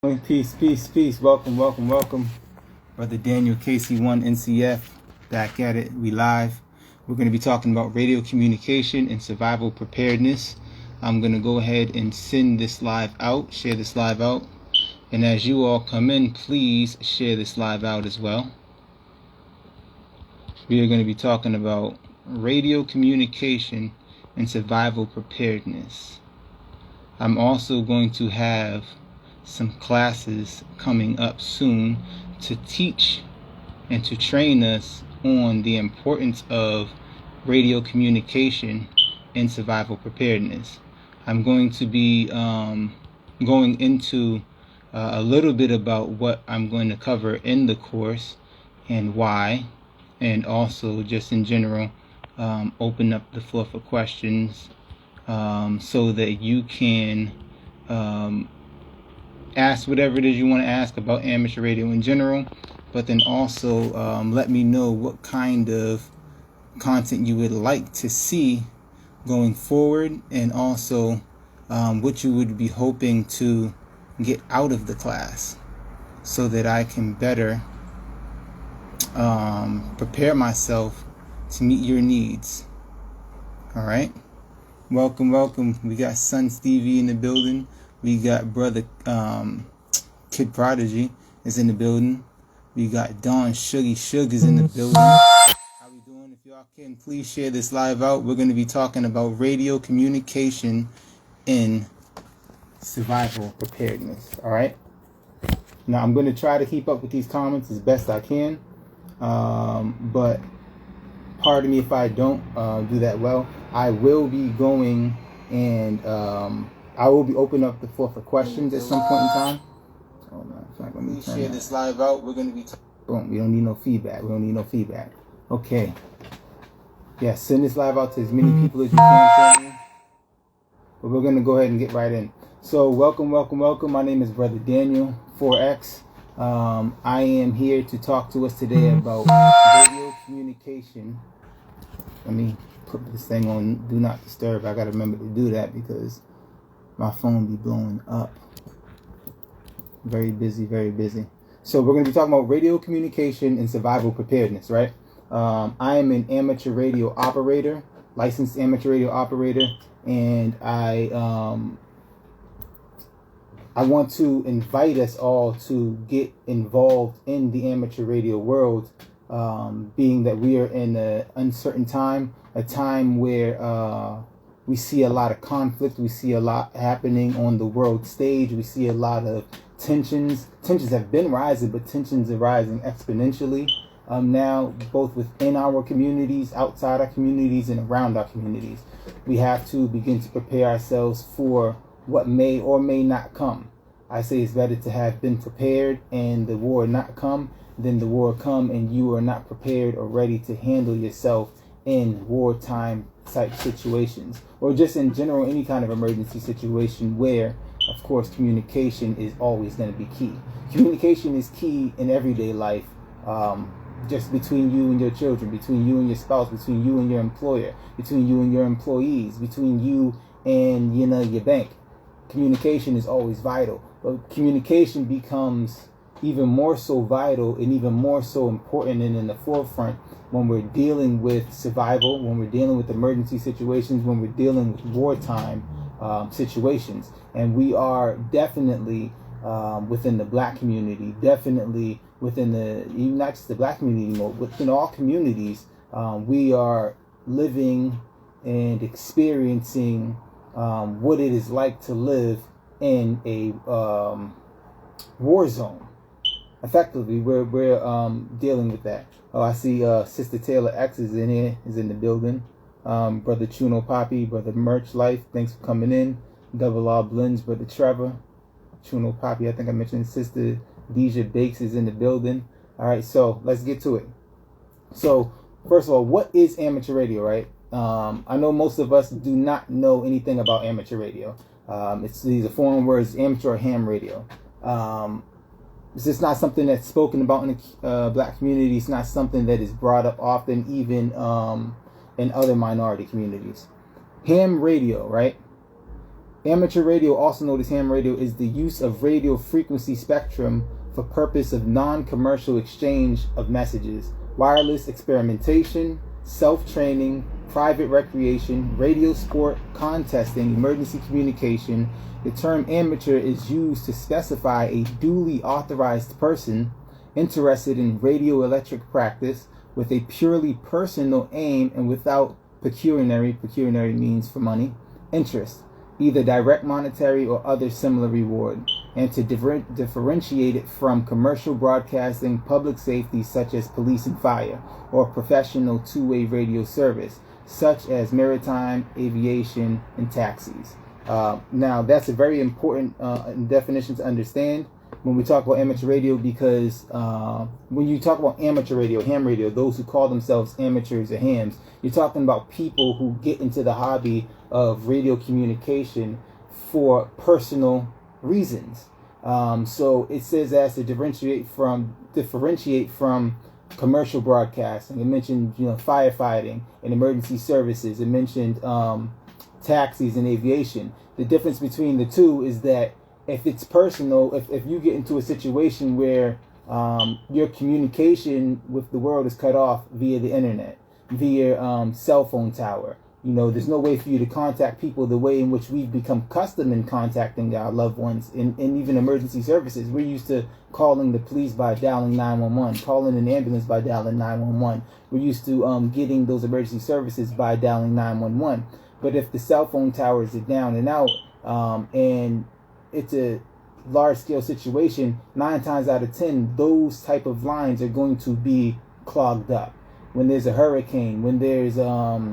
Peace, peace, peace. Welcome, welcome, welcome. Brother Daniel, KC1 NCF, back at it. We live. We're going to be talking about radio communication and survival preparedness. I'm going to go ahead and send this live out, share this live out. And as you all come in, please share this live out as well. We are going to be talking about radio communication and survival preparedness. I'm also going to have some classes coming up soon to teach and to train us on the importance of radio communication and survival preparedness. I'm going to be going into a little bit about what I'm going to cover in the course and why, and also just in general open up the floor for questions so that you can ask whatever it is you want to ask about amateur radio in general, but then also let me know what kind of content you would like to see going forward, and also what you would be hoping to get out of the class so that I can better prepare myself to meet your needs. All right. Welcome, welcome. We got Son Stevie in the building. We got brother Kid Prodigy is in the building. We got Don Shuggy Shug is in the building. How we doing? If y'all can, please share this live out. We're going to be talking about radio communication in survival preparedness. All right. Now I'm going to try to keep up with these comments as best I can, but pardon me if I don't do that well. I will be going and I will be opening up the floor for questions at some point in time. Oh no, it's not going to be share this live out. We're going to be boom. We don't need no feedback. We don't need no feedback. Okay. Yeah, send this live out to as many people as you can. Family. But we're going to go ahead and get right in. So welcome, welcome, welcome. My name is Brother Daniel 4X. I am here to talk to us today about radio communication. Let me put this thing on Do Not Disturb. I got to remember to do that because my phone be blowing up. Very busy, very busy. So we're going to be talking about radio communication and survival preparedness, right? I am an amateur radio operator, licensed amateur radio operator, and I want to invite us all to get involved in the amateur radio world, being that we are in an uncertain time, a time where we see a lot of conflict, we see a lot happening on the world stage, we see a lot of tensions. Tensions have been rising, but tensions are rising exponentially now, both within our communities, outside our communities, and around our communities. We have to begin to prepare ourselves for what may or may not come. I say it's better to have been prepared and the war not come than the war come and you are not prepared or ready to handle yourself in wartime type situations, or just in general any kind of emergency situation where, of course, communication is always going to be key. Communication is key in everyday life, just between you and your children, between you and your spouse, between you and your employer, between you and your employees, between you and your bank. Communication is always vital, but communication becomes even more so vital and even more so important and in the forefront when we're dealing with survival, when we're dealing with emergency situations, when we're dealing with wartime situations. And we are definitely within the black community, definitely within not just the black community anymore, within all communities, we are living and experiencing what it is like to live in a war zone. Effectively, we're dealing with that. Oh, I see Sister Taylor X is in here, is in the building. Brother Chuno Poppy, Brother Merch Life, thanks for coming in. Double R Blends, Brother Trevor, Chuno Poppy, I think I mentioned Sister Deja Bakes is in the building. All right, so let's get to it. So first of all, what is amateur radio, right? I know most of us do not know anything about amateur radio. These are foreign words, amateur or ham radio. It's just not something that's spoken about in the black community. It's not something that is brought up often, even in other minority communities. Ham radio, right? Amateur radio, also known as ham radio, is the use of radio frequency spectrum for purpose of non-commercial exchange of messages, wireless experimentation, self-training, private recreation, radio sport, contesting, emergency communication. The term amateur is used to specify a duly authorized person interested in radioelectric practice with a purely personal aim and without pecuniary means for money, interest, either direct monetary or other similar reward, and to differentiate it from commercial broadcasting, public safety such as police and fire, or professional two-way radio service such as maritime, aviation, and taxis. Now, that's a very important definition to understand when we talk about amateur radio, because when you talk about amateur radio, ham radio, those who call themselves amateurs or hams, you're talking about people who get into the hobby of radio communication for personal reasons. So it says as to differentiate from commercial broadcasting. It mentioned, firefighting and emergency services. It mentioned taxis and aviation. The difference between the two is that if it's personal, if you get into a situation where your communication with the world is cut off via the internet, via cell phone tower, there's no way for you to contact people the way in which we've become accustomed in contacting our loved ones in even emergency services. We're used to calling the police by dialing 911, calling an ambulance by dialing 911. We're used to getting those emergency services by dialing 911. But if the cell phone towers are down and out, and it's a large-scale situation, 9 times out of 10, those type of lines are going to be clogged up. When there's a hurricane, when there's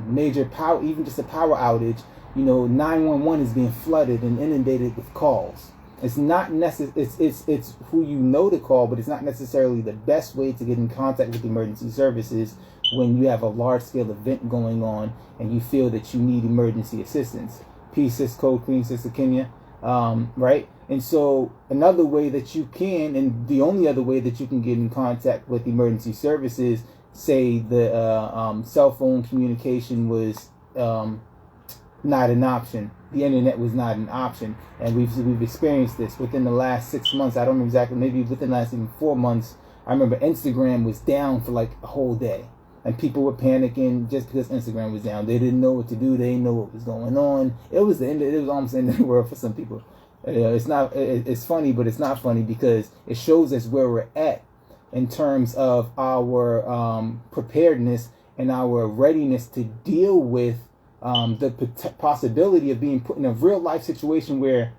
major power, even just a power outage, 911 is being flooded and inundated with calls. It's not it's who to call, but it's not necessarily the best way to get in contact with emergency services when you have a large-scale event going on and you feel that you need emergency assistance. Peace, Sis Code Queen, Sister Kenya, right? And so another way that you can, and the only other way that you can get in contact with emergency services, say the cell phone communication was not an option. The internet was not an option, and we've experienced this within the last 6 months. I don't know exactly, maybe within the last even 4 months. I remember Instagram was down for like a whole day, and people were panicking just because Instagram was down. They didn't know what to do. They didn't know what was going on. It was almost the end of the world for some people. It's funny, but it's not funny because it shows us where we're at in terms of our preparedness and our readiness to deal with the possibility of being put in a real life situation where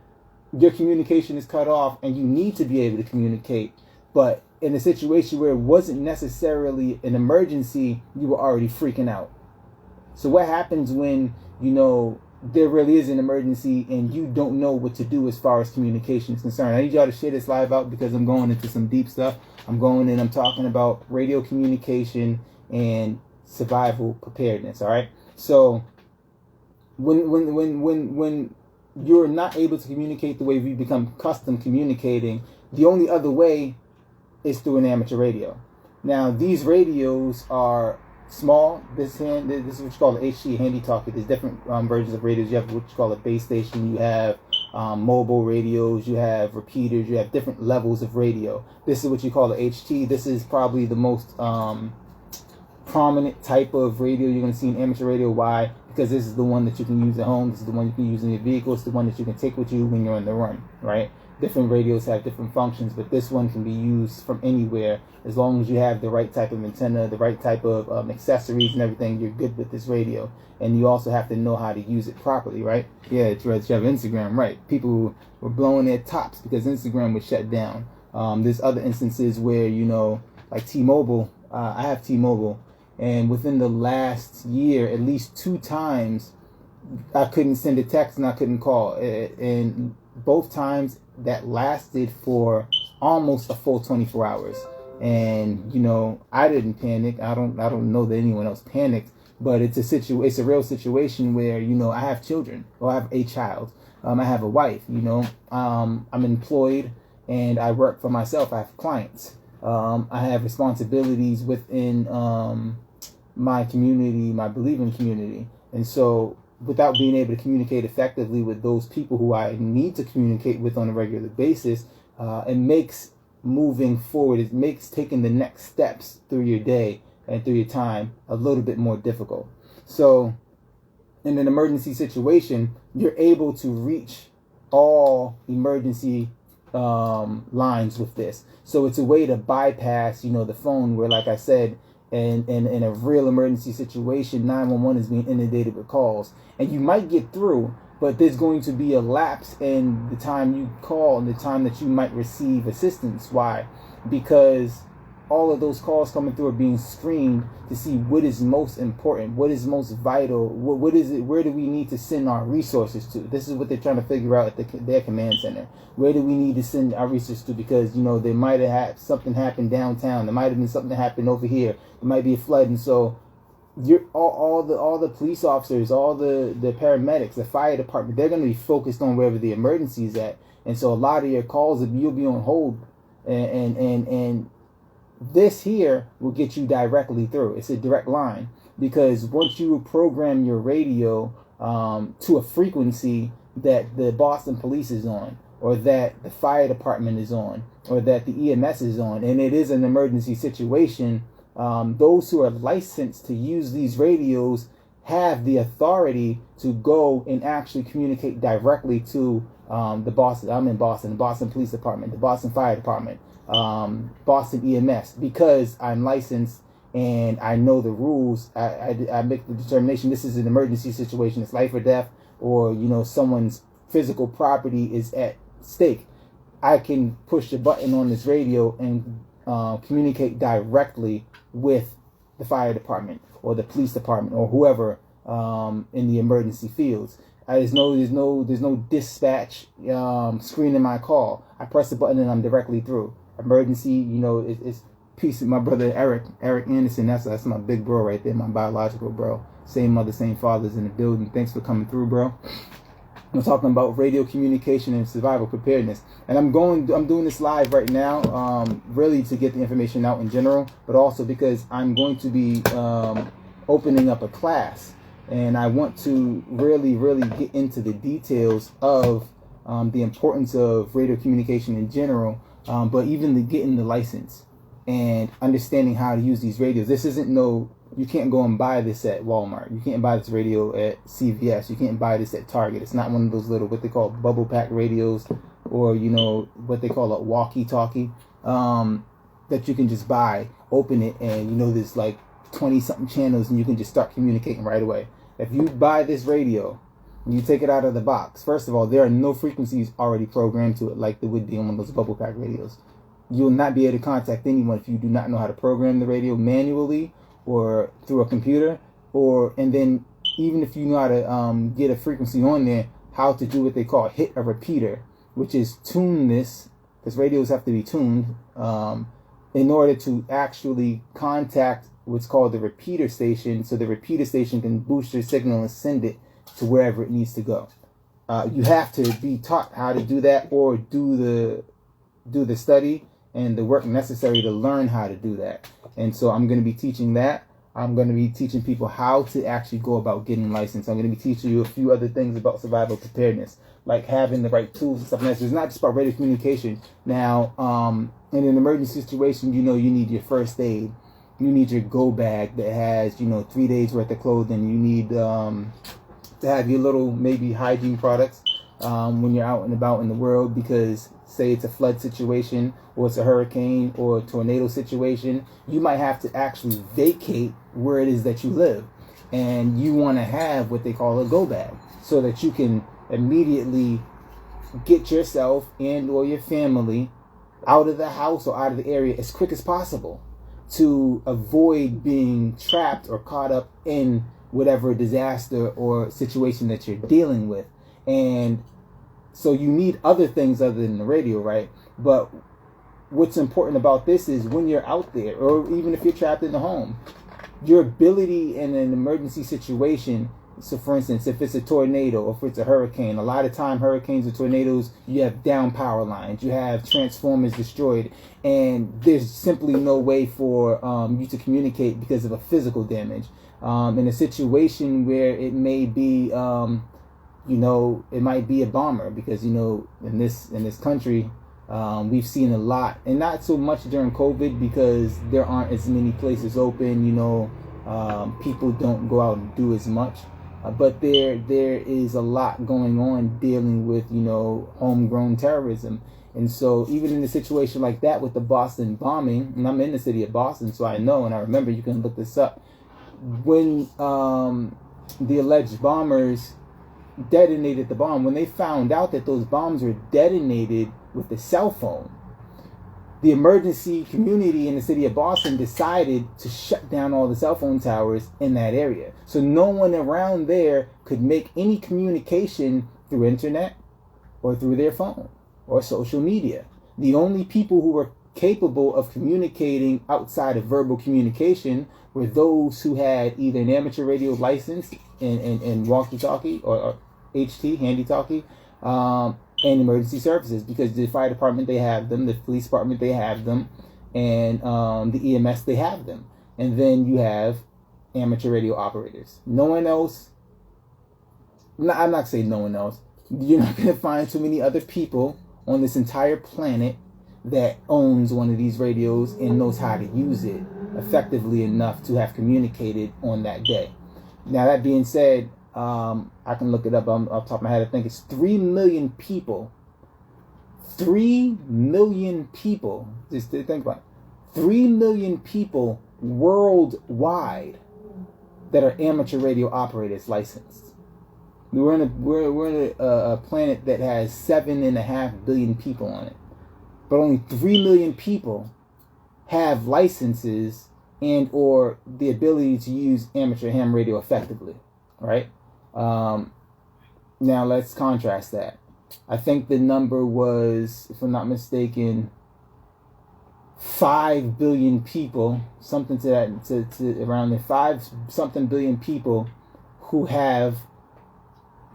your communication is cut off and you need to be able to communicate. But in a situation where it wasn't necessarily an emergency, you were already freaking out. So what happens when, there really is an emergency and you don't know what to do as far as communication is concerned? I need y'all to share this live out because I'm going into some deep stuff. I'm talking about radio communication and survival preparedness. All right. So when you're not able to communicate the way we've become accustomed communicating, the only other way is through an amateur radio. Now, these radios are small. This is what you call the HT, handy talkie. There's different versions of radios. You have what you call a base station. You have mobile radios. You have repeaters. You have different levels of radio. This is what you call the HT. This is probably the most prominent type of radio you're going to see in amateur radio. Why? Because this is the one that you can use at home. This is the one you can use in your vehicle. It's the one that you can take with you when you're on the run, right? Different radios have different functions, but this one can be used from anywhere as long as you have the right type of antenna, the right type of accessories and everything. You're good with this radio, and you also have to know how to use it properly, right? Yeah, it's right. You have Instagram, right? People were blowing their tops because Instagram was shut down. There's other instances where like T-Mobile. I have T-Mobile, and within the last year, at least 2 times, I couldn't send a text and I couldn't call, and both times that lasted for almost a full 24 hours. And I didn't panic. I don't know that anyone else panicked, but it's a real situation where I have children, or I have a child. I have a wife. I'm employed and I work for myself. I have clients. I have responsibilities within my community, my believing community. And so without being able to communicate effectively with those people who I need to communicate with on a regular basis, it makes moving forward, it makes taking the next steps through your day and through your time a little bit more difficult. So in an emergency situation, you're able to reach all emergency lines with this. So it's a way to bypass, the phone, where, like I said, in a real emergency situation, 911 is being inundated with calls, and you might get through, but there's going to be a lapse in the time you call and the time that you might receive assistance. Why? Because all of those calls coming through are being screened to see what is most important, what is most vital, what is it, where do we need to send our resources to. This is what they're trying to figure out at their command center. Where do we need to send our resources to? Because, they might have had something happen downtown. There might have been something happen over here. There might be a flood. And so all the police officers, all the paramedics, the fire department, they're going to be focused on wherever the emergency is at. And so a lot of your calls, you'll be on hold, and this here will get you directly through. It's a direct line, because once you program your radio to a frequency that the Boston Police is on, or that the fire department is on, or that the EMS is on, and it is an emergency situation, those who are licensed to use these radios have the authority to go and actually communicate directly to the Boston Police Department, the Boston Fire Department, Boston EMS, because I'm licensed and I know the rules. I make the determination this is an emergency situation, it's life or death, or someone's physical property is at stake. I can push the button on this radio and communicate directly with the fire department or the police department or whoever in the emergency fields. There's no dispatch screening my call. I press the button and I'm directly through. Emergency, it's peace with my brother Eric Anderson. That's my big bro right there, my biological bro. Same mother, same father's in the building. Thanks for coming through, bro. I'm talking about radio communication and survival preparedness, and I'm doing this live right now, really to get the information out in general, but also because I'm going to be opening up a class, and I want to really get into the details of the importance of radio communication in general, but even getting the license and understanding how to use these radios. This isn't you can't go and buy this at Walmart. You can't buy this radio at CVS. You can't buy this at Target. It's not one of those little, what they call bubble pack radios, or, what they call a walkie-talkie, that you can just buy, open it, and, there's like 20-something channels, and you can just start communicating right away. If you buy this radio and you take it out of the box, first of all, there are no frequencies already programmed to it like there would be on one of those bubble pack radios. You'll not be able to contact anyone if you do not know how to program the radio manually or through a computer, and then even if you know how to get a frequency on there, how to do what they call hit a repeater, which is tune this, because radios have to be tuned in order to actually contact what's called the repeater station, so the repeater station can boost your signal and send it to wherever it needs to go. You have to be taught how to do that, or do the study and the work necessary to learn how to do that. And so I'm going to be teaching that. I'm going to be teaching people how to actually go about getting licensed. I'm going to be teaching you a few other things about survival preparedness, like having the right tools and stuff. And it's not just about radio communication. Now, in an emergency situation, you need your first aid. You need your go bag that has, 3 days worth of clothing. You need to have your little, maybe, hygiene products when you're out and about in the world, because say it's a flood situation, or it's a hurricane or a tornado situation, you might have to actually vacate where it is that you live, and you want to have what they call a go bag, so that you can immediately get yourself and or your family out of the house or out of the area as quick as possible, to avoid being trapped or caught up in whatever disaster or situation that you're dealing with. And so you need other things other than the radio, right? But what's important about this is when you're out there, or even if you're trapped in the home, your ability in an emergency situation So for instance, if it's a tornado or if it's a hurricane, a lot of time hurricanes or tornadoes, you have down power lines, you have transformers destroyed, and there's simply no way for you to communicate because of a physical damage. In a situation where it may be, it might be a bomber, because in this country, we've seen a lot, and not so much during COVID because there aren't as many places open. People don't go out and do as much. But there is a lot going on dealing with, homegrown terrorism. And so even in a situation like that with the Boston bombing, and I'm in the city of Boston, so I know, and I remember, you can look this up, when the alleged bombers detonated the bomb, when they found out that those bombs were detonated with a cell phone, the emergency community in the city of Boston decided to shut down all the cell phone towers in that area. So no one around there could make any communication through internet or through their phone or social media. The only people who were capable of communicating outside of verbal communication were those who had either an amateur radio license and walkie-talkie or HT, handy-talkie, and emergency services, because the fire department, they have them, the police department, they have them, and the EMS, they have them. And then you have amateur radio operators. No one else, I'm not saying no one else, you're not going to find too many other people on this entire planet that owns one of these radios and knows how to use it effectively enough to have communicated on that day. Now, that being said, I can look it up off the top of my head. I think it's 3 million people. 3 million people. Just think about it. 3 million people worldwide that are amateur radio operators licensed. We're in a planet that has 7.5 billion people on it, but only 3 million people have licenses and or the ability to use amateur ham radio effectively, right? Now let's contrast that. I think the number was, if I'm not mistaken, 5 billion people, something to that, to around the 5-something billion people who have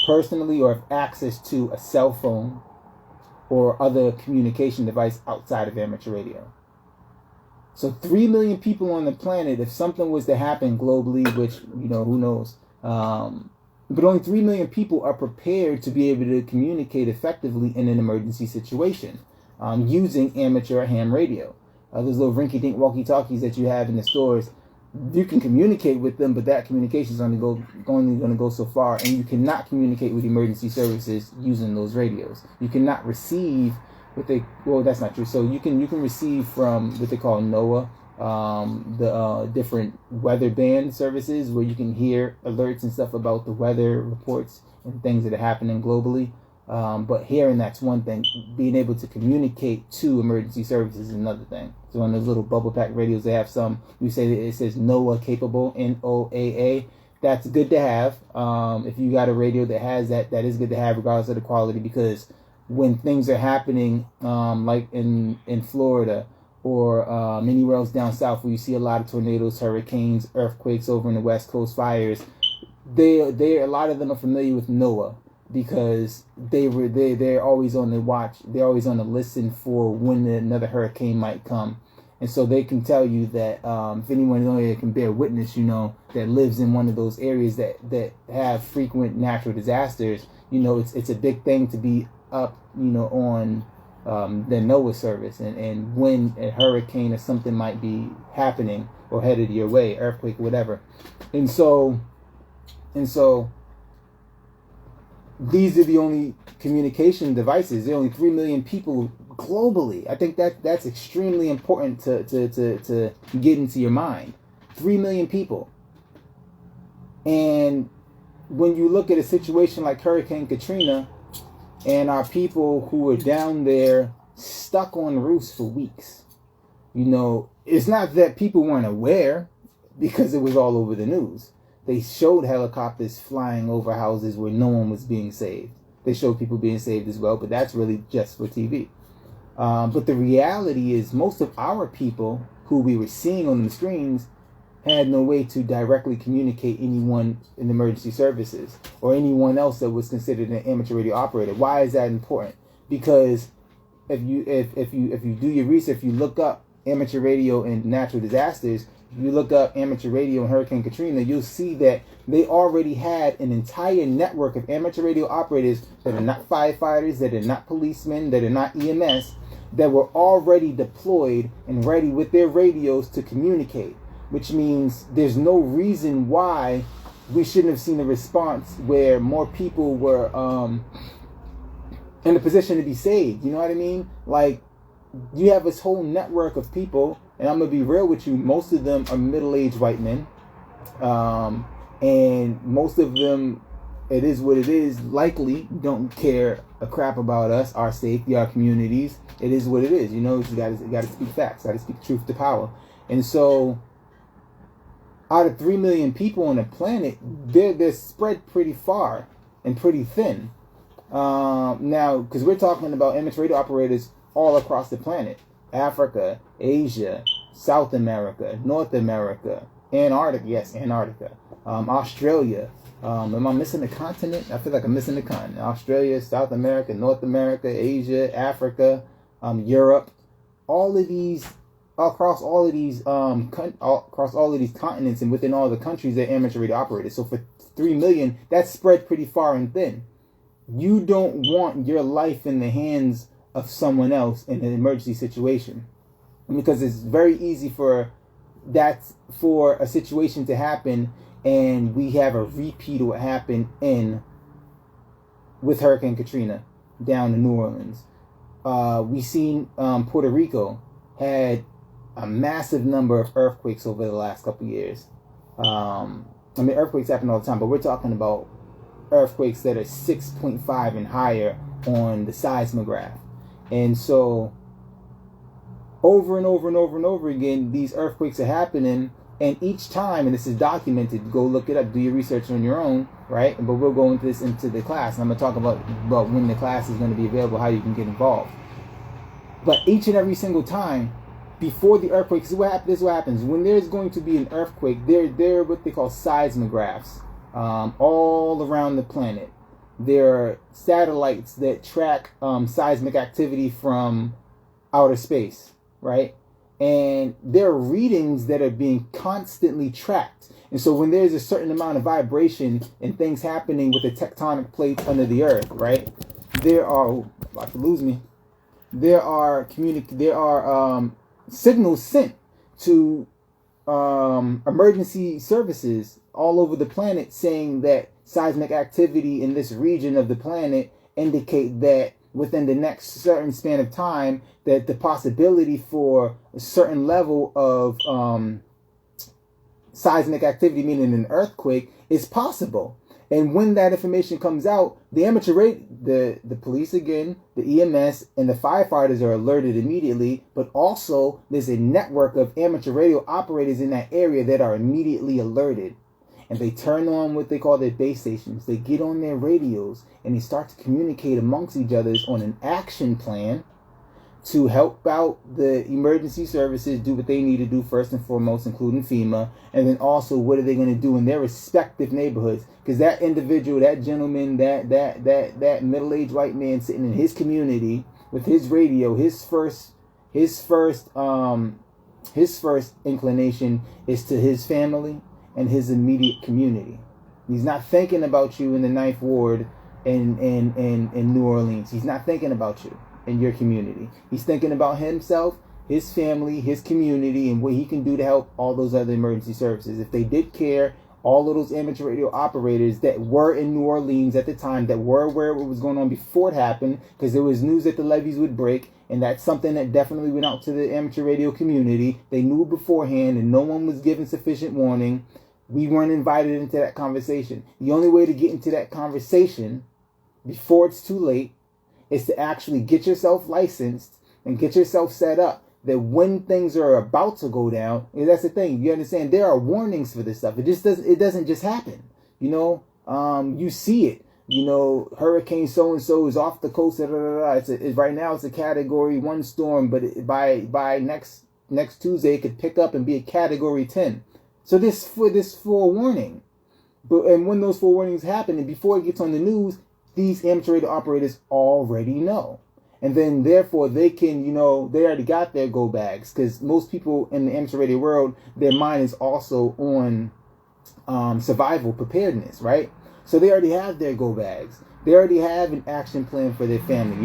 personally or have access to a cell phone or other communication device outside of amateur radio. So 3 million people on the planet, if something was to happen globally, which, who knows, but only 3 million people are prepared to be able to communicate effectively in an emergency situation using amateur ham radio. Those little rinky-dink walkie-talkies that you have in the stores, you can communicate with them, but that communication is only going to go so far, and you cannot communicate with emergency services using those radios. You cannot receive that's not true. So you can receive from what they call NOAA, the different weather band services, where you can hear alerts and stuff about the weather reports and things that are happening globally. But hearing, that's one thing. Being able to communicate to emergency services is another thing. So on those little bubble pack radios, they have some, you say that it says NOAA capable, NOAA. That's good to have. If you got a radio that has that is good to have regardless of the quality, because when things are happening, like in Florida or anywhere else down south where you see a lot of tornadoes, hurricanes, earthquakes, over in the West Coast, fires, a lot of them are familiar with NOAA, because they're always on the watch. They're always on the listen for when another hurricane might come. And so they can tell you that if anyone in the area can bear witness, that lives in one of those areas that have frequent natural disasters, it's a big thing to be up, on the NOAA service. And when a hurricane or something might be happening or headed your way, earthquake or whatever. And so these are the only communication devices. There are only 3 million people globally. I think that's extremely important to get into your mind. 3 million people. And when you look at a situation like Hurricane Katrina, and our people who were down there stuck on roofs for weeks, it's not that people weren't aware, because it was all over the news. They showed helicopters flying over houses where no one was being saved. They showed people being saved as well, but that's really just for TV. But the reality is, most of our people who we were seeing on the screens had no way to directly communicate anyone in emergency services or anyone else that was considered an amateur radio operator. Why is that important? Because if you do your research, if you look up amateur radio and natural disasters, if you look up amateur radio and Hurricane Katrina, you'll see that they already had an entire network of amateur radio operators that are not firefighters, that are not policemen, that are not EMS, that were already deployed and ready with their radios to communicate, which means there's no reason why we shouldn't have seen a response where more people were in a position to be saved. You know what I mean? Like, you have this whole network of people, and I'm going to be real with you, most of them are middle-aged white men, and most of them, it is what it is, likely don't care a crap about us, our safety, our communities. It is what it is. You know, you got to speak facts, got to speak truth to power. And so, out of 3 million people on the planet, they're spread pretty far and pretty thin. Now, because we're talking about amateur radio operators all across the planet: Africa, Asia, South America, North America, Antarctica, yes, Antarctica, Australia. Am I missing a continent? I feel like I'm missing a continent. Australia, South America, North America, Asia, Africa, Europe. All of these, across all of these continents and within all the countries, they're amateur radio operators. So for 3 million, that's spread pretty far and thin. You don't want your life in the hands of someone else in an emergency situation, because it's very easy for a situation to happen, and we have a repeat of what happened with Hurricane Katrina down in New Orleans. We seen Puerto Rico had a massive number of earthquakes over the last couple of years. Earthquakes happen all the time, but we're talking about earthquakes that are 6.5 and higher on the seismograph. And so over and over and over and over again, these earthquakes are happening, and each time, and this is documented, go look it up, do your research on your own, right? But we'll go into this into the class, and I'm going to talk about when the class is going to be available, how you can get involved. But each and every single time, before the earthquake, this is what happens. When there's going to be an earthquake, they're what they call seismographs all around the planet. There are satellites that track seismic activity from outer space, right? And there are readings that are being constantly tracked. And so when there's a certain amount of vibration and things happening with the tectonic plates under the earth, right? There are signals sent to emergency services all over the planet saying that seismic activity in this region of the planet indicate that within the next certain span of time that the possibility for a certain level of seismic activity, meaning an earthquake, is possible. And when that information comes out, the the police again, the EMS, and the firefighters are alerted immediately. But also, there's a network of amateur radio operators in that area that are immediately alerted. And they turn on what they call their base stations. They get on their radios and they start to communicate amongst each other on an action plan to help out the emergency services do what they need to do first and foremost, including FEMA, and then also what are they going to do in their respective neighborhoods? Because that individual, that gentleman, that middle-aged white man sitting in his community with his radio, his first inclination is to his family and his immediate community. He's not thinking about you in the Ninth Ward in New Orleans. He's not thinking about you in your community. He's thinking about himself, his family, his community, and what he can do to help all those other emergency services. If they did care, all of those amateur radio operators that were in New Orleans at the time, that were aware of what was going on before it happened, because there was news that the levees would break, and that's something that definitely went out to the amateur radio community. They knew beforehand, and no one was given sufficient warning. We weren't invited into that conversation. The only way to get into that conversation before it's too late is to actually get yourself licensed and get yourself set up that when things are about to go down, and that's the thing, you understand, there are warnings for this stuff. It doesn't just happen. You know, you see it. You know, Hurricane so-and-so is off the coast. Right now it's a Category 1 storm, but by next Tuesday it could pick up and be a Category 10. So this forewarning. And when those forewarnings happen, and before it gets on the news, these amateur radio operators already know. And then, therefore, they can, they already got their go bags. Because most people in the amateur radio world, their mind is also on survival preparedness, right? So they already have their go bags. They already have an action plan for their family,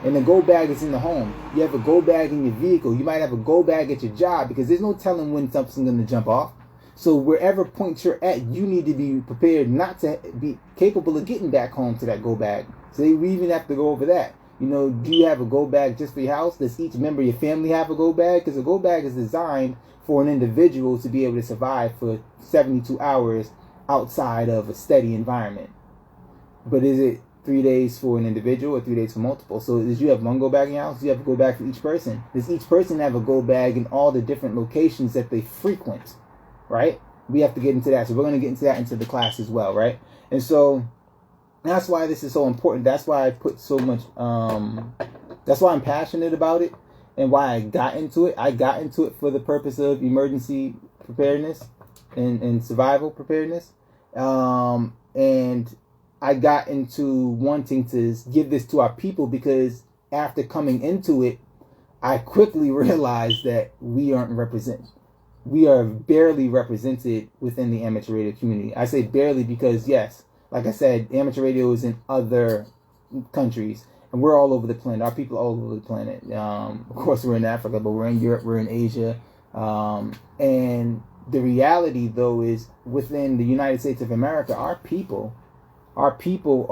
and the go bag is in the home. You have a go bag in your vehicle. You might have a go bag at your job because there's no telling when something's going to jump off. So wherever point you're at, you need to be prepared not to be capable of getting back home to that go bag. So we even have to go over that. Do you have a go bag just for your house? Does each member of your family have a go bag? Because a go bag is designed for an individual to be able to survive for 72 hours outside of a steady environment. But is it 3 days for an individual or 3 days for multiple? So does you have one go bag in your house? Do you have a go bag for each person? Does each person have a go bag in all the different locations that they frequent? Right? We have to get into that. So we're going to get into that into the class as well, right? And so that's why this is so important. That's why I put so much, that's why I'm passionate about it and why I got into it. I got into it for the purpose of emergency preparedness and survival preparedness. And I got into wanting to give this to our people because after coming into it, I quickly realized that we aren't represented. We are barely represented within the amateur radio community. I say barely because, yes, like I said, amateur radio is in other countries, and we're all over the planet. Our people are all over the planet. Of course, we're in Africa, but we're in Europe, we're in Asia. And the reality, though, is within the United States of America, our people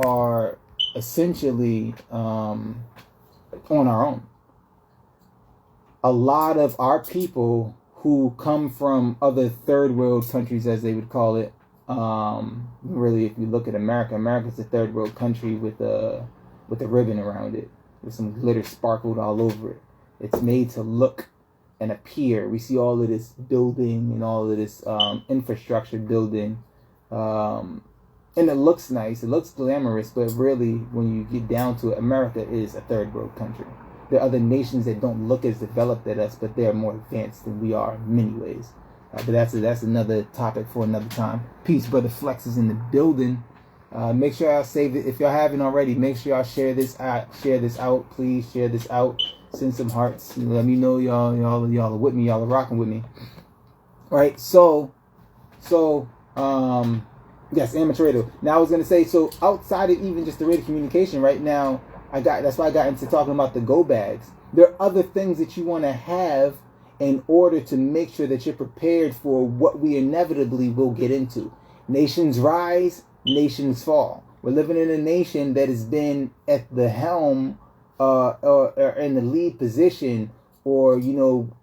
are essentially on our own. A lot of our people who come from other third world countries, as they would call it. Really, if you look at America, America's a third world country with a ribbon around it, with some glitter sparkled all over it. It's made to look and appear. We see all of this building and all of this infrastructure building, and it looks nice, it looks glamorous, but really, when you get down to it, America is a third world country. There are other nations that don't look as developed as us, but they're more advanced than we are in many ways. But that's another topic for another time. Peace, Brother Flex is in the building. Make sure y'all save it. If y'all haven't already, make sure y'all share this out. Please share this out. Send some hearts. Let me know y'all are with me. Y'all are rocking with me. All right. So, yes, amateur radio. Now I was gonna say, so outside of even just the radio communication, right now, that's why I got into talking about the go bags. There are other things that you want to have in order to make sure that you're prepared for what we inevitably will get into. Nations rise, nations fall. We're living in a nation that has been at the helm or in the lead position, or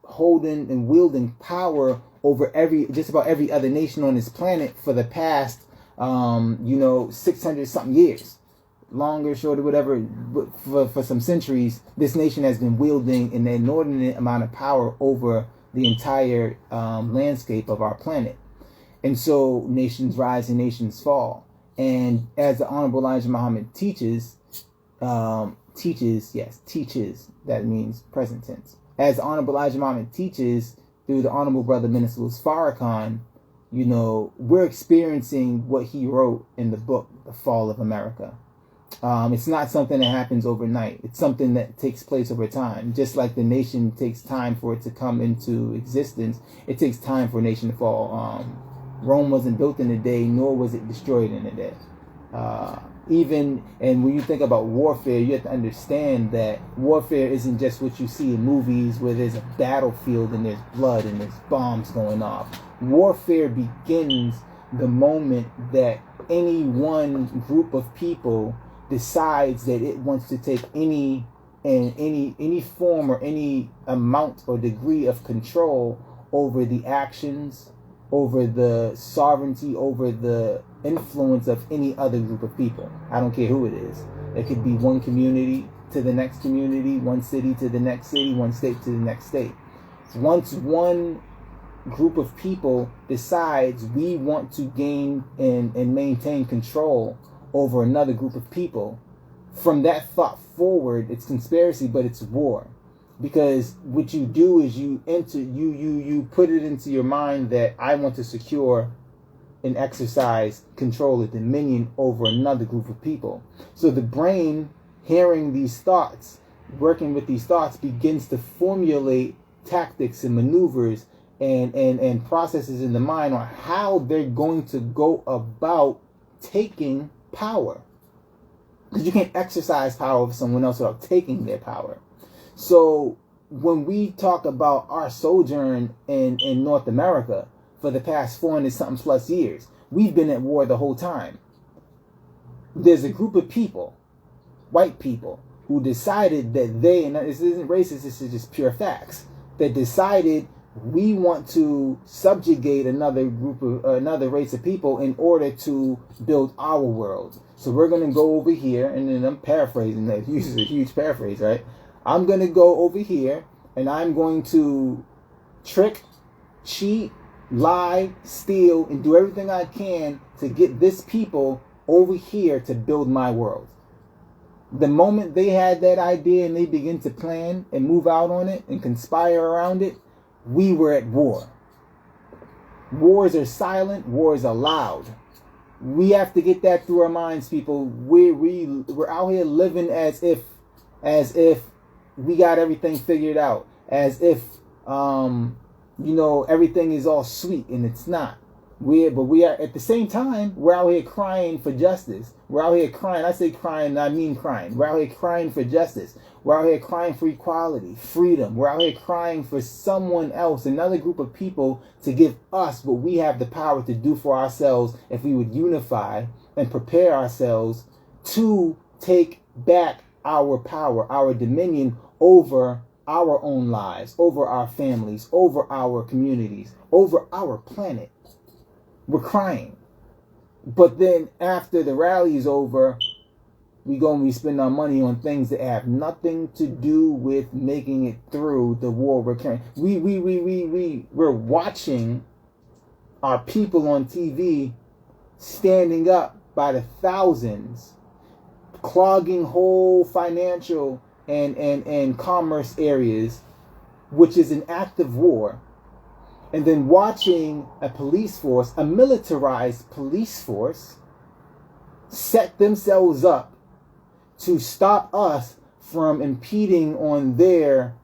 holding and wielding power over just about every other nation on this planet for the past 600 something years. Longer, shorter, whatever, but for some centuries, this nation has been wielding an inordinate amount of power over the entire landscape of our planet. And so nations rise and nations fall. And as the Honorable Elijah Muhammad teaches, that means present tense. As the Honorable Elijah Muhammad teaches through the Honorable Brother Minister Farrakhan, we're experiencing what he wrote in the book, The Fall of America. It's not something that happens overnight. It's something that takes place over time. Just like the nation takes time for it to come into existence, it takes time for a nation to fall. Rome wasn't built in a day, nor was it destroyed in a day. And when you think about warfare, you have to understand that warfare isn't just what you see in movies where there's a battlefield and there's blood and there's bombs going off. Warfare begins the moment that any one group of people decides that it wants to take any form or any amount or degree of control over the actions, over the sovereignty, over the influence of any other group of people. I don't care who it is. It could be one community to the next community, one city to the next city, one state to the next state. Once one group of people decides we want to gain and maintain control over another group of people, from that thought forward, it's conspiracy, but it's war. Because what you do is you put it into your mind that I want to secure and exercise control or dominion over another group of people. So the brain, hearing these thoughts, working with these thoughts, begins to formulate tactics and maneuvers and processes in the mind on how they're going to go about taking power. Because you can't exercise power over someone else without taking their power. So when we talk about our sojourn in North America for the past 400-something plus years, we've been at war the whole time. There's a group of people, white people, who decided that they, and this isn't racist, this is just pure facts, that decided we want to subjugate another race of people in order to build our world. So we're going to go over here, and then I'm paraphrasing, that uses a huge paraphrase, right? I'm going to go over here, and I'm going to trick, cheat, lie, steal, and do everything I can to get this people over here to build my world. The moment they had that idea and they begin to plan and move out on it and conspire around it, we were at war. Wars are silent, wars are loud. We have to get that through our minds, people. We're out here living as if we got everything figured out, as if everything is all sweet, and it's not. We are at the same time, we're out here crying for justice. We're out here crying. I say crying, I mean crying. We're out here crying for justice. We're out here crying for equality, freedom. We're out here crying for someone else, another group of people, to give us what we have the power to do for ourselves if we would unify and prepare ourselves to take back our power, our dominion over our own lives, over our families, over our communities, over our planet. We're crying. But then after the rally is over, we go and we spend our money on things that have nothing to do with making it through the war we're carrying. We're watching our people on TV standing up by the thousands, clogging whole financial and commerce areas, which is an act of war. And then watching a police force, a militarized police force, set themselves up to stop us from impeding on their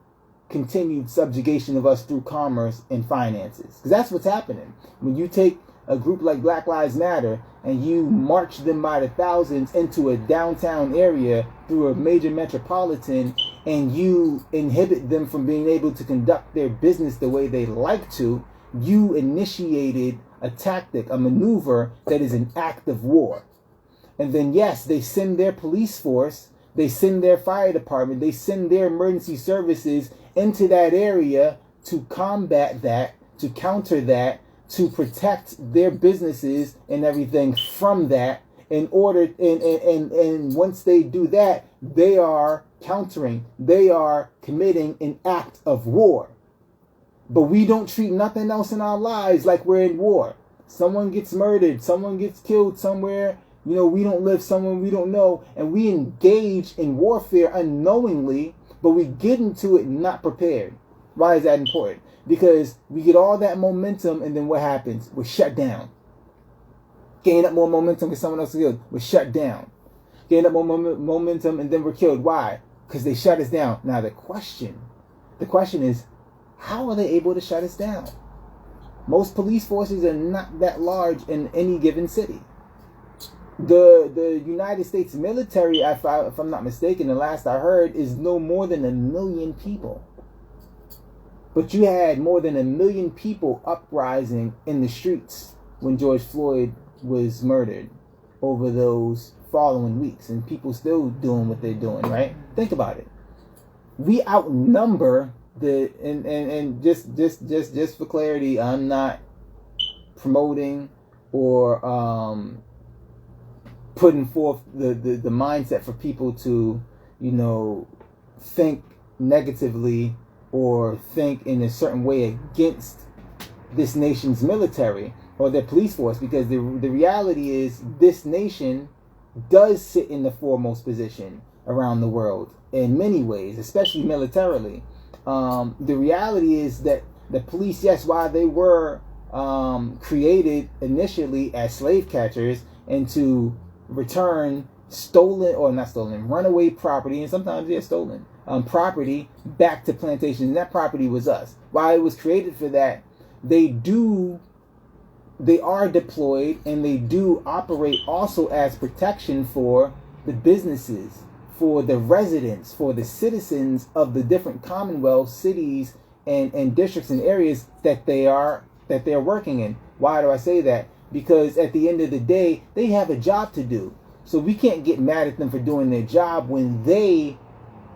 continued subjugation of us through commerce and finances. Because that's what's happening. When you take a group like Black Lives Matter and you march them by the thousands into a downtown area through a major metropolitan, and you inhibit them from being able to conduct their business the way they like to, you initiated a tactic, a maneuver that is an act of war. And then, yes, they send their police force, they send their fire department, they send their emergency services into that area to combat that, to counter that, to protect their businesses and everything from that. In order, and once they do that, they are countering, they are committing an act of war. But we don't treat nothing else in our lives like we're in war. Someone gets murdered, someone gets killed somewhere, we don't live, someone we don't know, and we engage in warfare unknowingly, but we get into it not prepared. Why is that important? Because we get all that momentum, and then what happens? We're shut down. Gain up more momentum because someone else is killed. We're shut down. Gain up more momentum, and then we're killed. Why? Because they shut us down. Now the question is, how are they able to shut us down? Most police forces are not that large in any given city. The United States military, if I'm not mistaken, the last I heard, is no more than 1 million people. But you had more than 1 million people uprising in the streets when George Floyd was murdered over those following weeks, and people still doing what they're doing, right? Think about it. We outnumber and just for clarity, I'm not promoting or putting forth the mindset for people to, think negatively or think in a certain way against this nation's military or their police force, because the reality is this nation does sit in the foremost position around the world in many ways, especially militarily. the reality is that the police, yes, while they were created initially as slave catchers and to return stolen, or not stolen, runaway property, and sometimes they're stolen property back to plantations, and that property was us. While it was created for that, they are deployed and they do operate also as protection for the businesses, for the residents, for the citizens of the different commonwealths, cities, and districts and areas that they're working in. Why do I say that? Because at the end of the day, they have a job to do. So we can't get mad at them for doing their job when they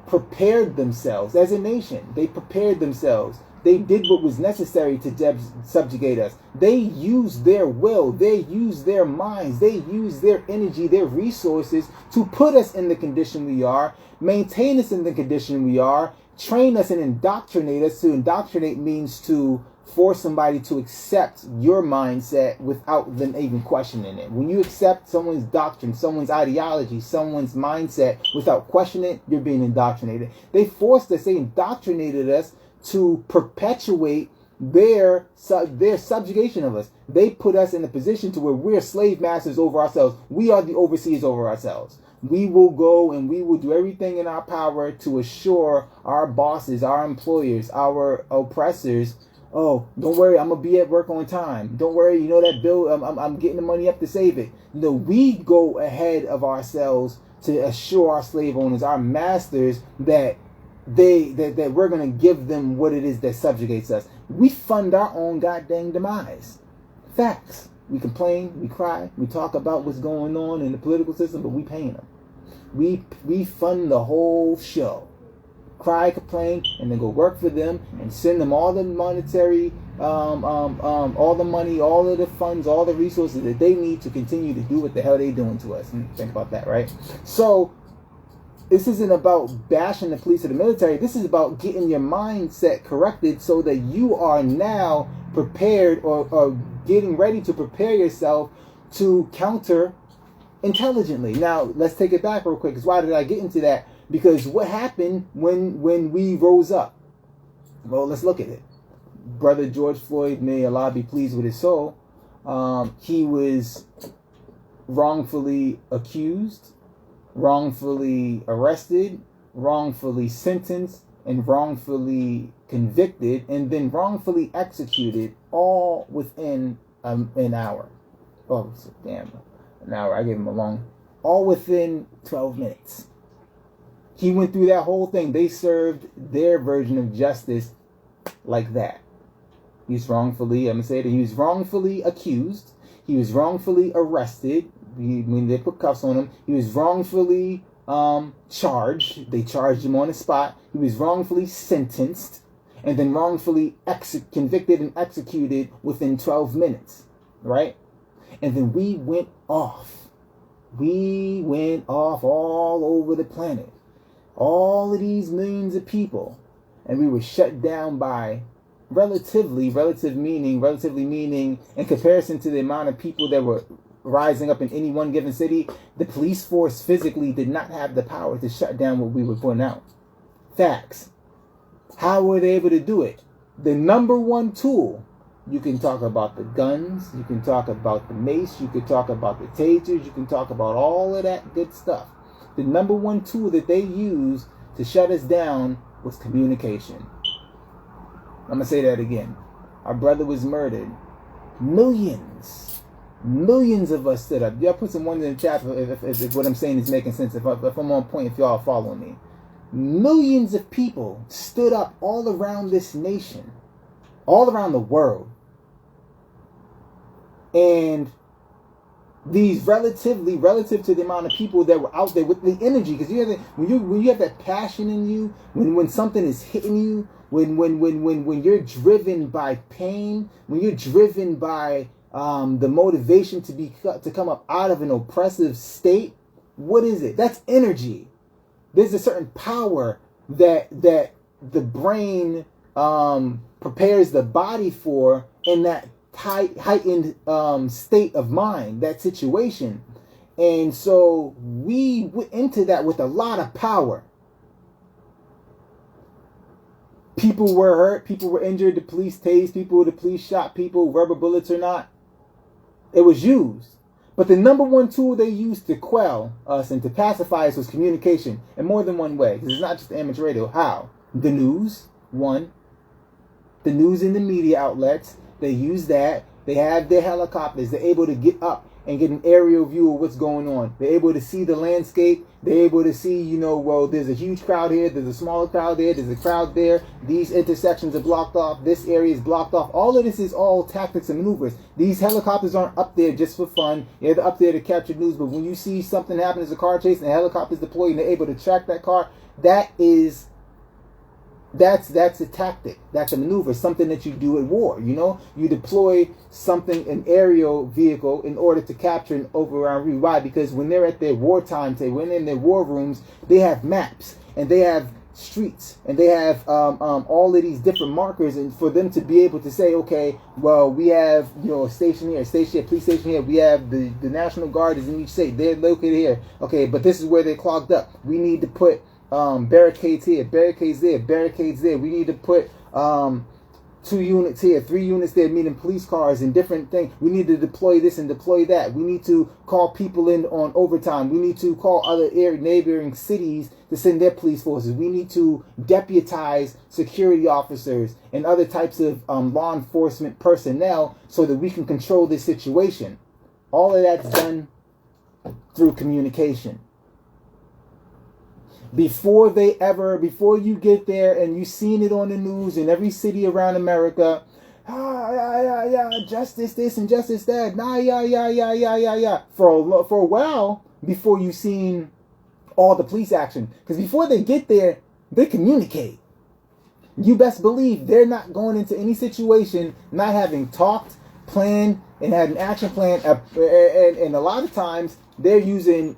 prepared themselves as a nation. They prepared themselves. They did what was necessary to subjugate us. They used their will. They used their minds. They used their energy, their resources to put us in the condition we are, maintain us in the condition we are, train us and indoctrinate us. To indoctrinate means to force somebody to accept your mindset without them even questioning it. When you accept someone's doctrine, someone's ideology, someone's mindset without questioning it, you're being indoctrinated. They forced us, they indoctrinated us to perpetuate their subjugation of us. They put us in a position to where we're slave masters over ourselves. We are the overseers over ourselves. We will go and we will do everything in our power to assure our bosses, our employers, our oppressors, oh, don't worry, I'm going to be at work on time. Don't worry, you know that bill, I'm getting the money up to save it. No, we go ahead of ourselves to assure our slave owners, our masters, that we're going to give them what it is that subjugates us. We fund our own goddamn demise. Facts. We complain, we cry, we talk about what's going on in the political system, but we paying them. We fund the whole show. Cry, complain, and then go work for them and send them all the monetary, all the money, all of the funds, all the resources that they need to continue to do what the hell they doing to us. Think about that, right? So this isn't about bashing the police or the military. This is about getting your mindset corrected so that you are now prepared or getting ready to prepare yourself to counter intelligently. Now, let's take it back real quick, because why did I get into that? Because what happened when we rose up? Well, let's look at it. Brother George Floyd, may Allah be pleased with his soul, he was wrongfully accused, wrongfully arrested, wrongfully sentenced, and wrongfully convicted, and then wrongfully executed, all within an hour. Oh, damn, an hour. I gave him a long. All within 12 minutes. He went through that whole thing. They served their version of justice like that. He's wrongfully, I'm going to say that he was wrongfully accused. He was wrongfully arrested. When they put cuffs on him, he was wrongfully charged. They charged him on the spot. He was wrongfully sentenced and then wrongfully convicted and executed within 12 minutes, right? And then we went off. We went off all over the planet. All of these millions of people. And we were shut down by relative meaning in comparison to the amount of people that were rising up in any one given city, the police force physically did not have the power to shut down what we were putting out. Facts. How were they able to do it? The number one tool, you can talk about the guns, you can talk about the mace, you can talk about the tasers, you can talk about all of that good stuff. The number one tool that they used to shut us down was communication. I'm going to say that again. Our brother was murdered. Millions of us stood up. Y'all put some ones in the chat if what I'm saying is making sense. If I'm on point, if y'all are following me. Millions of people stood up all around this nation, all around the world. And these relative to the amount of people that were out there with the energy, because when you have that passion in you, when something is hitting you, when you're driven by pain, when you're driven by the motivation to come up out of an oppressive state, what is it? That's energy. There's a certain power that the brain prepares the body for in that heightened state of mind, that situation. And so we went into that with a lot of power. People were hurt, people were injured, the police tased people, the police shot people, rubber bullets or not. It was used. But the number one tool they used to quell us and to pacify us was communication in more than one way. Because it's not just amateur radio. How? The news, one. The news and the media outlets, they use that. They have their helicopters. They're able to get up and get an aerial view of what's going on. They're able to see the landscape. They're able to see, well, there's a huge crowd here. There's a smaller crowd there. There's a crowd there. These intersections are blocked off. This area is blocked off. All of this is all tactics and maneuvers. These helicopters aren't up there just for fun. They're up there to capture news. But when you see something happen, there's a car chase and the helicopter's deployed and they're able to track that car, that's a tactic. That's a maneuver. Something that you do at war. You deploy something, an aerial vehicle, in order to capture an overrun route. Why? Because when they're at their wartime, when they're in their war rooms, they have maps and they have streets and they have all of these different markers, and for them to be able to say, okay, well, we have a station here, police station here. We have the National Guard is in each state. They're located here. Okay, but this is where they're clogged up. We need to put barricades here, barricades there, barricades there. We need to put 2 units here, 3 units there, meaning police cars and different things. We need to deploy this and deploy that. We need to call people in on overtime. We need to call other neighboring cities to send their police forces. We need to deputize security officers and other types of law enforcement personnel so that we can control this situation. All of that's done through communication. Before you get there and you've seen it on the news in every city around America, justice this and justice that, for a while before you've seen all the police action. Because before they get there, they communicate. You best believe they're not going into any situation not having talked, planned, and had an action plan. And a lot of times, they're using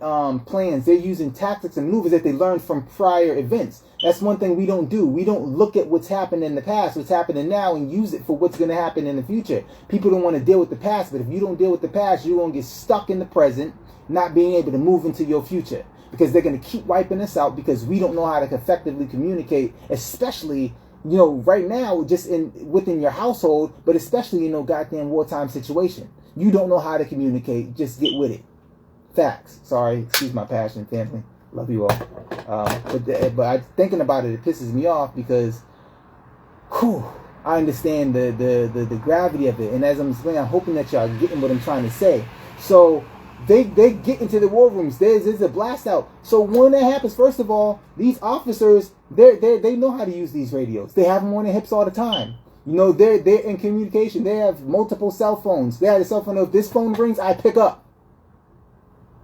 plans. They're using tactics and maneuvers that they learned from prior events. That's one thing we don't do. We don't look at what's happened in the past, what's happening now, and use it for what's going to happen in the future. People don't want to deal with the past, but if you don't deal with the past, you're going to get stuck in the present, not being able to move into your future. Because they're going to keep wiping us out because we don't know how to effectively communicate, especially right now, just within your household, but especially in no goddamn wartime situation. You don't know how to communicate. Just get with it. Facts. Sorry, excuse my passion, family. Love you all. But thinking about it, it pisses me off because, I understand the gravity of it. And as I'm explaining, I'm hoping that y'all getting what I'm trying to say. So they get into the war rooms. There's a blast out. So when that happens, first of all, these officers, they know how to use these radios. They have them on their hips all the time. They're in communication. They have multiple cell phones. They have a cell phone. If this phone rings, I pick up.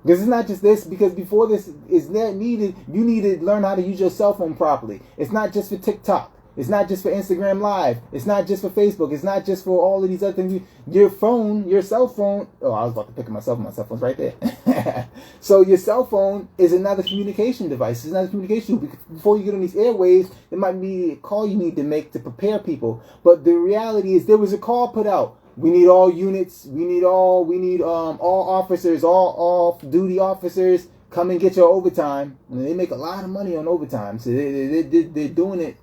Because it's not just this, because before this is needed, you need to learn how to use your cell phone properly. It's not just for TikTok. It's not just for Instagram Live. It's not just for Facebook. It's not just for all of these other things. Your cell phone. Oh, I was about to pick up my cell phone. My cell phone's right there. So your cell phone is another communication device. It's another communication tool. Before you get on these airwaves, there might be a call you need to make to prepare people. But the reality is there was a call put out. We need all units. We need all officers, all off-duty officers. Come and get your overtime. And they make a lot of money on overtime. So they're doing it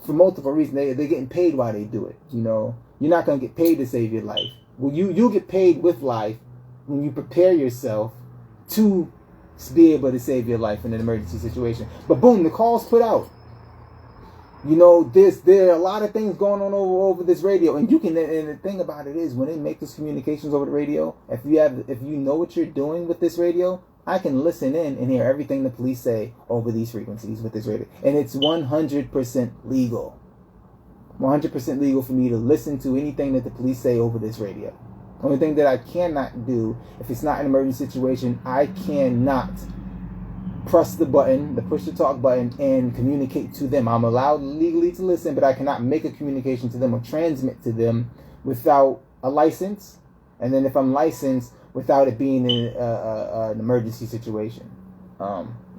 for multiple reasons. They're getting paid while they do it. You're not going to get paid to save your life. Well, you'll get paid with life when you prepare yourself to be able to save your life in an emergency situation. But boom, the call's put out. There are a lot of things going on over this radio, and and the thing about it is when they make these communications over the radio, if you know what you're doing with this radio, I can listen in and hear everything the police say over these frequencies with this radio, and it's 100% legal. 100% legal for me to listen to anything that the police say over this radio. The only thing that I cannot do, if it's not an emergency situation, I cannot press the button, the push to talk button, and communicate to them. I'm allowed legally to listen, but I cannot make a communication to them or transmit to them without a license. And then if I'm licensed, without it being in an emergency situation.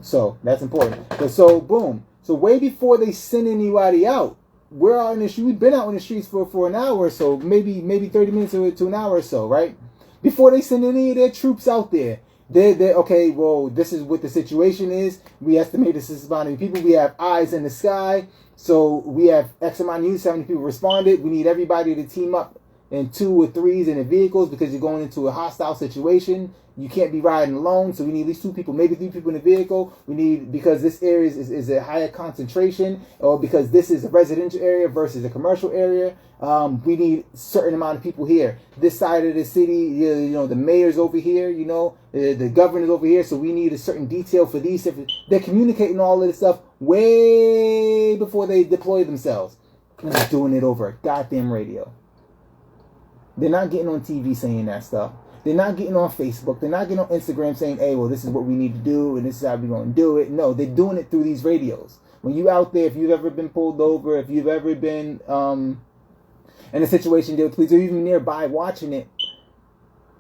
So that's important. So boom. So way before they send anybody out, we're out in the street. We've been out in the streets for an hour or so, maybe 30 minutes to an hour or so, right? Before they send any of their troops out there, they're okay, well, this is what the situation is. We estimate this is about many people. We have eyes in the sky. So we have X amount of units, 70 people responded. We need everybody to team up in 2 or 3s in the vehicles because you're going into a hostile situation. You can't be riding alone, so we need at least 2 people, maybe 3 people in the vehicle. We need, because this area is a higher concentration, or because this is a residential area versus a commercial area. We need a certain amount of people here. This side of the city, you know, the mayor's over here, you know, the governor's over here, so we need a certain detail for these. They're communicating all of this stuff way before they deploy themselves. And they're doing it over a goddamn radio. They're not getting on TV saying that stuff. They're not getting on Facebook. They're not getting on Instagram saying, hey, well, this is what we need to do and this is how we're going to do it. No, they're doing it through these radios. When you out there, if you've ever been pulled over, if you've ever been in a situation deal with police, or even nearby watching it,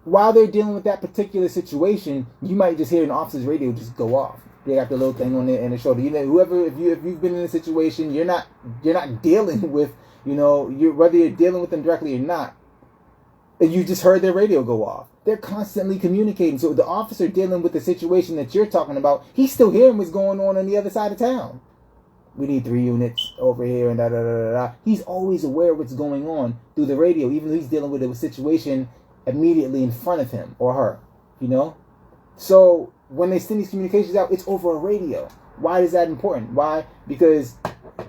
while they're dealing with that particular situation, you might just hear an officer's radio just go off. They got the little thing on it and the shoulder. You know, whoever, if you've been in a situation, you're not dealing with, you know, whether you're dealing with them directly or not, and you just heard their radio go off. They're constantly communicating. So the officer dealing with the situation that you're talking about, he's still hearing what's going on the other side of town. We need 3 units over here and da da da da. He's always aware of what's going on through the radio, even though he's dealing with a situation immediately in front of him or her, you know? So when they send these communications out, it's over a radio. Why is that important? Why? Because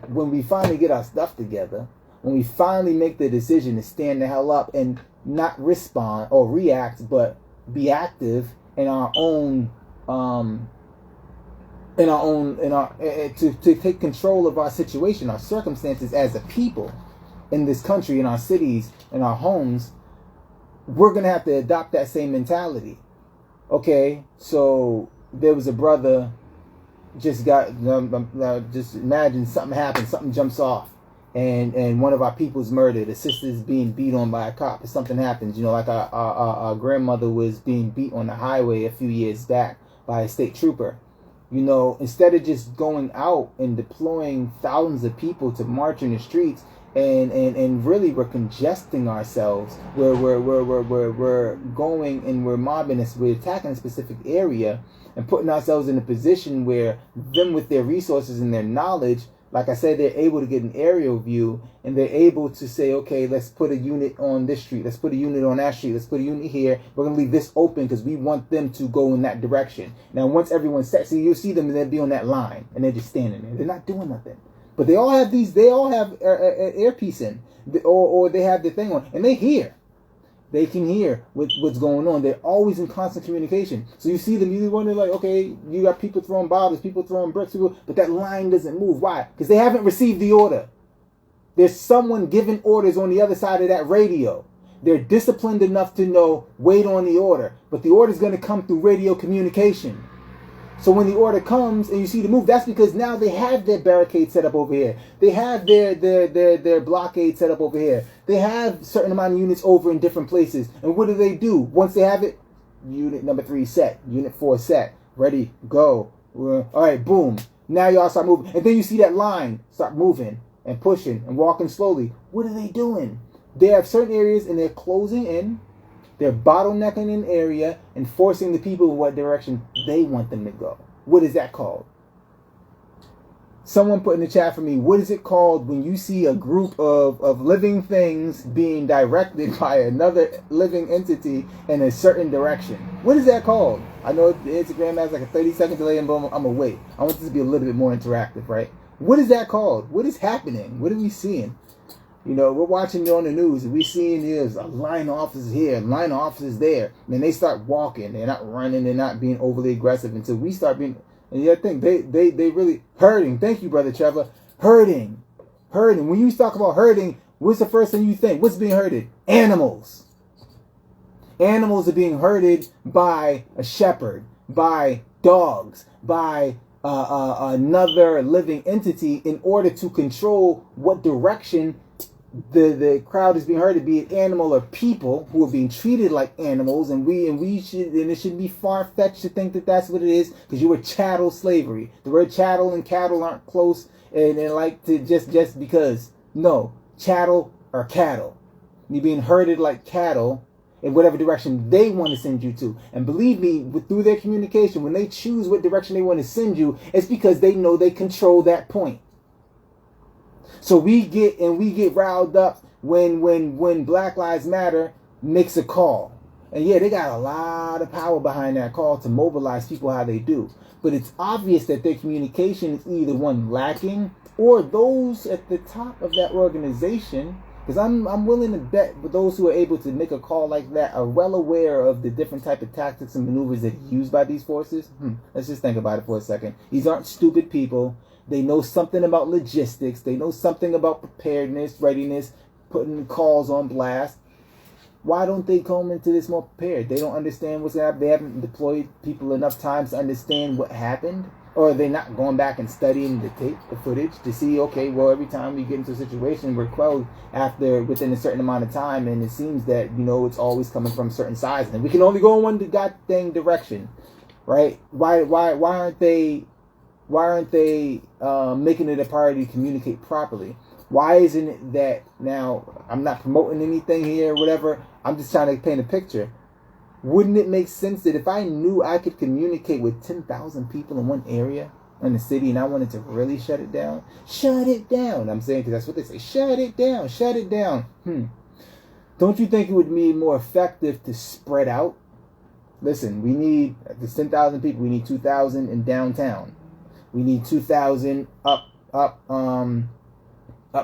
when we finally get our stuff together, when we finally make the decision to stand the hell up and not respond or react, but be active in our own, to take control of our situation, our circumstances as a people in this country, in our cities, in our homes, we're going to have to adopt that same mentality. Okay, so there was a brother just imagine something happens, something jumps off, and one of our people's murdered, a sister's being beat on by a cop, or something happens, you know, like our grandmother was being beat on the highway a few years back by a state trooper. You know, instead of just going out and deploying thousands of people to march in the streets, and really we're congesting ourselves, we're going and we're mobbing us, we're attacking a specific area and putting ourselves in a position where them with their resources and their knowledge, like I said, they're able to get an aerial view and they're able to say, okay, let's put a unit on this street, let's put a unit on that street, let's put a unit here, we're going to leave this open because we want them to go in that direction. Now, once everyone's set, so you'll see them and they'll be on that line and they're just standing there. They're not doing nothing. But they all have an earpiece in, or they have the thing on, and they hear. They can hear what's going on. They're always in constant communication. So you see them, you wonder, like, okay, you got people throwing bottles, people throwing bricks, but that line doesn't move. Why? Because they haven't received the order. There's someone giving orders on the other side of that radio. They're disciplined enough to know, wait on the order. But the order's going to come through radio communication. So when the order comes and you see the move, that's because now they have their barricade set up over here. They have their blockade set up over here. They have a certain amount of units over in different places. And what do? Once they have it, unit number 3 set, unit 4 set, ready, go. All right, boom. Now y'all start moving. And then you see that line start moving and pushing and walking slowly. What are they doing? They have certain areas and they're closing in. They're bottlenecking an area and forcing the people in what direction they want them to go. What is that called? Someone put in the chat for me, what is it called when you see a group of living things being directed by another living entity in a certain direction? What is that called? I know Instagram has like a 30-second delay and boom, I'm gonna wait. I want this to be a little bit more interactive, right? What is that called? What is happening? What are we seeing? You know, we're watching it on the news and we're seeing there's a line of officers here, a line of officers there. And then they start walking. They're not running. They're not being overly aggressive until we start being, and you think they really hurting. Thank you, Brother Trevor. Hurting. When you talk about hurting, what's the first thing you think? What's being herded? Animals. Animals are being herded by a shepherd, by dogs, by another living entity in order to control what direction the crowd is being herded, be it animal or people who are being treated like animals, and it shouldn't be far-fetched to think that that's what it is, because you were chattel slavery. The word chattel and cattle aren't close, and like to just because. No, chattel or cattle. You're being herded like cattle in whatever direction they want to send you to. And believe me, through their communication, when they choose what direction they want to send you, it's because they know they control that point. So we get riled up when Black Lives Matter makes a call. And yeah, they got a lot of power behind that call to mobilize people how they do. But it's obvious that their communication is either one lacking, or those at the top of that organization, because I'm willing to bet those who are able to make a call like that are well aware of the different type of tactics and maneuvers that are used by these forces. Let's just think about it for a second. These aren't stupid people. They know something about logistics. They know something about preparedness, readiness, putting calls on blast. Why don't they come into this more prepared? They don't understand what's happening. They haven't deployed people enough times to understand what happened. Or are they not going back and studying the tape, the footage, to see, okay, well, every time we get into a situation, we're quelled within a certain amount of time, and it seems that, it's always coming from a certain size, and we can only go in one goddamn direction, right? Why aren't they making it a priority to communicate properly? Why isn't it that now, I'm not promoting anything here or whatever, I'm just trying to paint a picture. Wouldn't it make sense that if I knew I could communicate with 10,000 people in one area in the city and I wanted to really shut it down? Shut it down. I'm saying, because that's what they say. Shut it down. Shut it down. Don't you think it would be more effective to spread out? Listen, we need, there's 10,000 people. We need 2,000 in downtown. We need 2,000 up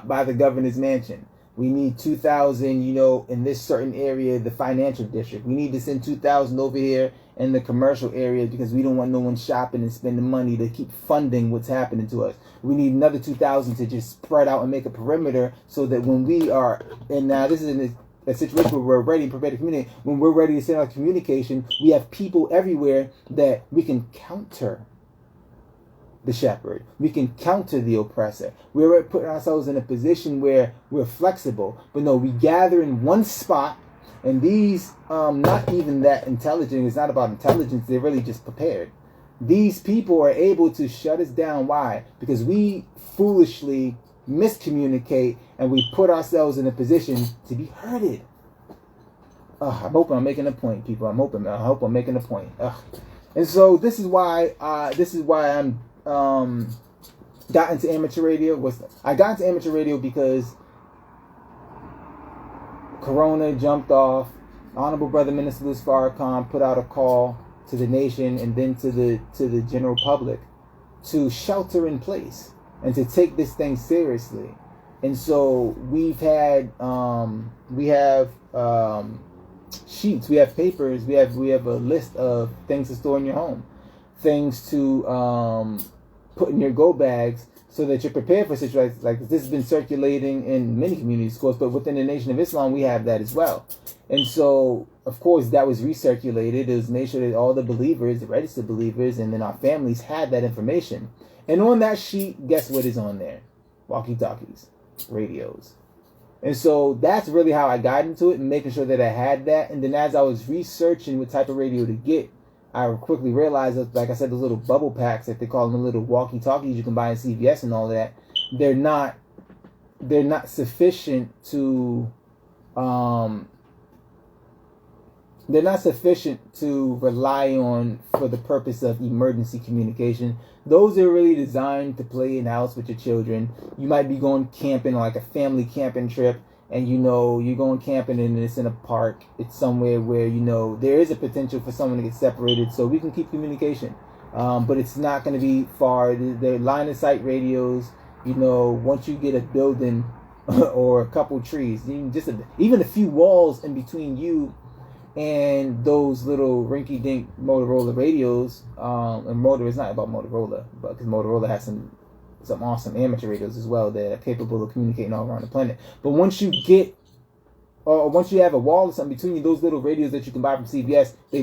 by the governor's mansion. We need 2,000, in this certain area, the financial district. We need to send 2,000 over here in the commercial area because we don't want no one shopping and spending money to keep funding what's happening to us. We need another 2,000 to just spread out and make a perimeter so that when we are, and now this is in a situation where we're ready and prepared to communicate, when we're ready to send out communication, we have people everywhere that we can counter the shepherd. We can counter the oppressor. We're putting ourselves in a position where we're flexible. But no, we gather in one spot, and these, not even that intelligent, it's not about intelligence, they're really just prepared. These people are able to shut us down. Why? Because we foolishly miscommunicate, and we put ourselves in a position to be hurted. I'm hoping I'm making a point, people. I hope I'm making a point. And so this is why I'm got into amateur radio. I got into amateur radio because Corona jumped off. Honorable Brother Minister Louis Farrakhan put out a call to the nation and then to the general public to shelter in place and to take this thing seriously. And so we have sheets, we have papers, we have a list of things to store in your home, things to put in your go bags so that you're prepared for situations like this. Has been circulating in many communities, of course, but within the Nation of Islam, we have that as well. And so, of course, that was recirculated. It was made sure that all the believers, the registered believers, and then our families had that information. And on that sheet, guess what is on there? Walkie-talkies, radios. And so that's really how I got into it, and making sure that I had that. And then as I was researching what type of radio to get, I quickly realized that, like I said, those little bubble packs that they call them, the little walkie-talkies you can buy in CVS and all that, they're not sufficient to rely on for the purpose of emergency communication. Those are really designed to play in the house with your children. You might be going camping, like a family camping trip, and you're going camping and it's in a park. It's somewhere where there is a potential for someone to get separated, so we can keep communication. But it's not going to be far. The line of sight radios, once you get a building or a couple trees, even a few walls in between you and those little rinky-dink Motorola radios, and it's not about Motorola, but because Motorola has some awesome amateur radios as well that are capable of communicating all around the planet. But once you have a wall or something between you, those little radios that you can buy from CVS, they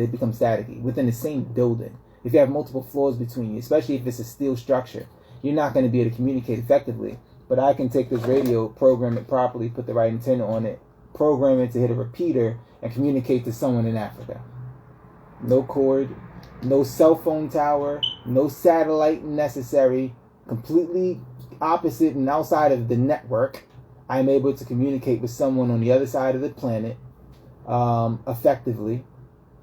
become staticky within the same building. If you have multiple floors between you, especially if it's a steel structure, you're not going to be able to communicate effectively. But I can take this radio, program it properly, put the right antenna on it, program it to hit a repeater, and communicate to someone in Africa. No cord, no cell phone tower, no satellite necessary, completely opposite and outside of the network. I'm able to communicate with someone on the other side of the planet effectively,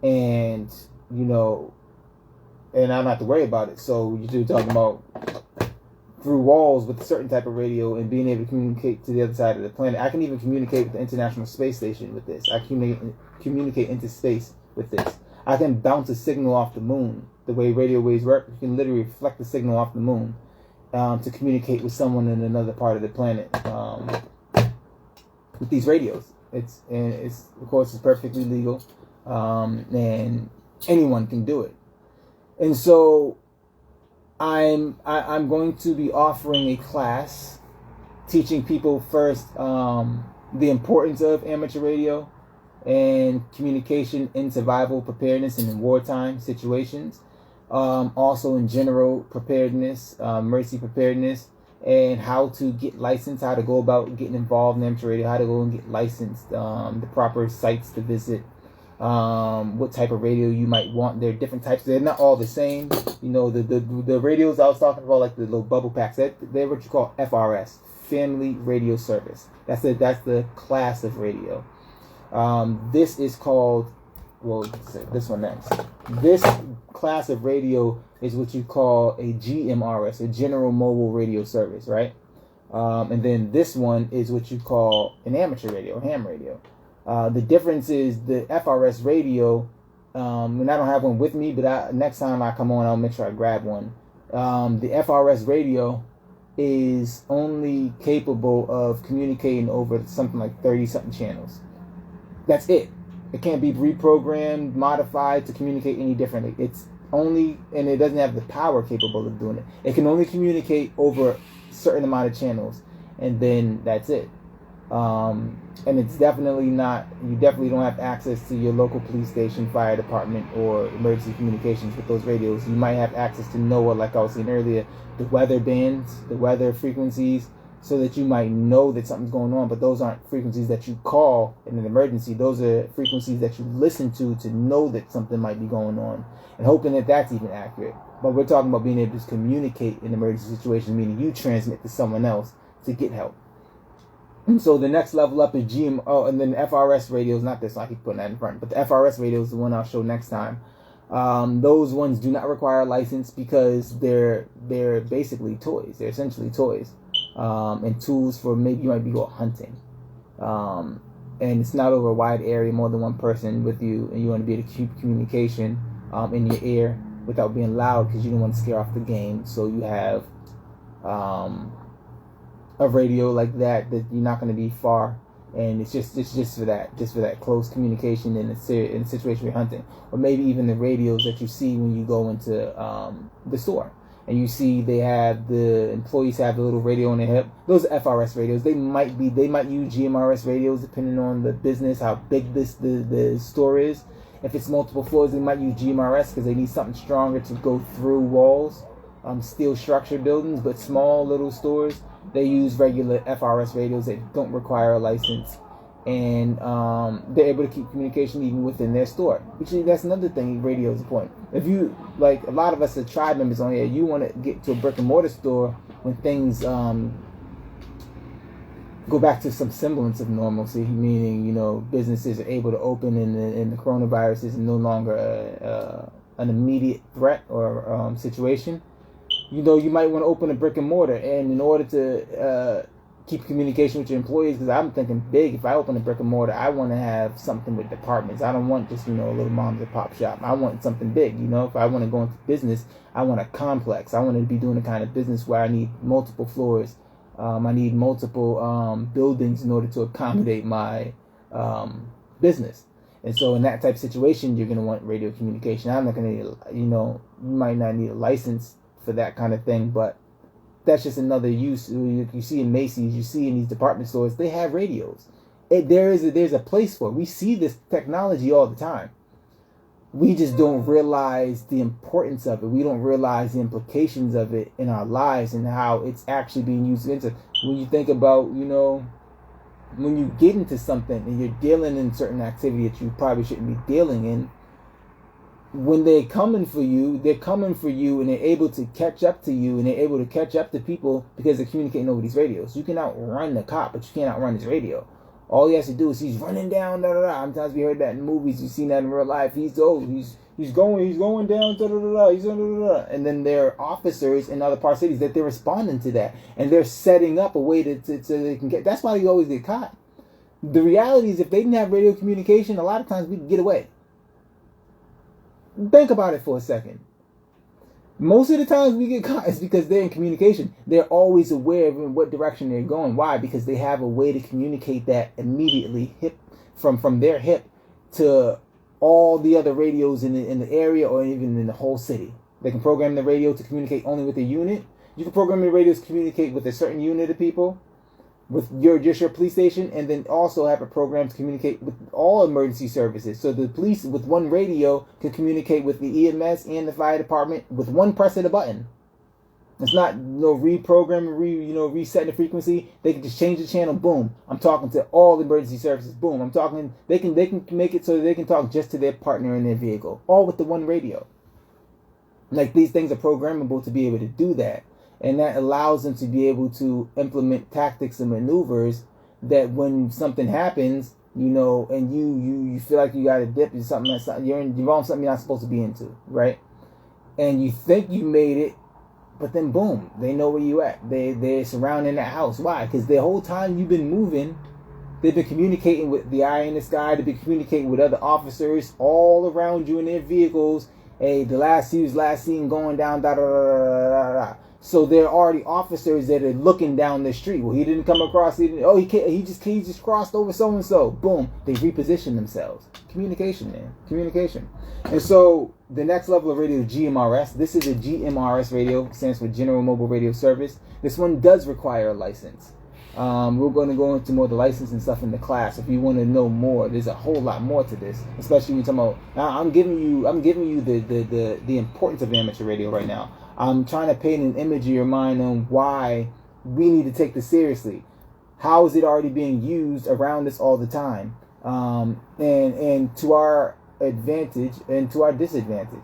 and and I don't have to worry about it. So you're talking about through walls with a certain type of radio and being able to communicate to the other side of the planet. I can even communicate with the International Space Station with this. I can communicate into space with this. I can bounce a signal off the moon. The way radio waves work, you can literally reflect the signal off the moon to communicate with someone in another part of the planet with these radios. It's of course it's perfectly legal, and anyone can do it. And so I'm going to be offering a class teaching people first the importance of amateur radio and communication in survival preparedness and in wartime situations. Also in general preparedness, emergency preparedness, and how to get licensed, how to go about getting involved in amateur radio, how to go and get licensed, the proper sites to visit, what type of radio you might want. There are different types. They're not all the same. You know, the radios I was talking about, like the little bubble packs, they're what you call FRS, Family Radio Service. That's the class of radio. This is called, well, this one next. This class of radio is what you call a GMRS, a General Mobile Radio Service, right? And then this one is what you call an amateur radio, ham radio. The difference is the FRS radio, and I don't have one with me, but next time I come on, I'll make sure I grab one. The FRS radio is only capable of communicating over something like 30-something channels. That's it. It can't be reprogrammed, modified to communicate any differently. It's only, and it doesn't have the power capable of doing it. It can only communicate over a certain amount of channels, and then that's it. And it's definitely not, you definitely don't have access to your local police station, fire department, or emergency communications with those radios. You might have access to NOAA, like I was saying earlier, the weather bands, the weather frequencies, so that you might know that something's going on, but those aren't frequencies that you call in an emergency. Those are frequencies that you listen to know that something might be going on, and hoping that that's even accurate. But we're talking about being able to communicate in emergency situations, meaning you transmit to someone else to get help. And so the next level up is and then FRS radios, not this, I keep putting that in front, but the FRS radio is the one I'll show next time. Those ones do not require a license because they're basically toys. They're essentially toys. And tools for maybe you might be going hunting. And it's not over a wide area, more than one person with you, and you want to be able to keep communication in your ear without being loud because you don't want to scare off the game. So you have a radio like that you're not going to be far, and it's just for that close communication in a situation where you're hunting, or maybe even the radios that you see when you go into the store. And you see the employees have the little radio on their hip. Those are FRS radios. They might use GMRS radios depending on the business, how big the store is. If it's multiple floors, they might use GMRS because they need something stronger to go through walls. Steel structured buildings, but small little stores, they use regular FRS radios that don't require a license. And they're able to keep communication even within their store. Which that's another thing radio is important. If you, like a lot of us are tribe members on here, you want to get to a brick and mortar store when things go back to some semblance of normalcy, meaning, you know, businesses are able to open and the coronavirus is no longer an immediate threat or situation. You know, you might want to open a brick and mortar, and in order to keep communication with your employees, because I'm thinking big. If I open a brick and mortar, I want to have something with departments. I don't want just, you know, a little mom and pop shop. I want something big. You know, if I want to go into business, I want a complex. I want to be doing the kind of business where I need multiple floors. I need multiple buildings in order to accommodate my business. And so in that type of situation, you're going to want radio communication. I'm not going to, you know, you might not need a license for that kind of thing, but that's just another use. You see in Macy's, you see in these department stores, they have radios. There's a place for it. We see this technology all the time. We just don't realize the importance of it. We don't realize the implications of it in our lives and how it's actually being used. When you think about, you know, when you get into something and you're dealing in certain activity that you probably shouldn't be dealing in, when they're coming for you and they're able to catch up to you and they're able to catch up to people because they're communicating over these radios. You can outrun the cop, but you can't outrun his radio. All he has to do is he's running down, da da da. Sometimes we heard that in movies, you've seen that in real life. He's going down, da da da da. He's da da da. And then there are officers in other parts of cities that they're responding to that, and they're setting up a way to so they can get. That's why you always get caught. The reality is, if they didn't have radio communication, a lot of times we could get away. Think about it for a second. Most of the times we get caught is because they're in communication. They're always aware of in what direction they're going. Why? Because they have a way to communicate that immediately, from their hip to all the other radios in the area or even in the whole city. They can program the radio to communicate only with a unit. You can program the radio to communicate with a certain unit of people, with your police station, and then also have a program to communicate with all emergency services. So the police with one radio can communicate with the EMS and the fire department with one press of the button. It's not reprogramming, resetting the frequency. They can just change the channel. Boom! I'm talking to all emergency services. Boom! I'm talking. They can make it so that they can talk just to their partner in their vehicle, all with the one radio. Like, these things are programmable to be able to do that. And that allows them to be able to implement tactics and maneuvers that when something happens, and you feel like you got to dip in something you're involved in something you're not supposed to be into, right? And you think you made it, but then boom, they know where you at. They're surrounding that house. Why? Because the whole time you've been moving, they've been communicating with the eye in the sky. They've been communicating with other officers all around you in their vehicles. Hey, he was last seen going down, da da da da da. So there are already officers that are looking down the street. Well, he didn't come across. He just crossed over so and so. Boom, they reposition themselves. Communication, man, communication. And so the next level of radio is GMRS. This is a GMRS radio, stands for General Mobile Radio Service. This one does require a license. We're going to go into more of the licensing stuff in the class. If you want to know more, there's a whole lot more to this, especially when you're talking about. I'm giving you the importance of amateur radio right now. I'm trying to paint an image in your mind on why we need to take this seriously. How is it already being used around us all the time, and to our advantage and to our disadvantage.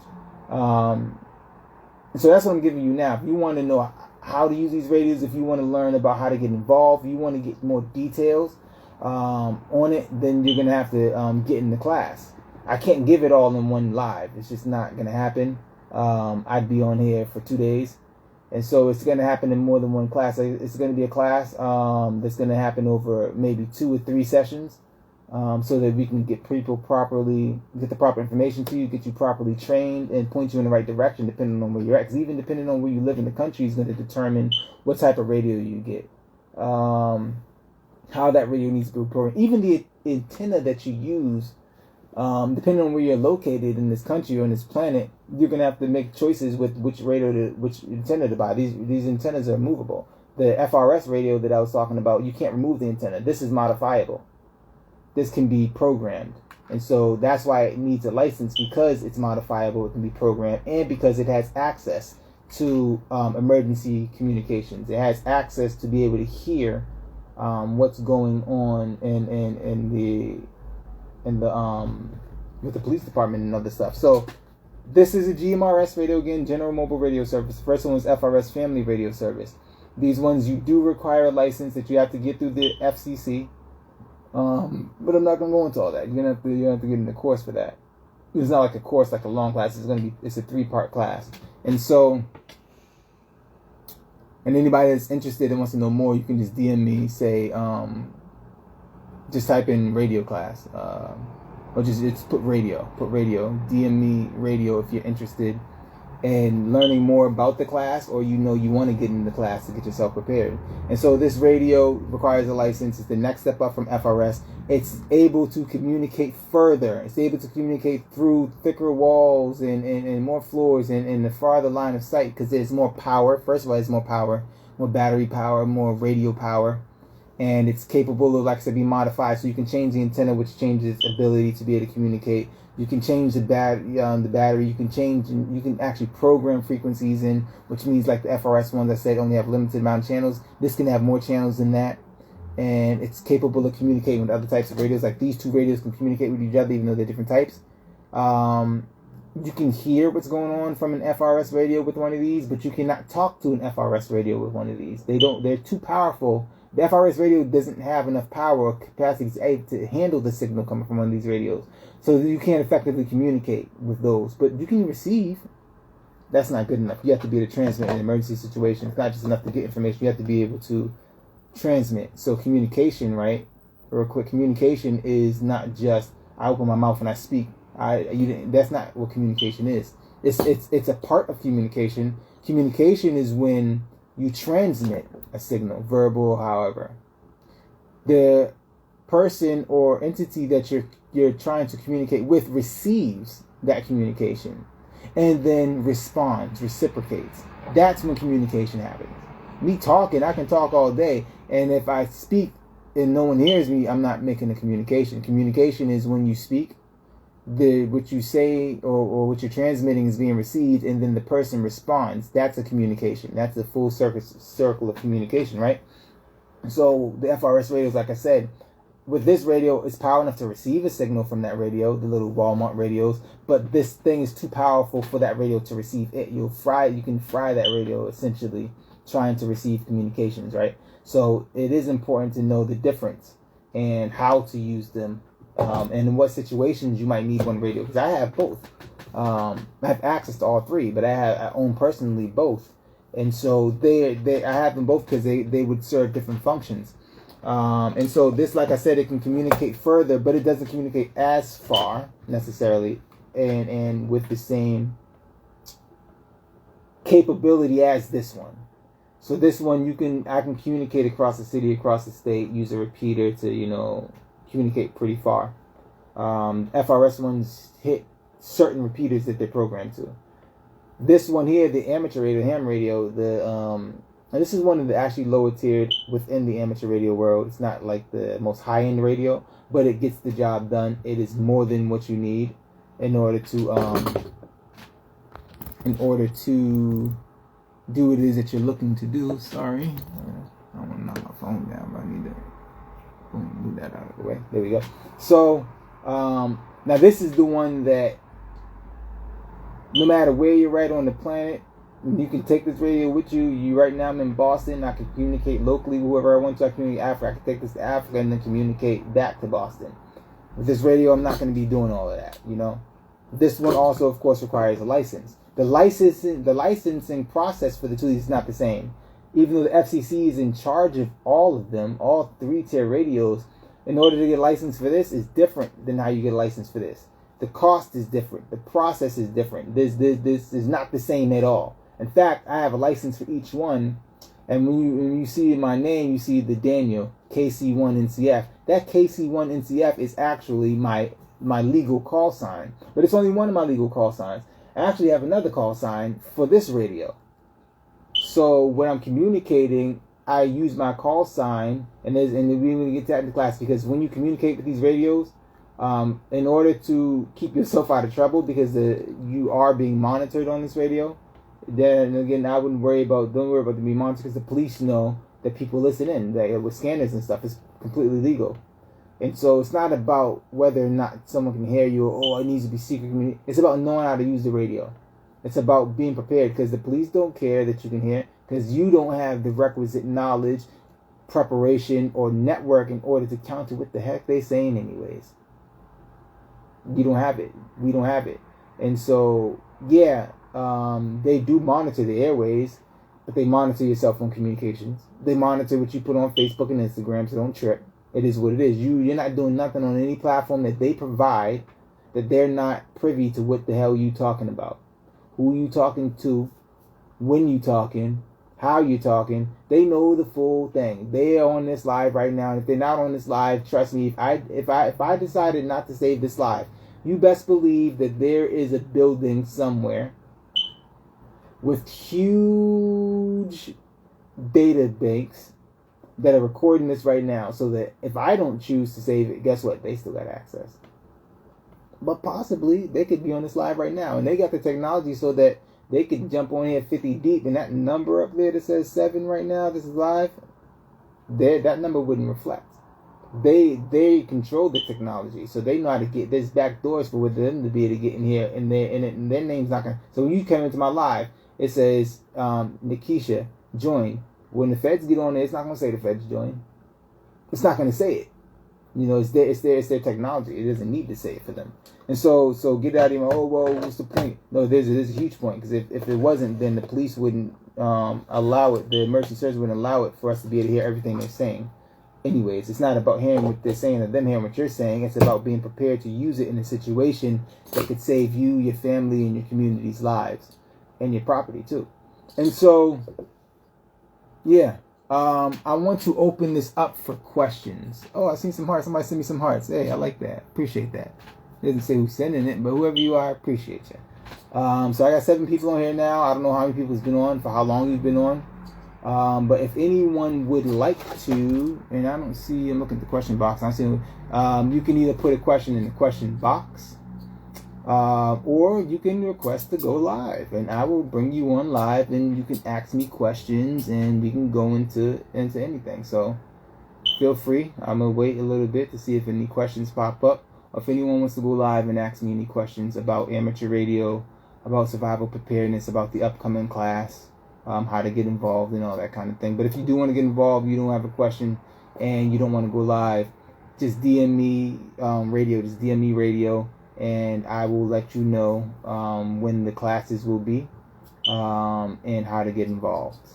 So that's what I'm giving you now. If you want to know how to use these radios, if you want to learn about how to get involved, if you want to get more details on it, then you're going to have to get in the class. I can't give it all in one live. It's just not going to happen. I'd be on here for 2 days. And so it's going to happen in more than one class. It's going to be a class that's going to happen over maybe 2 or 3 sessions, so that we can get people properly, get the proper information to you, get you properly trained, and point you in the right direction depending on where you're at. Because even depending on where you live in the country is going to determine what type of radio you get, how that radio needs to be programmed. Even the antenna that you use, depending on where you're located in this country or on this planet, you're going to have to make choices with which antenna to buy. These antennas are movable. The FRS radio that I was talking about, you can't remove the antenna. This is modifiable. This can be programmed. And so that's why it needs a license, because it's modifiable, it can be programmed, and because it has access to emergency communications. It has access to be able to hear what's going on with the police department and other stuff. So this is a GMRS radio, again, General Mobile Radio Service. The first one was FRS Family Radio Service. These ones, you do require a license that you have to get through the FCC. But I'm not going to go into all that. You're going to have to get in the course for that. It's not like a course, like a long class. It's a 3-part class. And so, and anybody that's interested and wants to know more, you can just DM me, say, just type in radio class, or just put radio, DM me radio if you're interested in learning more about the class, or you want to get into the class to get yourself prepared. And so this radio requires a license. It's the next step up from FRS. It's able to communicate further. It's able to communicate through thicker walls and more floors and the farther line of sight, because there's more power. First of all, there's more power, more battery power, more radio power. And it's capable of, like I said, being modified. So you can change the antenna, which changes its ability to be able to communicate. You can change the battery. You can actually program frequencies in, which means like the FRS ones I said only have limited amount of channels. This can have more channels than that. And it's capable of communicating with other types of radios. Like these 2 radios can communicate with each other, even though they're different types. You can hear what's going on from an FRS radio with one of these, but you cannot talk to an FRS radio with one of these. They're too powerful The FRS radio doesn't have enough power or capacity to handle the signal coming from one of these radios. So you can't effectively communicate with those. But you can receive. That's not good enough. You have to be able to transmit in an emergency situation. It's not just enough to get information. You have to be able to transmit. So communication, right? Real quick, communication is not just I open my mouth and I speak. That's not what communication is. It's a part of communication. Communication is when you transmit a signal, verbal, however. The person or entity that you're trying to communicate with receives that communication and then responds, reciprocates. That's when communication happens. Me talking, I can talk all day, and if I speak and no one hears me, I'm not making a communication. Communication is when you speak, what you say or what you're transmitting is being received, and then the person responds. That's a communication. That's a full circle of communication, right? So the FRS radios, like I said, with this radio, it's power enough to receive a signal from that radio, the little Walmart radios, but this thing is too powerful for that radio to receive it. You can fry that radio, essentially, trying to receive communications, right? So it is important to know the difference and how to use them, and in what situations you might need one radio. Because I have both. I have access to all three, but I own personally both, and so I have them both because they would serve different functions. And so this, like I said, it can communicate further, but it doesn't communicate as far necessarily, and with the same capability as this one. So this one, I can communicate across the city, across the state, use a repeater to, communicate pretty far. FRS ones hit certain repeaters that they're programmed to. This one here, the amateur radio, ham radio, and this is one of the actually lower tiered within the amateur radio world. It's not like the most high end radio, but it gets the job done. It is more than what you need in order to do what it is that you're looking to do. Sorry, I don't want to knock my phone down, but I need to move that out of the way. There we go. So now this is the one that no matter where you're at on the planet, you can take this radio with you. Right now I'm in Boston. I can communicate locally with whoever I want to. I can communicate Africa. I can take this to Africa and then communicate back to Boston. With this radio, I'm not going to be doing all of that. This one also, of course, requires a license. The licensing process for the two is not the same. Even though the FCC is in charge of all of them, all 3-tier radios, in order to get a license for this is different than how you get a license for this. The cost is different. The process is different. This is not the same at all. In fact, I have a license for each one, and when you see my name, you see the Daniel KC1NCF. That KC1NCF is actually my legal call sign, but it's only one of my legal call signs. I actually have another call sign for this radio. So when I'm communicating, I use my call sign, and we're going to get to that in class, because when you communicate with these radios, in order to keep yourself out of trouble, because you are being monitored on this radio, then again, don't worry about them being monitored, because the police know that people listen in, that with scanners and stuff, it's completely legal. And so it's not about whether or not someone can hear you, or it needs to be secret. It's about knowing how to use the radio. It's about being prepared, because the police don't care that you can hear, because you don't have the requisite knowledge, preparation, or network in order to counter what the heck they're saying anyways. You don't have it. We don't have it. And so, yeah, they do monitor the airways, but they monitor your cell phone communications. They monitor what you put on Facebook and Instagram, so don't trip. It is what it is. You're not doing nothing on any platform that they provide that they're not privy to what the hell you talking about. Who you talking to, when you talking, how you talking. They know the full thing. They are on this live right now. And if they're not on this live, trust me, if I decided not to save this live, you best believe that there is a building somewhere with huge data banks that are recording this right now, so that if I don't choose to save it, guess what? They still got access. But possibly they could be on this live right now, and they got the technology so that they could jump on here 50 deep, and that number up there that says 7 right now, this is live, that number wouldn't reflect. They control the technology, so they know how to get. There's back doors for them to be able to get in here, and their name's not gonna. So when you come into my live, it says Nikisha join. When the feds get on there, it's not going to say the feds join. it's not going to say it. You know, it's their technology. It doesn't need to say it for them. And so get out of here. Oh, well, what's the point? No, there's a huge point, because if it wasn't, then the police wouldn't allow it. The emergency service wouldn't allow it for us to be able to hear everything they're saying. Anyways, it's not about hearing what they're saying or them hearing what you're saying. It's about being prepared to use it in a situation that could save you, your family, and your community's lives, and your property too. And so, yeah. I want to open this up for questions. Oh, I seen some hearts. Somebody sent me some hearts. Hey, I like that. Appreciate that. It doesn't say who's sending it, but whoever you are, I appreciate you. So I got 7 people on here now. I don't know how many people has been on, for how long you've been on. But if anyone would like to, and I don't see, I'm looking at the question box. I'm seeing, you can either put a question in the question box, or you can request to go live, and I will bring you on live, and you can ask me questions, and we can go into anything. So feel free. I'm gonna wait a little bit to see if any questions pop up, or if anyone wants to go live and ask me any questions about amateur radio, about survival preparedness, about the upcoming class, how to get involved, and all that kind of thing. But if you do want to get involved, you don't have a question, and you don't want to go live, just DM me radio. Just DM me radio. And I will let you know when the classes will be, and how to get involved.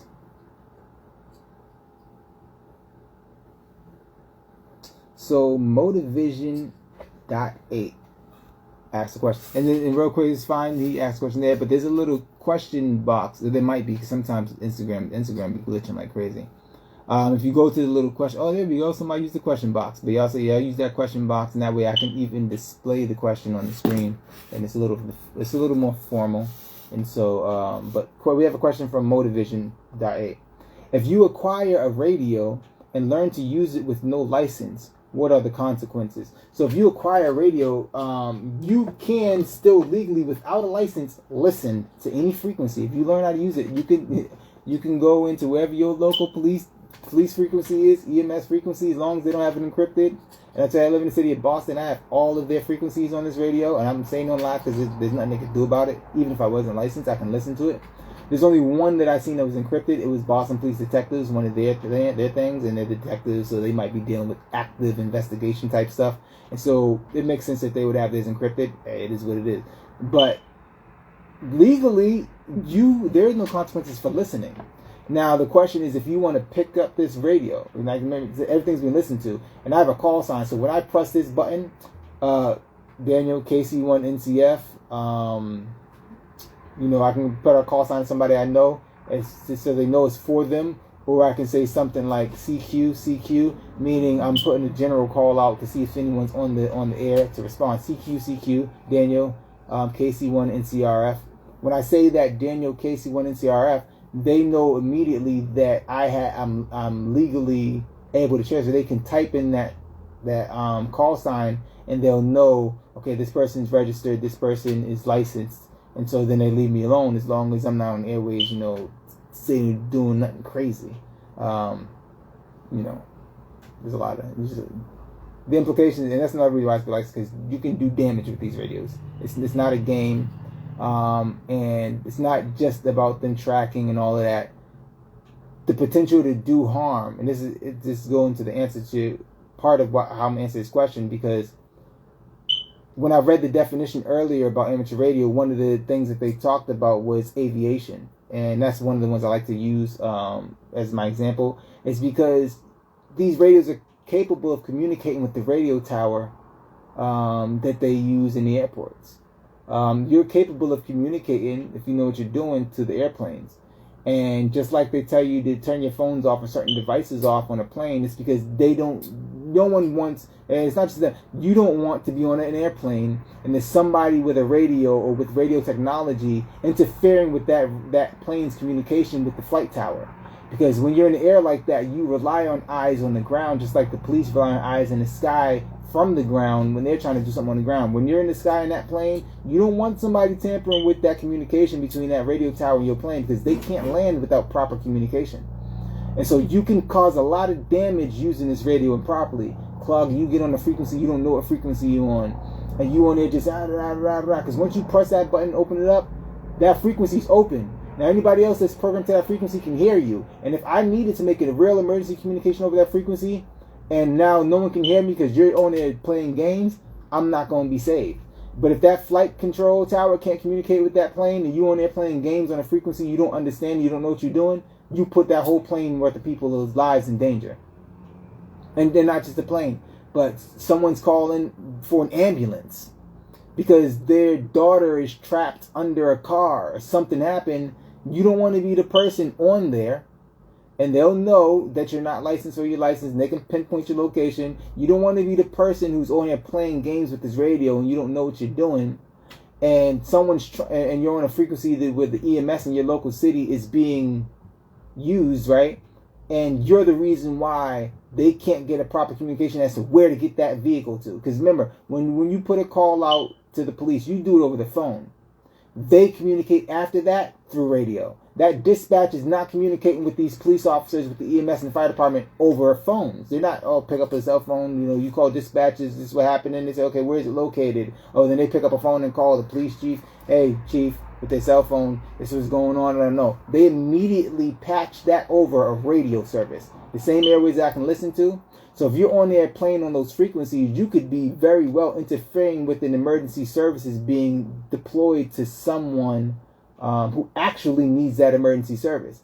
So Motivision.8 asked a question, and then real quick, it's fine. He asked a question there, but there's a little question box. There might be, because sometimes Instagram be glitching like crazy. If you go to the little question, oh, there we go. Somebody used the question box. But y'all say, yeah, use that question box, and that way I can even display the question on the screen, and it's a little more formal. And so, but we have a question from Motivision.8. If you acquire a radio and learn to use it with no license, what are the consequences? So if you acquire a radio, you can still legally, without a license, listen to any frequency. If you learn how to use it, you can go into wherever your local police frequency is, EMS frequency, as long as they don't have it encrypted. And I tell you, I live in the city of Boston. I have all of their frequencies on this radio, and I'm saying on live because there's nothing they can do about it. Even if I wasn't licensed, I can listen to it. There's only one that I seen that was encrypted. It was Boston Police Detectives, one of their things, and they're detectives, so they might be dealing with active investigation type stuff. And so it makes sense that they would have this encrypted. Hey, it is what it is. But legally, there is no consequences for listening. Now, the question is, if you want to pick up this radio, and I remember everything's been listened to, and I have a call sign, so when I press this button, Daniel, KC1NCF, I can put a call sign to somebody I know, so they know it's for them, or I can say something like CQ, meaning I'm putting a general call out to see if anyone's on the air to respond. CQ, Daniel, KC1NCRF. When I say that Daniel, KC1NCRF, they know immediately that I'm legally able to share. So they can type in that call sign, and they'll know, okay, this person's registered, this person is licensed, and so then they leave me alone as long as I'm not on airways, saying doing nothing crazy. There's a lot of the implications, and that's another reason why I feel like, because you can do damage with these radios. It's not a game. And it's not just about them tracking and all of that. The potential to do harm, and this is going to the answer to part of how I'm going to answer this question, because when I read the definition earlier about amateur radio, one of the things that they talked about was aviation, and that's one of the ones I like to use as my example. Is because these radios are capable of communicating with the radio tower that they use in the airports. You're capable of communicating, if you know what you're doing, to the airplanes. And just like they tell you to turn your phones off and certain devices off on a plane, it's because no one wants, and it's not just that, you don't want to be on an airplane and there's somebody with a radio or with radio technology interfering with that plane's communication with the flight tower. Because when you're in the air like that, you rely on eyes on the ground, just like the police rely on eyes in the sky from the ground when they're trying to do something on the ground. When you're in the sky in that plane, you don't want somebody tampering with that communication between that radio tower and your plane, because they can't land without proper communication. And so you can cause a lot of damage using this radio improperly. Clog, you get on the frequency, you don't know what frequency you're on, and you on there just because once you press that button, open it up, that frequency's open. Now anybody else that's programmed to that frequency can hear you. And if I needed to make it a real emergency communication over that frequency, and now no one can hear me because you're on there playing games, I'm not going to be saved. But if that flight control tower can't communicate with that plane and you on there playing games on a frequency you don't understand, you don't know what you're doing, you put that whole plane worth of people's lives in danger. And they're not just the plane, but someone's calling for an ambulance because their daughter is trapped under a car or something happened. You don't want to be the person on there, and they'll know that you're not licensed or you're licensed, and they can pinpoint your location. You don't want to be the person who's on there playing games with this radio and you don't know what you're doing, and and you're on a frequency where the EMS in your local city is being used, right? And you're the reason why they can't get a proper communication as to where to get that vehicle to. Because remember, when you put a call out to the police, you do it over the phone. They communicate after that through radio. That dispatch is not communicating with these police officers, with the EMS and the fire department over phones. They're not, pick up a cell phone, you call dispatches, this is what happened, and they say, okay, where is it located? Oh, then they pick up a phone and call the police chief. Hey, chief, with their cell phone, this is what's going on, I don't know. They immediately patch that over a radio service. The same airways that I can listen to. So if you're on there playing on those frequencies, you could be very well interfering with an emergency services being deployed to someone who actually needs that emergency service.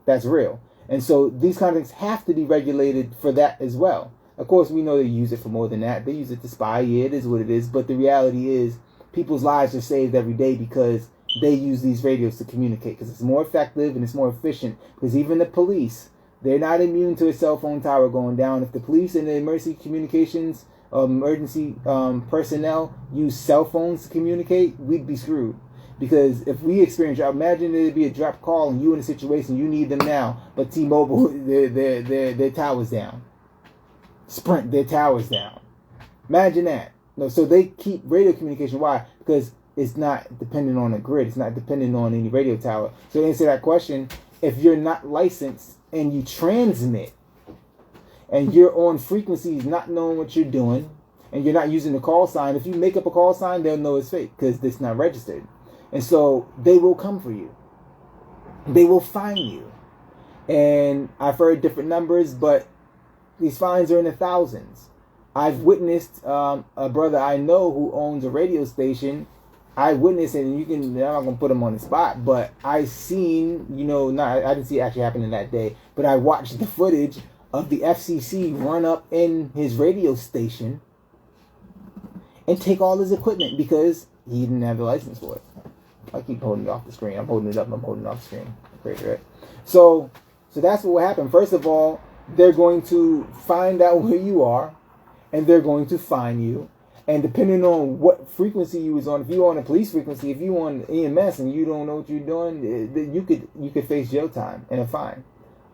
That's real. And so these kind of things have to be regulated for that as well. Of course, we know they use it for more than that. They use it to spy. Yeah, it is what it is. But the reality is people's lives are saved every day because they use these radios to communicate, because it's more effective and it's more efficient. Because even the police, they're not immune to a cell phone tower going down. If the police and the emergency communications, emergency personnel use cell phones to communicate, we'd be screwed. Because if we experience, imagine there'd be a drop call and you in a situation, you need them now, but T-Mobile, their tower's down. Sprint, their tower's down. Imagine that. No, so they keep radio communication. Why? Because it's not dependent on a grid. It's not dependent on any radio tower. So to answer that question, if you're not licensed and you transmit and you're on frequencies not knowing what you're doing and you're not using the call sign, if you make up a call sign, they'll know it's fake because it's not registered. And so they will come for you. They will fine you. And I've heard different numbers, but these fines are in the thousands. I've witnessed a brother I know who owns a radio station. I witnessed it, and I'm not going to put him on the spot, but I seen, I didn't see it actually happening that day, but I watched the footage of the FCC run up in his radio station and take all his equipment because he didn't have the license for it. I keep holding it off the screen. I'm holding it up. I'm holding it off the screen. Great, right? So that's what will happen. First of all, they're going to find out where you are, and they're going to fine you. And depending on what frequency you was on, if you're on a police frequency, if you're on EMS and you don't know what you're doing, you could face jail time and a fine.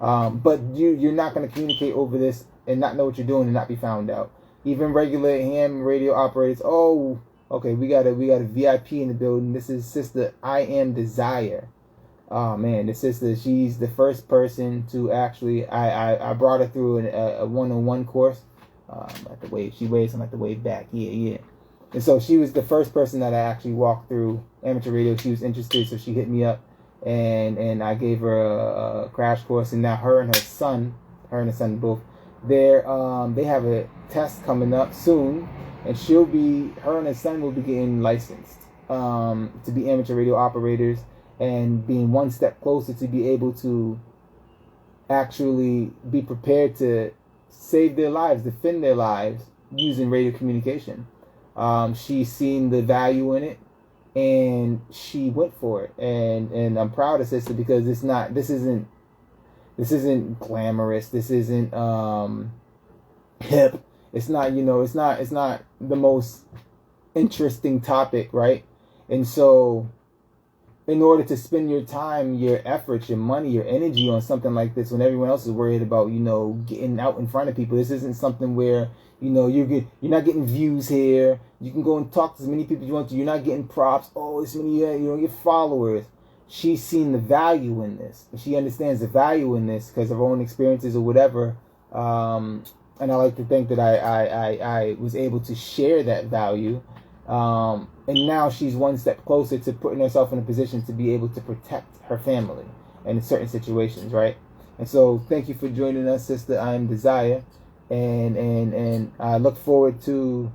But you're not going to communicate over this and not know what you're doing and not be found out. Even regular ham radio operators. Oh, okay, we got a VIP in the building. This is Sister I Am Desire. Oh man, the sister, she's the first person to actually. I brought her through a one-on-one course. At the wave, she waves. I'm at the wave back. Yeah. And so she was the first person that I actually walked through amateur radio. She was interested, so she hit me up, and I gave her a crash course. And now her and her son both, they have a test coming up soon, and her and her son will be getting licensed to be amateur radio operators and being one step closer to be able to actually be prepared to save their lives, defend their lives using radio communication. She's seen the value in it, and she went for it. And I'm proud of sister because this isn't glamorous. This isn't hip. It's not it's not the most interesting topic, right? And so in order to spend your time, your efforts, your money, your energy on something like this when everyone else is worried about, getting out in front of people, this isn't something where, you're not getting views here. You can go and talk to as many people as you want to. You're not getting props. Oh, it's many, you don't get followers. She's seen the value in this. She understands the value in this because of her own experiences or whatever. And I like to think that I was able to share that value. And now she's one step closer to putting herself in a position to be able to protect her family in certain situations, right? And so thank you for joining us, Sister I Am Desire. and I look forward to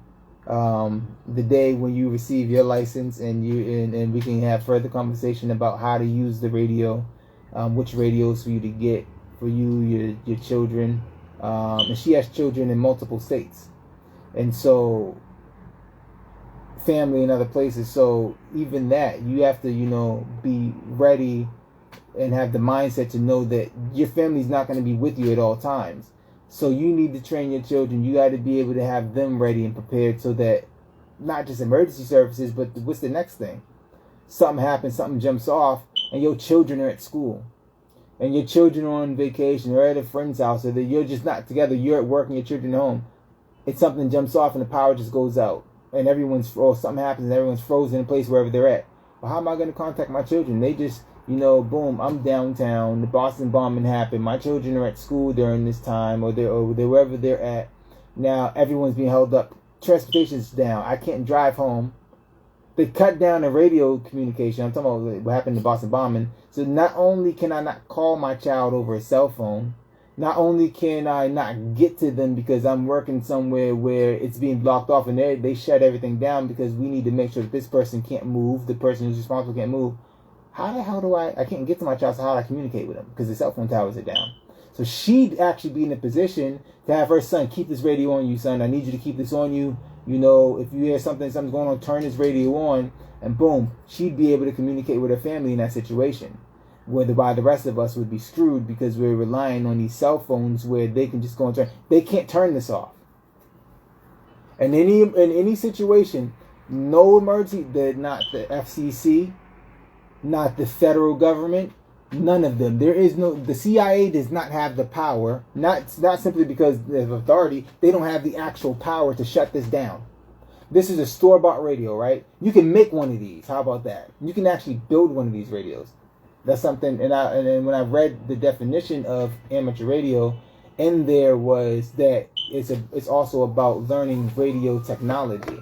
the day when you receive your license, and we can have further conversation about how to use the radio, which radios for you to get for you, your children, and she has children in multiple states, and so family in other places. So even that, you have to be ready and have the mindset to know that your family's not going to be with you at all times. So you need to train your children. You got to be able to have them ready and prepared, so that not just emergency services, but what's the next thing? Something happens, something jumps off, and your children are at school, and your children are on vacation, or at a friend's house, or that you're just not together. You're at work and your children are home, and something jumps off and the power just goes out, and something happens and everyone's frozen in place wherever they're at. Well, how am I going to contact my children? They just, boom, I'm downtown. The Boston bombing happened. My children are at school during this time, or they're wherever they're at. Now everyone's being held up. Transportation's down. I can't drive home. They cut down the radio communication. I'm talking about what happened in the Boston bombing. So not only can I not call my child over a cell phone, not only can I not get to them because I'm working somewhere where it's being blocked off, and they shut everything down because we need to make sure that this person can't move, the person who's responsible can't move. How the hell do I can't get to my child, so how do I communicate with them? Because the cell phone towers are down. So she'd actually be in a position to have her son, keep this radio on you, son. I need you to keep this on you. If you hear something's going on, turn this radio on, and boom, she'd be able to communicate with her family in that situation. Whereby the rest of us would be screwed because we're relying on these cell phones where they can just go and turn. They can't turn this off. And in any situation, no emergency, not the FCC, not the federal government, none of them. The CIA does not have the power, not simply because of authority, they don't have the actual power to shut this down. This is a store-bought radio, right? You can make one of these. How about that? You can actually build one of these radios. That's something, and then when I read the definition of amateur radio, in there was that it's also about learning radio technology.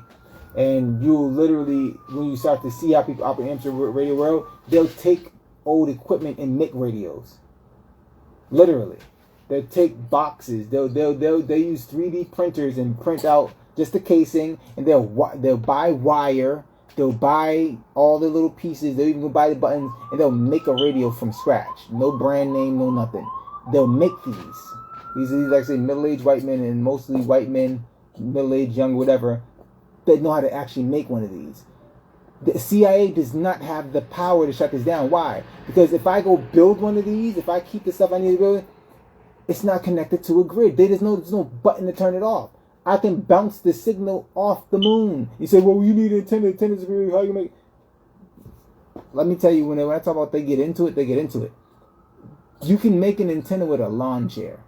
And you literally, when you start to see how people operate amateur radio world, they'll take old equipment and make radios. Literally, they'll take boxes. They'll use 3D printers and print out just the casing, and they'll buy wire. They'll buy all the little pieces. They'll even go buy the buttons, and they'll make a radio from scratch. No brand name, no nothing. They'll make these. These are, like I say, middle-aged white men, and mostly white men, middle-aged, young, whatever, that know how to actually make one of these. The CIA does not have the power to shut this down. Why? Because if I go build one of these, if I keep the stuff I need to build, it's not connected to a grid. There's no button to turn it off. I can bounce the signal off the moon. You say, well, you need an antenna. Antennas, how you make? Let me tell you, when I talk about they get into it. You can make an antenna with a lawn chair.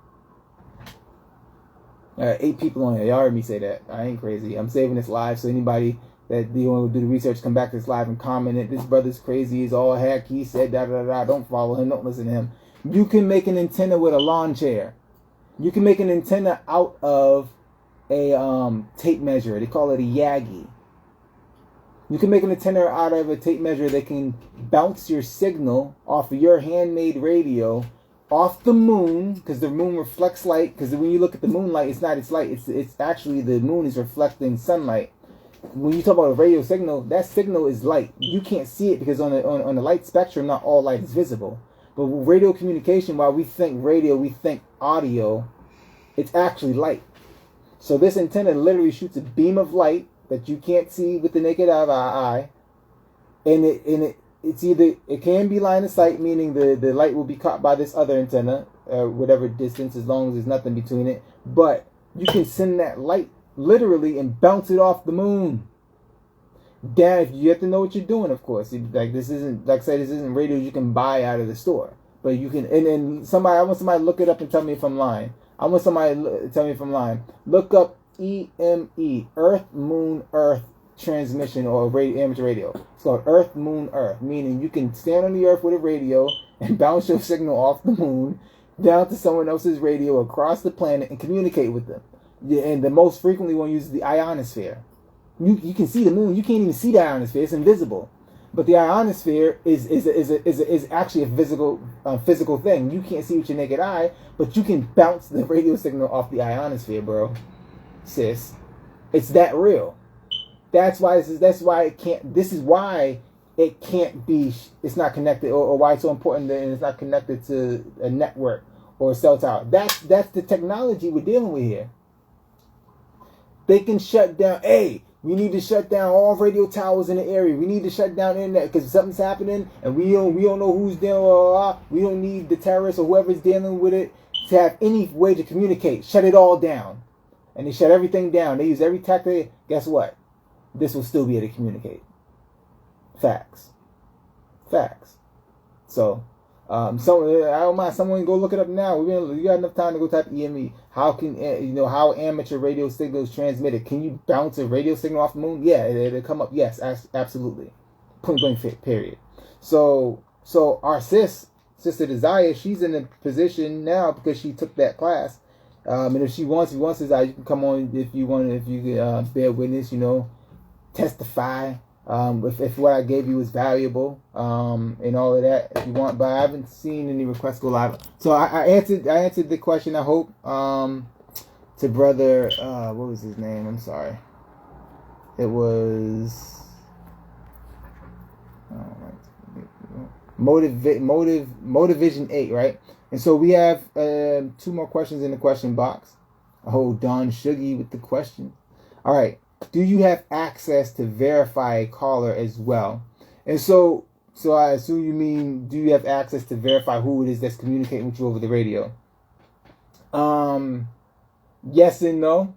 8 people on here. Y'all heard me say that. I ain't crazy. I'm saving this live, so anybody that want to do the research, come back to this live and comment it. This brother's crazy. He's all heck. He said da da da. Don't follow him. Don't listen to him. You can make an antenna with a lawn chair. You can make an antenna out of a tape measure. They call it a Yagi. You can make an antenna out of a tape measure that can bounce your signal off of your handmade radio off the moon, because the moon reflects light. Because when you look at the moonlight, it's not its light. It's actually the moon is reflecting sunlight. When you talk about a radio signal, that signal is light. You can't see it because on the light spectrum, not all light is visible. But with radio communication, while we think radio, we think audio, it's actually light. So this antenna literally shoots a beam of light that you can't see with the naked eye, and it can be line of sight, meaning the light will be caught by this other antenna, whatever distance, as long as there's nothing between it. But you can send that light literally and bounce it off the moon. Dad, you have to know what you're doing, of course. This isn't, like I said, this isn't radio you can buy out of the store. But you can, and I want somebody to look it up and tell me if I'm lying. Look up EME, Earth, Moon, Earth transmission, or amateur radio. It's called Earth, Moon, Earth, meaning you can stand on the earth with a radio and bounce your signal off the moon down to someone else's radio across the planet and communicate with them. Yeah, and the most frequently one uses the ionosphere. You can see the moon. You can't even see the ionosphere. It's invisible. But the ionosphere is actually a physical thing. You can't see with your naked eye, but you can bounce the radio signal off the ionosphere, bro, sis. It's that real. That's why it can't. This is why it can't be. It's not connected, or why it's so important that it's not connected to a network or a cell tower. That's the technology we're dealing with here. They can shut down. Hey, we need to shut down all radio towers in the area. We need to shut down internet because something's happening, and we don't know who's dealing. We don't need the terrorists or whoever's dealing with it to have any way to communicate. Shut it all down, and they shut everything down. They use every tactic. Guess what? This will still be able to communicate. Facts. So, I don't mind. Someone go look it up now. You got enough time to go type EME. How can how amateur radio signals transmitted? Can you bounce a radio signal off the moon? Yeah, it'll come up. Yes, absolutely. Point blank. Period. So our Sister Desire, she's in a position now because she took that class. And if she wants to, you can come on if you can bear witness. Testify. If what I gave you is valuable, and all of that, if you want, but I haven't seen any requests go live. So I answered the question, I hope, to brother, what was his name? I'm sorry. It was, Motivision 8, right? And so we have, 2 more questions in the question box. I hold Don Shuggy with the question. All right. Do you have access to verify a caller as well? And so I assume you mean, do you have access to verify who it is that's communicating with you over the radio? Yes and no.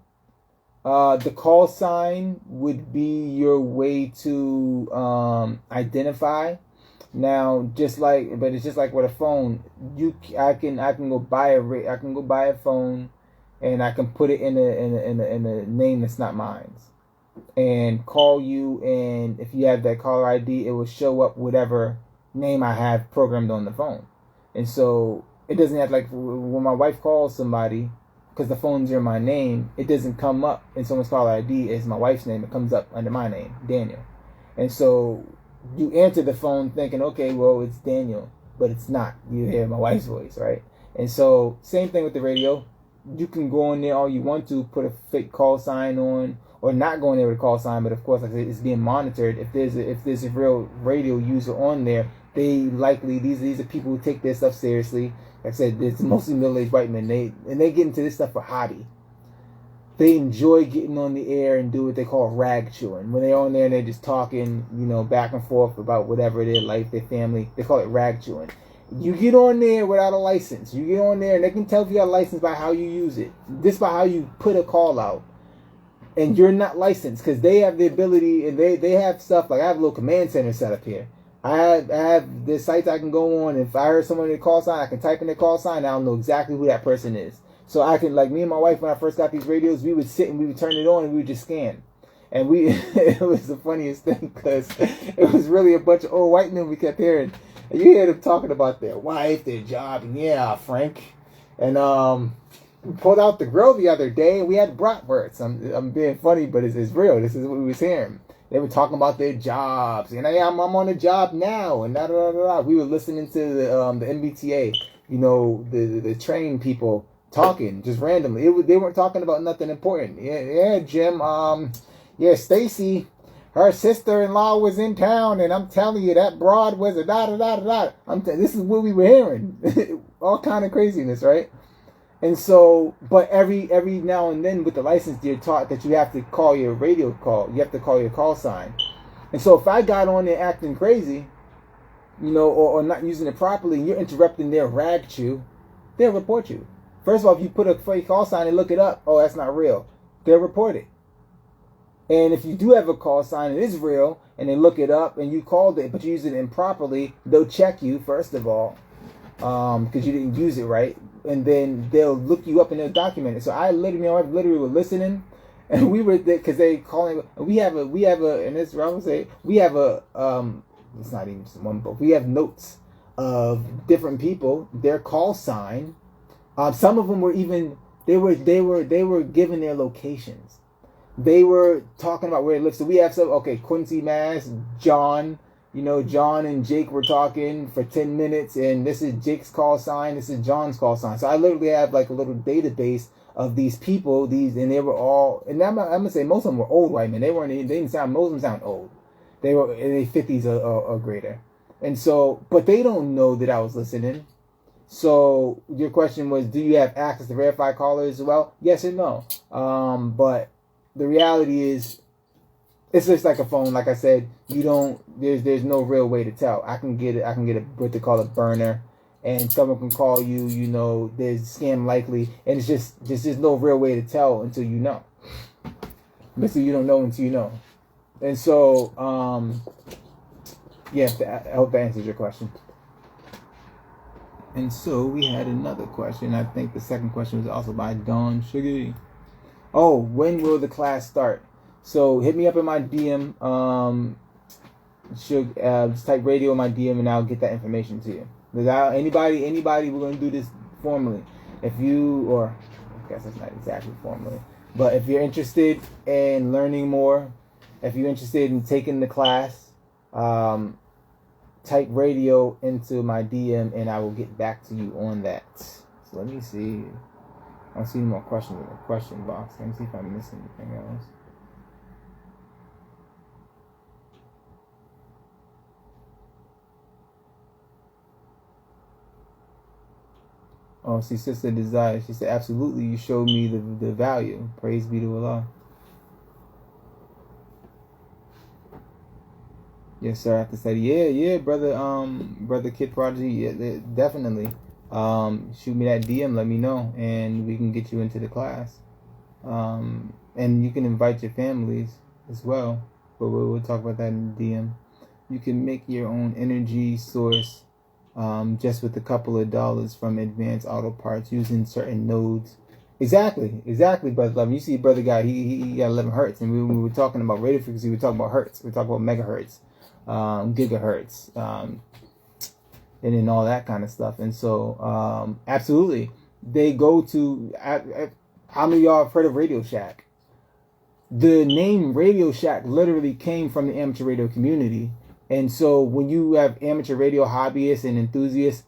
The call sign would be your way to identify. Now, but it's just like with a phone. I can go buy a phone, and I can put it in a name that's not mine, and call you, and if you have that caller ID, it will show up whatever name I have programmed on the phone. And so it doesn't have, like when my wife calls somebody, because the phone's in my name, it doesn't come up in someone's caller ID as my wife's name. It comes up under my name, Daniel. And so you answer the phone thinking, okay, well, it's Daniel, but it's not. You hear my wife's voice, right? And so same thing with the radio. You can go in there all you want to, put a fake call sign on, or not going there with a call sign, but of course, like I said, it's being monitored. If there's a real radio user on there, they likely, these are people who take their stuff seriously. Like I said, it's mostly middle-aged white men. They get into this stuff for hobby. They enjoy getting on the air and do what they call rag chewing. When they're on there and they're just talking, back and forth about whatever their life, their family, they call it rag chewing. You get on there without a license. You get on there and they can tell if you got a license by how you use it. This by how you put a call out. And you're not licensed, because they have the ability, and they have stuff like, I have a little command center set up here. I have the sites I can go on. If I heard someone in the call sign, I can type in their call sign, and I'll know exactly who that person is. So I can, like me and my wife, when I first got these radios, we would sit and we would turn it on and we would just scan. And it was the funniest thing, because it was really a bunch of old white men we kept hearing. And you hear them talking about their wife, their job, and yeah, Frank. And we pulled out the grill the other day and we had bratwurst. I'm being funny, but it's real. This is what we was hearing. They were talking about their jobs, and I'm on a job now, and da da da da. We were listening to the MBTA, the train people talking just randomly. They weren't talking about nothing important. Yeah, Jim. Yeah, Stacy, her sister-in-law was in town, and I'm telling you that broad was a da da da da da. This is what we were hearing. All kind of craziness, right? And so, but every now and then with the license, you're taught that you have to call your radio call. You have to call your call sign. And so if I got on there acting crazy, or not using it properly, and you're interrupting their rag chew, they'll report you. First of all, if you put a fake call sign and look it up, oh, that's not real, they'll report it. And if you do have a call sign, it is real, and they look it up, and you called it, but you use it improperly, they'll check you, first of all, because you didn't use it right. And then they'll look you up and they'll document it. So my wife literally were listening, and we were there because they calling. We have a, and this I would say we have a, it's not even just one book. We have notes of different people, their call sign. Some of them were even they were given their locations. They were talking about where they live. So we have some, Quincy, Mass, John, John and Jake were talking for 10 minutes, and this is Jake's call sign, this is John's call sign. So I literally have like a little database of these people, and they were all, and I'm gonna say most of them were old white men. They didn't sound, most of them sound old. They were in their 50s or greater. And so, but they don't know that I was listening. So your question was, do you have access to verified callers as well? Yes and no. But the reality is, it's just like a phone. Like I said, there's no real way to tell. I can get what they call a burner, and someone can call you. There's scam likely, and it's just there's no real way to tell until you know. Basically, you don't know until you know. And so, yeah, I hope that answers your question. And so we had another question. I think the second question was also by Dawn Shuggy. Oh, when will the class start? So hit me up in my DM. Just type radio in my DM, and I'll get that information to you. Anybody, we're going to do this formally. I guess it's not exactly formally, but if you're interested in learning more, if you're interested in taking the class, type radio into my DM, and I will get back to you on that. So let me see. I don't see any more questions in the question box. Let me see if I'm missing anything else. Oh, see, Sister Desire. She said, absolutely, you showed me the value. Praise be to Allah. Yes, sir. I have to say, yeah, brother Kid Prodigy, yeah, definitely. Shoot me that DM, let me know, and we can get you into the class. And you can invite your families as well, but we'll talk about that in the DM. You can make your own energy source, just with a couple of dollars from Advanced Auto Parts using certain nodes. Exactly, brother Love. You see, brother guy, he got 11 hertz, and we were talking about radio frequency. We were talking about hertz. We talked about megahertz. Gigahertz, and then all that kind of stuff. And so, absolutely, they go to. How many of y'all have heard of Radio Shack? The name Radio Shack literally came from the amateur radio community. And so, when you have amateur radio hobbyists and enthusiasts,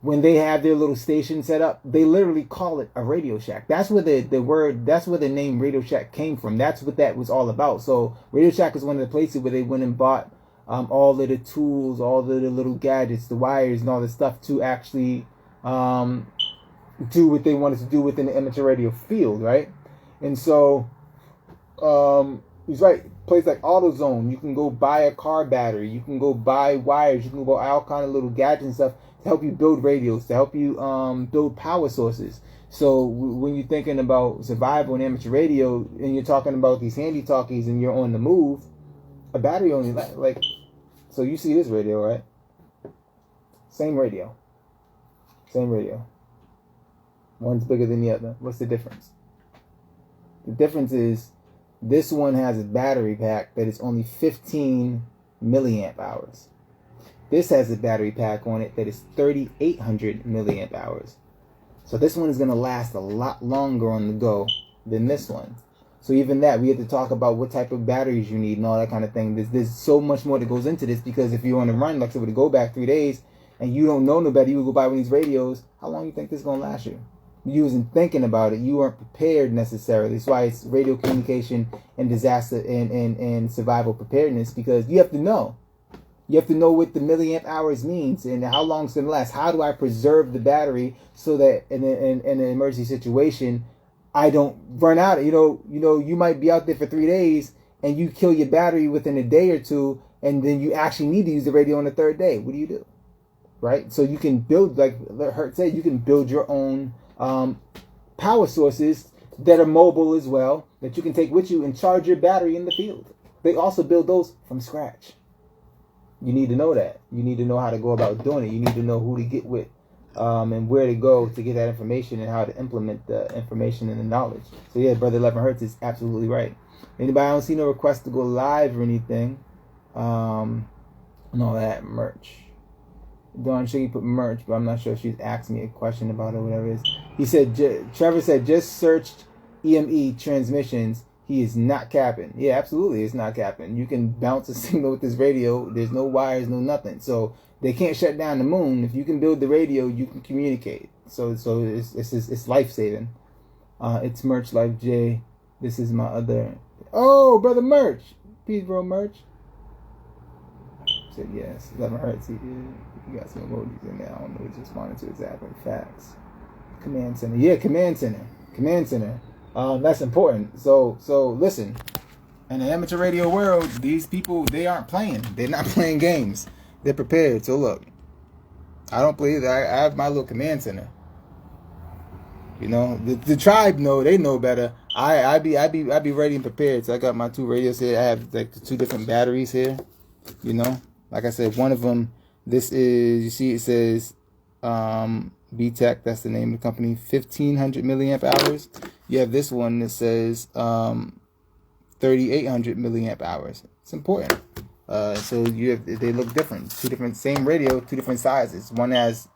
when they have their little station set up, they literally call it a Radio Shack. That's where that's where the name Radio Shack came from. That's what that was all about. So, Radio Shack is one of the places where they went and bought all of the tools, all of the little gadgets, the wires, and all this stuff to actually do what they wanted to do within the amateur radio field, right? And so, he's right. Place like AutoZone, you can go buy a car battery, you can go buy wires, you can go buy all kind of little gadgets and stuff to help you build radios, to help you build power sources. So when you're thinking about survival in amateur radio, and you're talking about these handy talkies, and you're on the move, a battery only like. So you see this radio, right? Same radio. One's bigger than the other. What's the difference? The difference is this one has a battery pack that is only 15 milliamp hours. This has a battery pack on it that is 3,800 milliamp hours. So this one is going to last a lot longer on the go than this one. So even that, we have to talk about what type of batteries you need and all that kind of thing. There's so much more that goes into this, because if you're on a run, like I said, to go back 3 days, and you don't know nobody, you would go buy one of these radios, how long do you think this is going to last you? You wasn't thinking about it. You weren't prepared necessarily. That's why it's radio communication and disaster and survival preparedness, because you have to know. You have to know what the milliamp hours means and how long it's going to last. How do I preserve the battery so that in an emergency situation, I don't run out. You might be out there for 3 days and you kill your battery within a day or two, and then you actually need to use the radio on the third day. What do you do? Right? So you can build, like Hurt said, you can build your own power sources that are mobile as well, that you can take with you and charge your battery in the field. They also build those from scratch. You need to know that. You need to know how to go about doing it. You need to know who to get with. And where to go to get that information, and how to implement the information and the knowledge. So yeah, Brother 11 Hertz is absolutely right. Anybody? I don't see no request to go live or anything. No, that merch. Dawn Shiggy put merch, but I'm not sure if she's asked me a question about it or whatever it is. He said, Trevor said, just searched EME transmissions. He is not capping. Yeah, absolutely, it's not capping. You can bounce a signal with this radio. There's no wires, no nothing. So they can't shut down the moon. If you can build the radio, you can communicate. So it's life saving. It's Merch Life J. This is my other. Oh, brother Merch. Peace, bro, Merch. Said yes. 11 hertz. You got some emojis in there. I don't know what you responded to exactly. Facts. Command center. Yeah, command center. Command center. That's important. So listen. In the amateur radio world, these people, they aren't playing. They're not playing games. They're prepared. So look, I don't believe that. I have my little command center. You know, the tribe know, they know better. I be ready and prepared. So I got my 2 radios here. I have like the 2 different batteries here. You know, like I said, one of them. This is, you see, it says BTEC. That's the name of the company. 1500 milliamp hours. You have this one that says 3800 milliamp hours. It's important. So they look different. 2 different, same radio, 2 different sizes. One has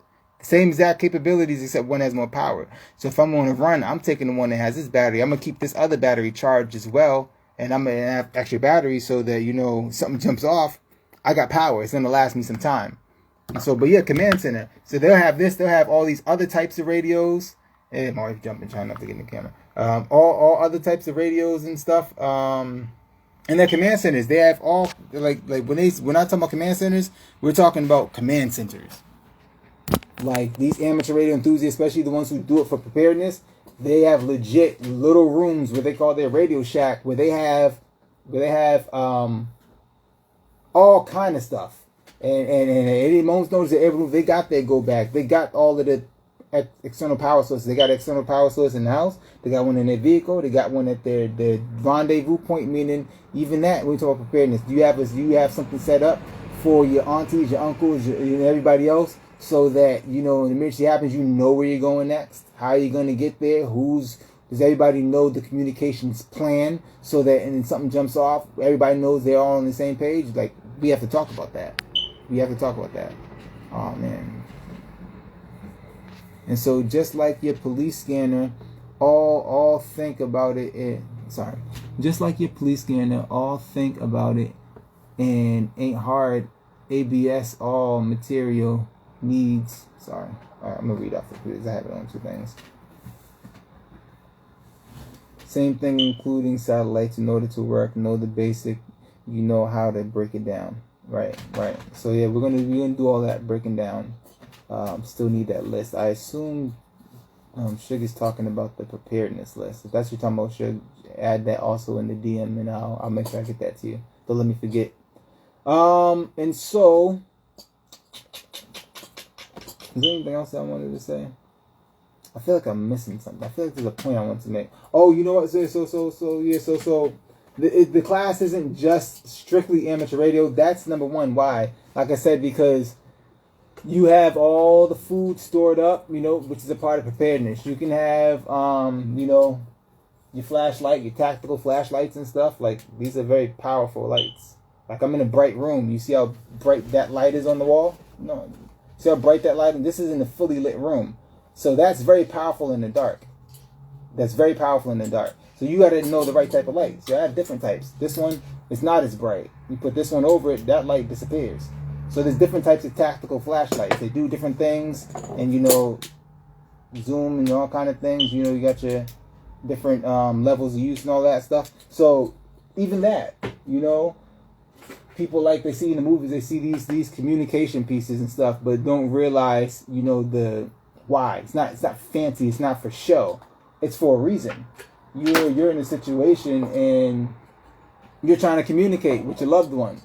same exact capabilities, except one has more power. So if I'm on a run, I'm taking the one that has this battery. I'm gonna keep this other battery charged as well, and I'm gonna have extra batteries so that, you know, something jumps off, I got power. It's gonna last me some time. So, but yeah, command center. So they'll have this. They'll have all these other types of radios. And my wife jumping, trying not to get in the camera. All other types of radios and stuff. And their command centers, they have all like when I talk about command centers, we're talking about command centers. Like these amateur radio enthusiasts, especially the ones who do it for preparedness, they have legit little rooms where they call their radio shack, where they have all kind of stuff. And any moments notice that every room they got their go back. They got all of the external power sources. They got external power source in the house. They got one in their vehicle. They got one at their rendezvous point. Meaning, even that, when we talk about preparedness, do you have something set up for your aunties, your uncles, and everybody else, so that, you know, when an emergency happens, you know where you're going next, how you're going to get there, does everybody know the communications plan, so that and then something jumps off, everybody knows they're all on the same page. Like, we have to talk about that. Oh man. And so just like your police scanner, all think about it. Just like your police scanner, all think about it, and ain't hard. ABS all material needs. Sorry, all right, I'm gonna read off the because I have it on 2 things. Same thing, including satellites. In order to work, know the basic. You know how to break it down. Right. So yeah, we're gonna do all that breaking down. Still need that list. I assume Sugar's talking about the preparedness list. If that's what you're talking about, Sugar, add that also in the DM, and I'll make sure I get that to you. Don't let me forget. And so, is there anything else I wanted to say? I feel like I'm missing something. I feel like there's a point I want to make. Oh, you know what? So the class isn't just strictly amateur radio. That's number one. Why? Like I said, because you have all the food stored up, you know, which is a part of preparedness. You can have, you know, your flashlight, your tactical flashlights and stuff. Like, these are very powerful lights. Like, I'm in a bright room. You see how bright that light is on the wall? No. See how bright that light is? This is in a fully lit room. So that's very powerful in the dark. So you got to know the right type of light. So I have different types. This one is not as bright. You put this one over it, that light disappears. So there's different types of tactical flashlights. They do different things, and, you know, zoom and all kind of things. You know, you got your different levels of use and all that stuff. So even that, you know, people, like, they see in the movies, they see these communication pieces and stuff, but don't realize, you know, the why. It's not fancy. It's not for show. It's for a reason. You're in a situation and you're trying to communicate with your loved one,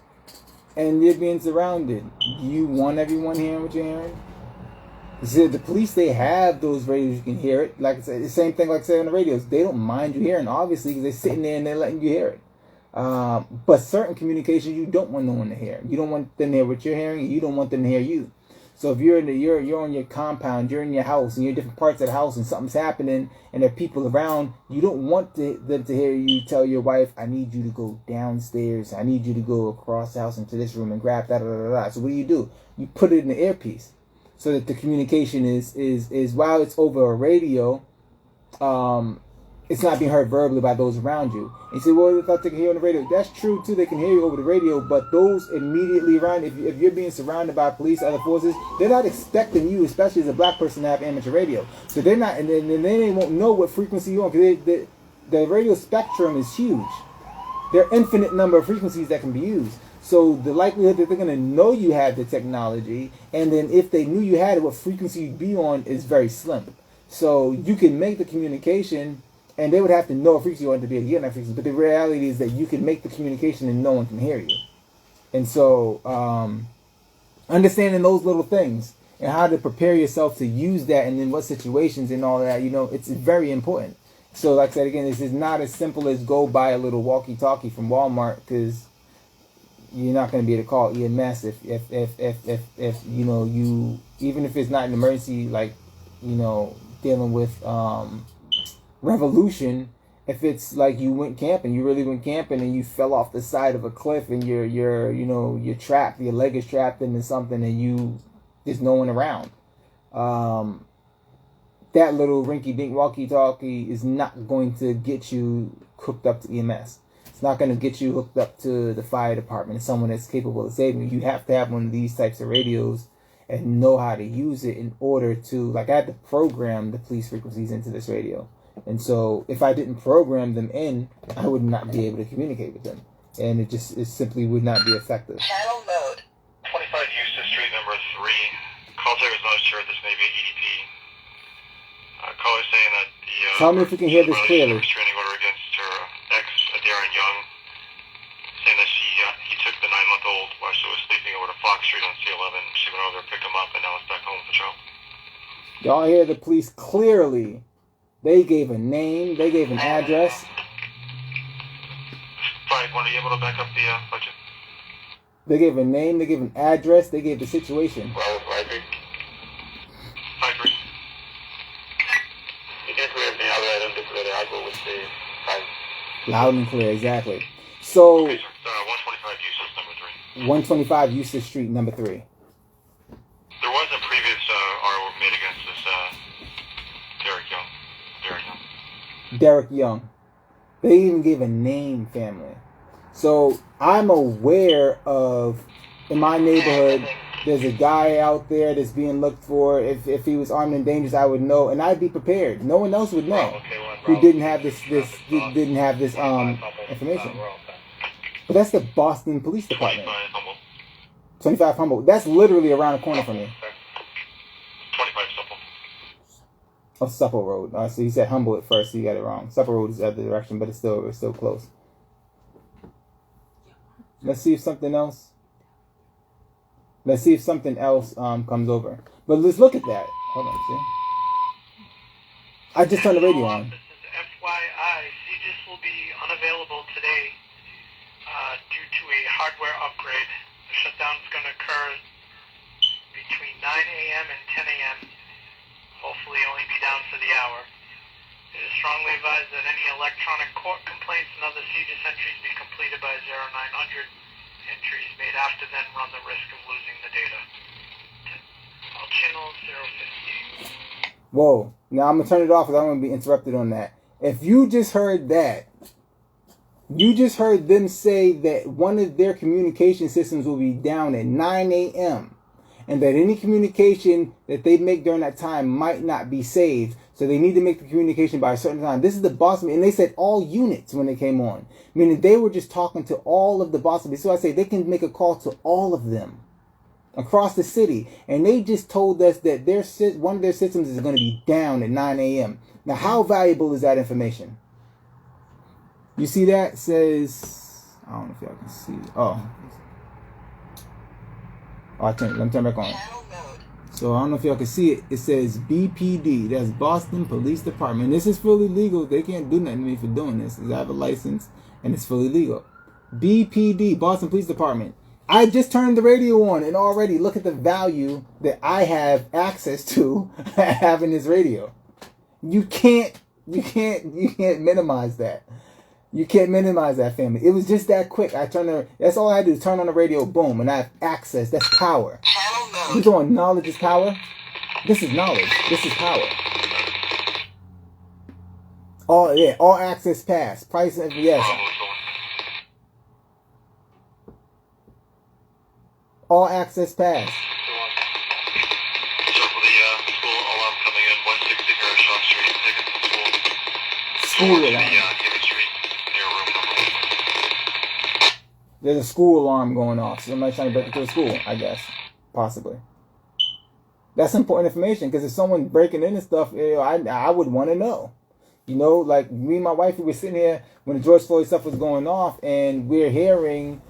and you're being surrounded. Do you want everyone hearing what you're hearing? See, the police, they have those radios, you can hear it. Like I said, the same thing like I said on the radios. They don't mind you hearing, obviously, because they're sitting there and they're letting you hear it. But certain communications you don't want no one to hear. You don't want them to hear what you're hearing, and you don't want them to hear you. So if you're on your compound, you're in your house, and you're in different parts of the house, and something's happening, and there are people around, you don't want them to hear you tell your wife, "I need you to go downstairs. I need you to go across the house into this room and grab that." So what do? You put it in the earpiece, so that the communication is while it's over a radio, it's not being heard verbally by those around you. And you say, well, I thought they can hear on the radio. That's true too. They can hear you over the radio, but those immediately around, if you're being surrounded by police, other forces, they're not expecting you, especially as a black person, to have amateur radio. So they're not, and then they won't know what frequency you're on, because the radio spectrum is huge. There are infinite number of frequencies that can be used. So the likelihood that they're going to know you have the technology, and then if they knew you had it, what frequency you'd be on is very slim. So you can make the communication, and they would have to know a frequency you want to be able to get on that frequency. But the reality is that you can make the communication and no one can hear you. And so understanding those little things and how to prepare yourself to use that, and in what situations and all that, it's very important. So like I said, again, this is not as simple as go buy a little walkie-talkie from Walmart, because you're not going to be able to call EMS if you, even if it's not an emergency, like, dealing with revolution. If it's like you really went camping and you fell off the side of a cliff and you're trapped, your leg is trapped into something and there's no one around. That little rinky-dink walkie-talkie is not going to get you hooked up to EMS. It's not going to get you hooked up to the fire department and someone that's capable of saving you. You have to have one of these types of radios and know how to use it in order to, like, I had to program the police frequencies into this radio. And so if I didn't program them in, I would not be able to communicate with them. And it simply would not be effective. Channel mode. 25 Eustis Street, number 3. Call tag is not sure this may be an EDP. Caller saying that the... Tell me if you can hear this clearly. ...restraining order against her ex, Darren Young, saying that he took the 9-month-old while she was sleeping over to Fox Street on C11. She went over there to pick him up, and now it's back home with the child. Y'all hear the police clearly. They gave a name. They gave an address. Frank, are you able to back up the budget? They gave a name. They gave an address. They gave the situation. Well, Roderick. Roderick. You can't hear me. I don't declare that. I go with the 5. Loud and clear, exactly. So, okay, sir. 125 Eustis, number 3. 125 Eustis Street, number 3. There was a previous R made against this Derek Young. Derek Young. They even gave a name, family. So I'm aware of, in my neighborhood, there's a guy out there that's being looked for. If he was armed and dangerous, I would know, and I'd be prepared. No one else would know who didn't have this information. But that's the Boston Police Department. 25 Humboldt. That's literally around the corner from me. 25 Supple. Oh, Supple Road. So he said Humboldt at first, so you got it wrong. Supple Road is the other direction, but it's still close. Let's see if something else. Let's see if something else comes over. But let's look at that. Hold on, see. I just turned the radio on. This is FYI. CGIS will be unavailable today due to a hardware upgrade. The shutdown is going to occur between 9 a.m. and 10 a.m. Hopefully only be down for the hour. It is strongly advised that any electronic court complaints and other CGIS entries be completed by 0900. Entries made after then run the risk of losing the data. All channel 058. Whoa. Now I'm going to turn it off because I'm going to be interrupted on that. If you just heard that, you just heard them say that one of their communication systems will be down at 9 a.m. and that any communication that they make during that time might not be saved. So they need to make the communication by a certain time. This is the Boston, and they said all units when they came on. Meaning they were just talking to all of the Boston. So I say they can make a call to all of them across the city. And they just told us that one of their systems is going to be down at 9 a.m. Now, how valuable is that information? You see that? It says, I don't know if y'all can see it. Oh, let me turn back on. So I don't know if y'all can see it. It says BPD. That's Boston Police Department. This is fully legal. They can't do nothing to me for doing this. I have a license and it's fully legal. BPD, Boston Police Department. I just turned the radio on and already look at the value that I have access to having this radio. You can't minimize that. You can't minimize that, family. It was just that quick. That's all I had to do, turn on the radio, boom, and I have access. That's power. You doing knowledge is power? This is knowledge. This is power. All access pass. Price and yes. All access pass. So for the school alarm coming in, 160 Harrison Street, taking the school. School alarm. David Street, near room number 1. There's a school alarm going off. So somebody's trying to break into the school, I guess. Possibly. That's important information because if someone's breaking into stuff, I would want to know. Like me and my wife, we were sitting here when the George Floyd stuff was going off, and we're hearing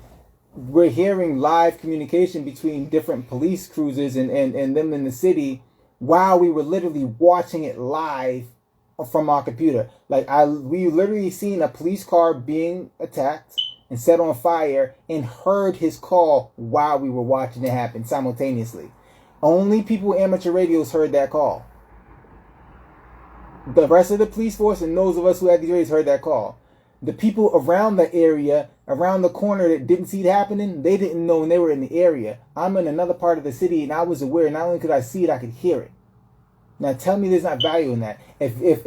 live communication between different police cruisers and them in the city while we were literally watching it live from our computer. We literally seen a police car being attacked and set on fire and heard his call while we were watching it happen simultaneously. Only people with amateur radios heard that call. The rest of the police force and those of us who had these radios heard that call. The people around the area, around the corner that didn't see it happening, they didn't know when they were in the area. I'm in another part of the city and I was aware. Not only could I see it, I could hear it. Now tell me there's not value in that. If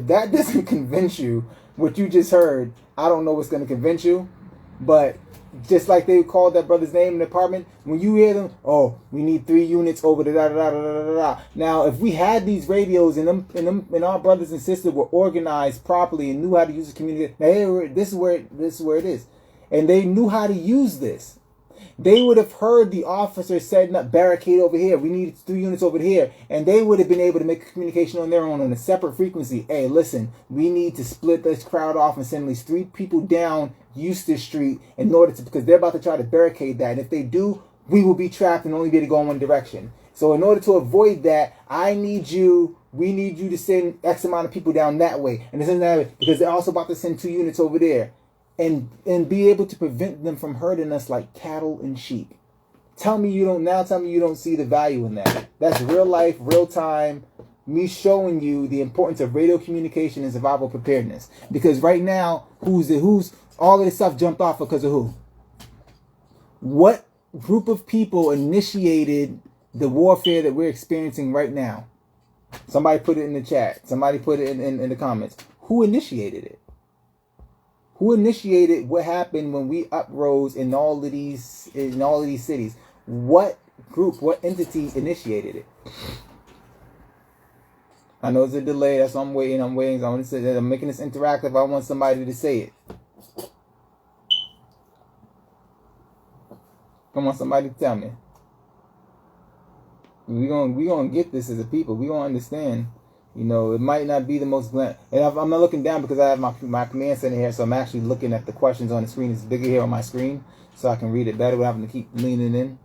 that doesn't convince you, what you just heard, I don't know what's going to convince you. But just like they called that brother's name in the apartment, when you hear them, we need 3 units over the da-da-da-da-da-da-da. Now, if we had these radios and our brothers and sisters were organized properly and knew how to use the community, now this is where it is. And they knew how to use this. They would have heard the officer setting up barricade over here. We need 3 units over here. And they would have been able to make a communication on their own on a separate frequency. Hey, listen, we need to split this crowd off and send at least 3 people down Eustis Street in order to, because they're about to try to barricade that. And if they do, we will be trapped and only be able to go in one direction. So in order to avoid that, we need you to send X amount of people down that way. And this and that way, because they're also about to send 2 units over there. And be able to prevent them from hurting us like cattle and sheep. Tell me you don't see the value in that. That's real life, real time, me showing you the importance of radio communication and survival preparedness. Because right now, who's all of this stuff jumped off because of who? What group of people initiated the warfare that we're experiencing right now? Somebody put it in the chat. Somebody put it in the comments. Who initiated it? Who initiated what happened when we uprose in all of these cities? What group, what entity initiated it? I know it's a delay. That's why I'm waiting. I'm making this interactive. I want somebody to say it. Come on, somebody tell me. We gonna get this as a people. We gonna understand. It might not be the most and I'm not looking down because I have my command center here, so I'm actually looking at the questions on the screen. It's bigger here on my screen, so I can read it better without having to keep leaning in.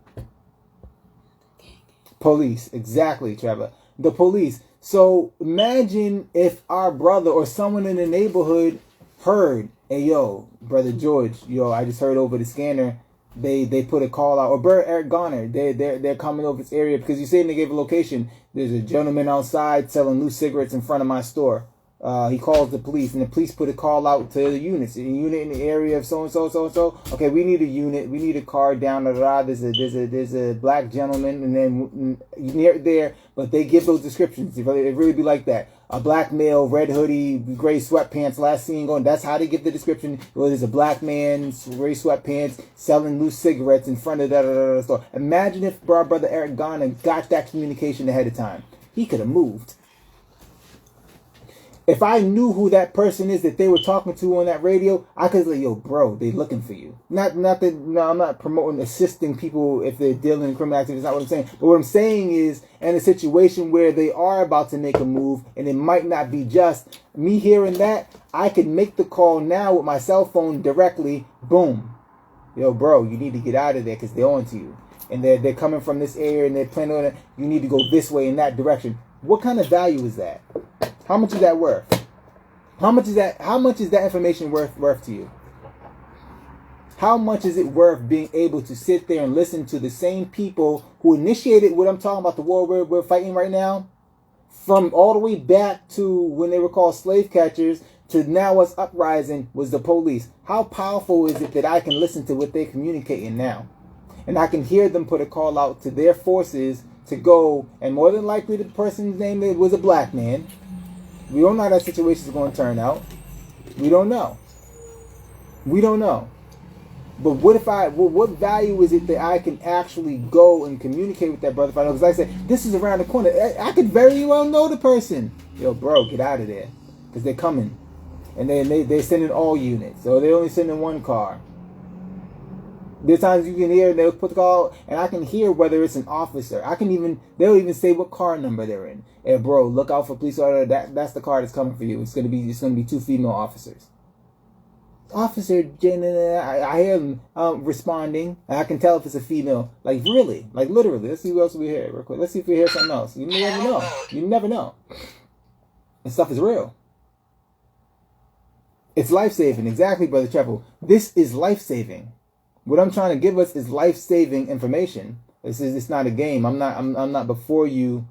Police, exactly, Trevor. The police. So imagine if our brother or someone in the neighborhood heard, hey, yo, Brother George, I just heard over the scanner, they put a call out, or Brother Eric Garner, they're coming over this area because you said they gave a location. There's a gentleman outside selling loose cigarettes in front of my store. He calls the police, and the police put a call out to the units. A unit in the area of so and so, so and so. Okay, we need a unit. We need a car down. There's a black gentleman, and then near there. But they give those descriptions. It really be like that. A black male, red hoodie, gray sweatpants. Last seen going. That's how they give the description. Well, there's a black man, gray sweatpants, selling loose cigarettes in front of that store. Imagine if our brother Eric Garner got that communication ahead of time. He could have moved. If I knew who that person is that they were talking to on that radio, I could say, yo, bro, they looking for you. Not that, no, I'm not promoting assisting people if they're dealing in criminal activity. That's not what I'm saying. But what I'm saying is, in a situation where they are about to make a move, and it might not be just me hearing that, I can make the call now with my cell phone directly. Boom. Yo, bro, you need to get out of there because they're on to you. And they're coming from this area and they're planning on it. You need to go this way in that direction. What kind of value is that? How much is that worth? How much is that information worth to you? How much is it worth being able to sit there and listen to the same people who initiated what I'm talking about, the war we're fighting right now, from all the way back to when they were called slave catchers to now what's uprising was the police? How powerful is it that I can listen to what they're communicating now? And I can hear them put a call out to their forces to go, and more than likely the person's name was a black man. We don't know how that situation is going to turn out. We don't know. We don't know. But what value is it that I can actually go and communicate with that brother if I know? Because like I said, this is around the corner. I could very well know the person. Yo, bro, get out of there. Because they're coming. And they're sending all units. So they're only sending one car. There's times you can hear, they'll put the call, and I can hear whether it's an officer. They'll even say what car number they're in. Hey, bro, look out for police order. That's the car that's coming for you. It's gonna be 2 female officers. Officer Jen, I hear them responding. And I can tell if it's a female. Like really, like literally. Let's see what else we hear real quick. Let's see if we hear something else. You never know. You never know. And stuff is real. It's life-saving. Exactly, Brother Treble. This is life-saving. What I'm trying to give us is life-saving information. It's not a game. I'm not before you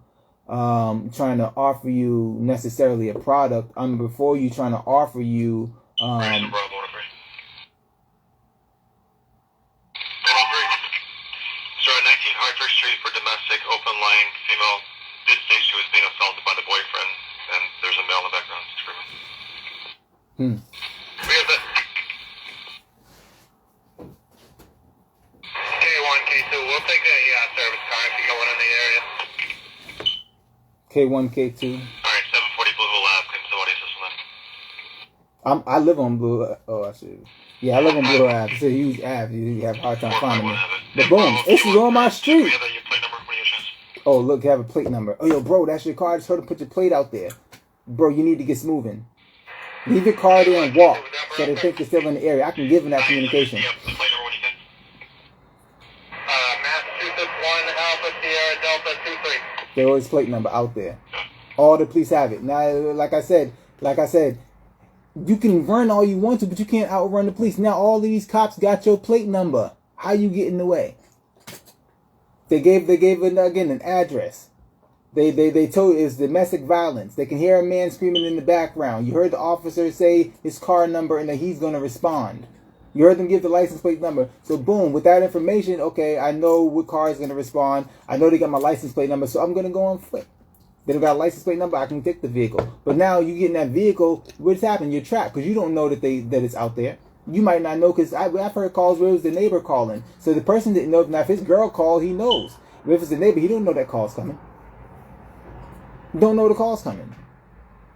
trying to offer you necessarily a product. I'm before you trying to offer you Sorry, 19 Hartford Street for domestic, open line, female did say she was being assaulted by the boyfriend, and there's a male in the background screaming. We have the K1, K2, we'll take a service car if you go in the area. K1, K2. Alright, 740 Blue Hill Ave, can somebody assist with that? I live on Blue. Oh, I should. Yeah, I live on Blue Hill Ave. It's a huge Ave. You have a hard time finding me. But boom, this is on my street. Oh, look, you have a plate number. Oh, yo, bro, that's your car. I just heard him put your plate out there. Bro, you need to get moving. Leave your car there and walk so they think you're still in the area. I can give them that communication. Massachusetts 1 Alpha Sierra Delta 23. There was plate number out there. All the police have it. Now, like I said, you can run all you want to, but you can't outrun the police. Now all of these cops got your plate number. How you get in the way? They gave it again an address. They told it's domestic violence. They can hear a man screaming in the background. You heard the officer say his car number and that he's going to respond. You heard them give the license plate number. So boom, with that information, okay, I know what car is going to respond. I know they got my license plate number, so I'm going to go on foot. They don't got a license plate number, I can take the vehicle. But now you get in that vehicle, what's happening? You're trapped because you don't know that it's out there. You might not know because I've heard calls where it was the neighbor calling. So the person didn't know. Now if his girl called, he knows. But if it's the neighbor, he don't know that call's coming. Don't know the call's coming.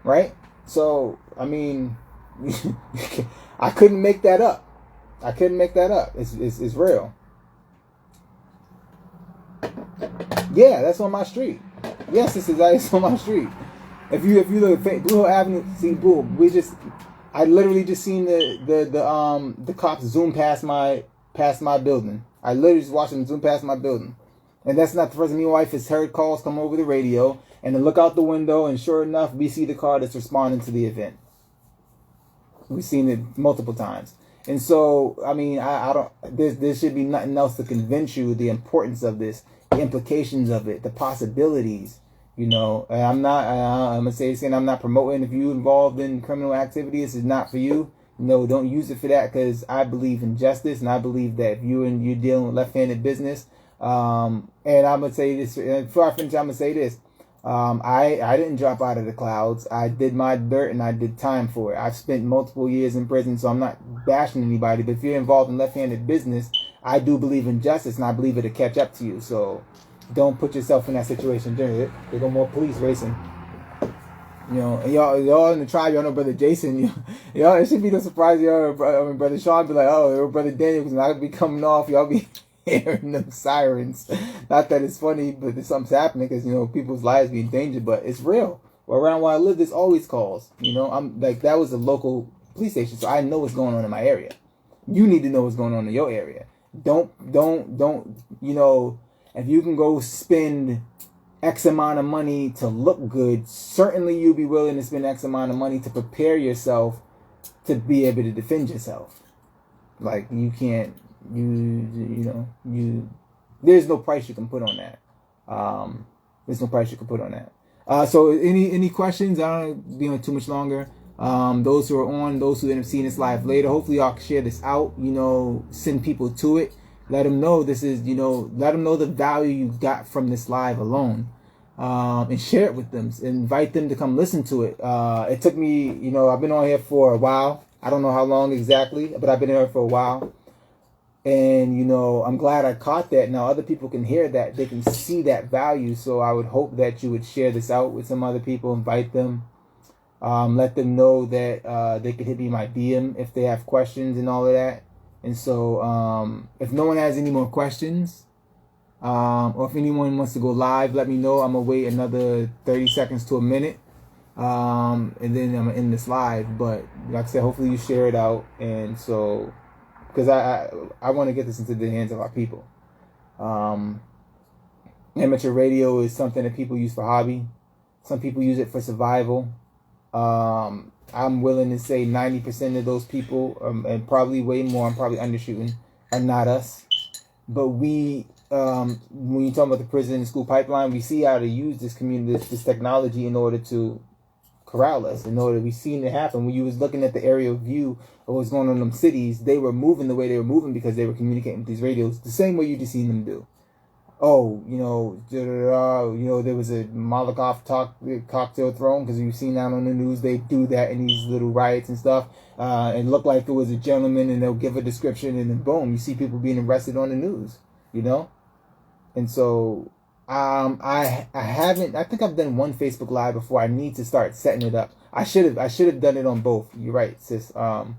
Right? So, I mean, I couldn't make that up. I couldn't make that up. It's real. Yeah, that's on my street. Yes, this is on my street. If you look at Blue Hill Avenue, see, boom, I literally just seen the cops zoom past my building. I literally just watched them zoom past my building. And that's not the first time. My wife has heard calls come over the radio and then look out the window, and sure enough, we see the car that's responding to the event. We've seen it multiple times. And so, I mean, I don't. There should be nothing else to convince you the importance of this, the implications of it, the possibilities. You know, and I'm gonna say this again. I'm not promoting. If you're involved in criminal activity, this is not for you. No, don't use it for that, because I believe in justice, and I believe that if you're dealing with left-handed business, and I'm gonna say this. Before I finish, I'm gonna say this. I didn't drop out of the clouds. I did my dirt and I did time for it. I've spent multiple years in prison, so I'm not bashing anybody. But if you're involved in left-handed business, I do believe in justice, and I believe it'll catch up to you. So don't put yourself in that situation. There go more police racing. You know, and y'all in the tribe, y'all know Brother Jason. Y'all, it should be no surprise. Brother Sean be like, oh, Brother Daniel, because not be coming off. Y'all be hearing them sirens. Not that it's funny, but something's happening because, you know, people's lives be in danger, but it's real. Well, around where I live, there's always calls. You know, I'm like, that was a local police station, so I know what's going on in my area. You need to know what's going on in your area. Don't, you know, if you can go spend X amount of money to look good, certainly you'll be willing to spend X amount of money to prepare yourself to be able to defend yourself. Like, you can't, there's no price you can put on that. There's no price you can put on that. So any questions? I don't want to be on too much longer. Those who are on, those who end up seeing this live later, hopefully y'all can share this out, you know, send people to it. Let them know this is, you know, let them know the value you got from this live alone. and share it with them. Invite them to come listen to it. It took me, I've been on here for a while. I don't know how long exactly, but I've been here for a while. And, I'm glad I caught that. Now other people can hear that. They can see that value. So I would hope that you would share this out with some other people, invite them. Let them know that they could hit me my DM if they have questions and all of that. And so if no one has any more questions, or if anyone wants to go live, let me know. I'm going to wait another 30 seconds to a minute. And then I'm going to end this live. But like I said, hopefully you share it out. And so, because I want to get this into the hands of our people. Amateur radio is something that people use for hobby. Some people use it for survival. I'm willing to say 90% of those people, and probably way more, I'm probably undershooting, are not us. But we, when you talk about the prison and school pipeline, we see how to use this this technology in order to corral us. We've seen it happen. When you was looking at the aerial view of what's going on in them cities, they were moving the way they were moving because they were communicating with these radios the same way you just seen them do. Oh, there was a Molotov cocktail thrown, because you've seen that on the news. They do that in these little riots and stuff. It looked like it was a gentleman, and they'll give a description, and then boom, you see people being arrested on the news. And so I think I've done one Facebook Live before. I need to start setting it up. I should have done it on both. You're right, sis. I'm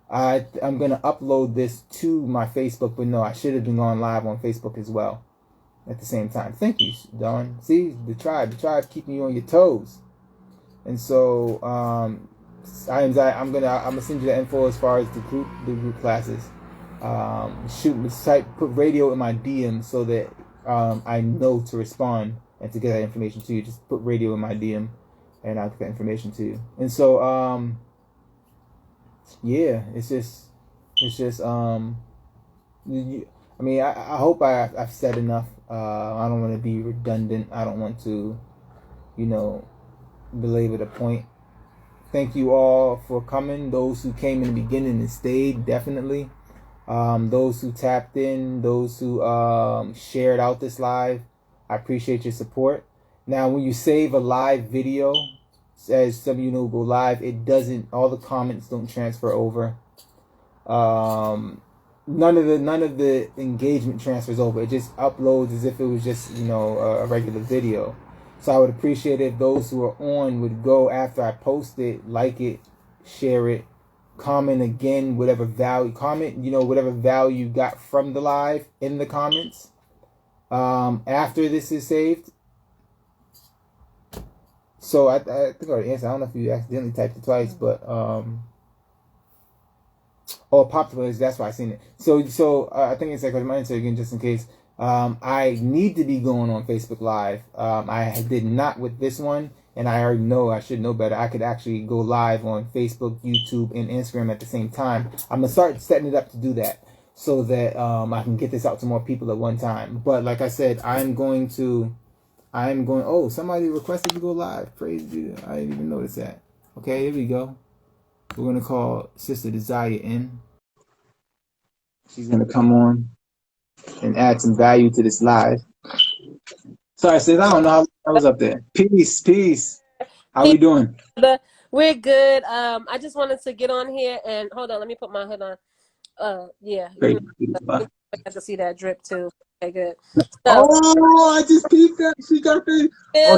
gonna upload this to my Facebook, but no, I should have been going live on Facebook as well at the same time. Thank you, Dawn. See, the tribe keeping you on your toes. And so I'm gonna send you the info as far as the group classes. Put radio in my DM so that I know to respond and to get that information to you. Just put radio in my DM and I'll get that information to you. And so yeah, it's just I hope I've said enough. I don't want to be redundant. I don't want to, belabor the point. Thank you all for coming. Those who came in the beginning and stayed, definitely. Those who tapped in, those who shared out this live, I appreciate your support. Now, when you save a live video, as some of you know, go live, all the comments don't transfer over. None of the engagement transfers over. It just uploads as if it was just a regular video. So I would appreciate it if those who are on would go after I post it, like it, share it, comment again, whatever value you got from the live in the comments after this is saved. So I think I already answered. I don't know if you accidentally typed it twice, but it popped up. That's why I seen it. So I think it's like my answer again, just in case. I need to be going on Facebook Live. I did not with this one, and I already know I should know better. I could actually go live on Facebook, YouTube, and Instagram at the same time. I'm gonna start setting it up to do that so that I can get this out to more people at one time. But like I said, I'm going. Oh, somebody requested to go live. Praise you. I didn't even notice that. Okay, here we go. We're gonna call Sister Desire in. She's gonna come on and add some value to this live. Sorry, sis, I don't know how I was up there. Peace. How we doing? We're good. I just wanted to get on here and hold on. Let me put my hood on. Yeah. Great. I got to see that drip too. Okay, good. So, I just peeped that. She got the.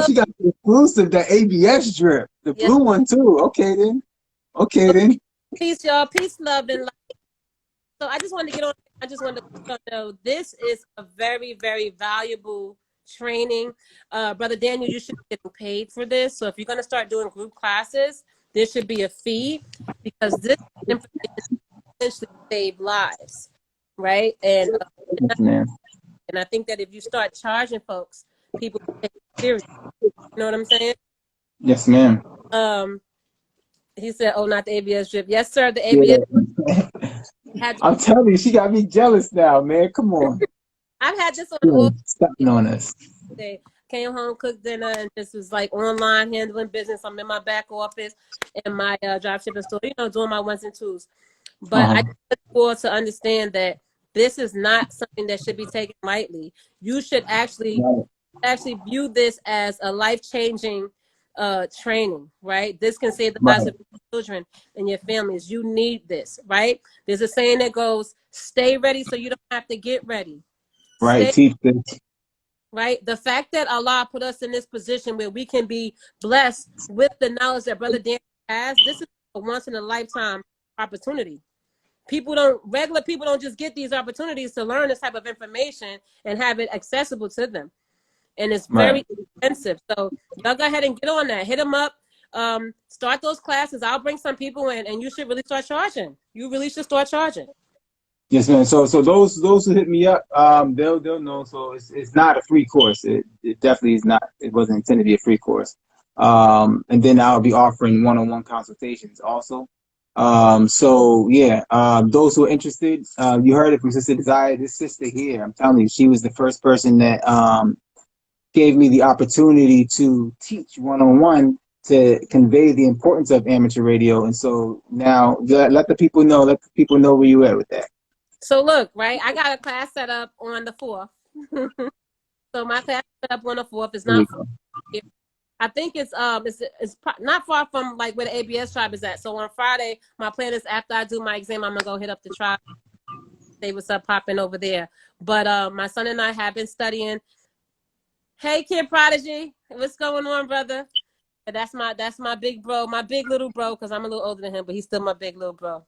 She got the exclusive, the ABS drip, the blue one too. Okay then. Peace, y'all. Peace, love, and light. So I just wanted to get on. I just wanted to let y'all know this is a very, very valuable training. Brother Daniel, you should be getting paid for this. So if you're going to start doing group classes, there should be a fee, because this information essentially save lives, right? And I think that if you start charging folks, people take it seriously. You know what I'm saying? Yes, ma'am. He said, "Oh, not the ABS drip." Yes, sir. The ABS. I'm telling you, she got me jealous now, man. Come on. I've had this on. Stopping on us. They came home, cooked dinner, and just was like online handling business. I'm in my back office in my drop shipping store, doing my ones and twos. But I just want people to understand that this is not something that should be taken lightly. You should actually actually view this as a life-changing training, right? This can save the Right. lives of your children and your families. You need this, right? There's a saying that goes, stay ready so you don't have to get ready. Right. Stay, Teach this. right? The fact that Allah put us in this position where we can be blessed with the knowledge that Brother Dan has, this is a once in a lifetime opportunity. Regular people don't just get these opportunities to learn this type of information and have it accessible to them. And it's very expensive. So y'all go ahead and get on that. Hit them up. Start those classes. I'll bring some people in, and you should really start charging. You really should start charging. Yes, man. So those who hit me up, they'll know. So it's not a free course. It definitely is not. It wasn't intended to be a free course. And then I'll be offering one-on-one consultations also. So yeah, those who are interested, you heard it from Sister Desire. This sister here, I'm telling you, she was the first person that gave me the opportunity to teach one-on-one to convey the importance of amateur radio. And so now let the people know where you at with that. So look, right, I got a class set up on the 4th. So my class set up on the 4th. It's not far. I think it's not far from like where the ABS tribe is at. So on Friday, my plan is after I do my exam, I'm gonna go hit up the tribe. They was up popping over there. But my son and I have been studying. Hey, Kid Prodigy, what's going on, brother? That's my big bro, my big little bro, because I'm a little older than him, but he's still my big little bro.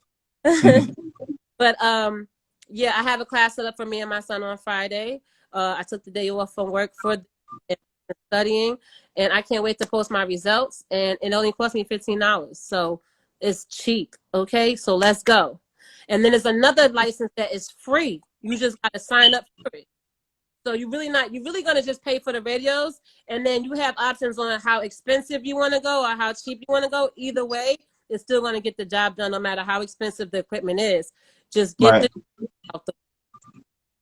But yeah, I have a class set up for me and my son on Friday. I took the day off from work for studying, and I can't wait to post my results. And it only cost me $15, so it's cheap. Okay, so let's go. And then there's another license that is free. You just got to sign up for it. So you're really gonna just pay for the radios, and then you have options on how expensive you want to go or how cheap you want to go. Either way, it's still gonna get the job done, no matter how expensive the equipment is. Just get the out the.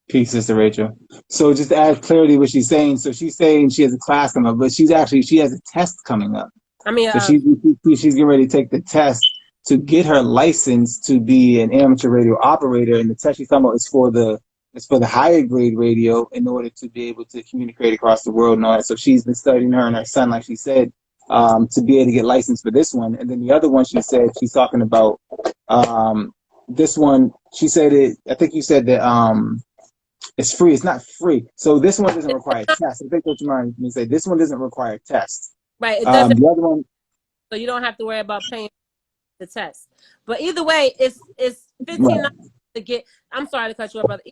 Peace, Sister Rachel. So just to add clarity what she's saying, so she's saying she has a class coming up, but she has a test coming up. I mean, so she's getting ready to take the test to get her license to be an amateur radio operator, and the test she's talking about is for the higher grade radio in order to be able to communicate across the world and all that. So she's been studying, her and her son, like she said, to be able to get licensed for this one. And then the other one, she said she's talking about this one. She said it. I think you said that it's free. It's not free. So this one doesn't require tests. I think what you mind me say. This one doesn't require tests. Right. It doesn't. The other one. So you don't have to worry about paying the test. But either way, it's $15 to get. I'm sorry to cut you off, brother.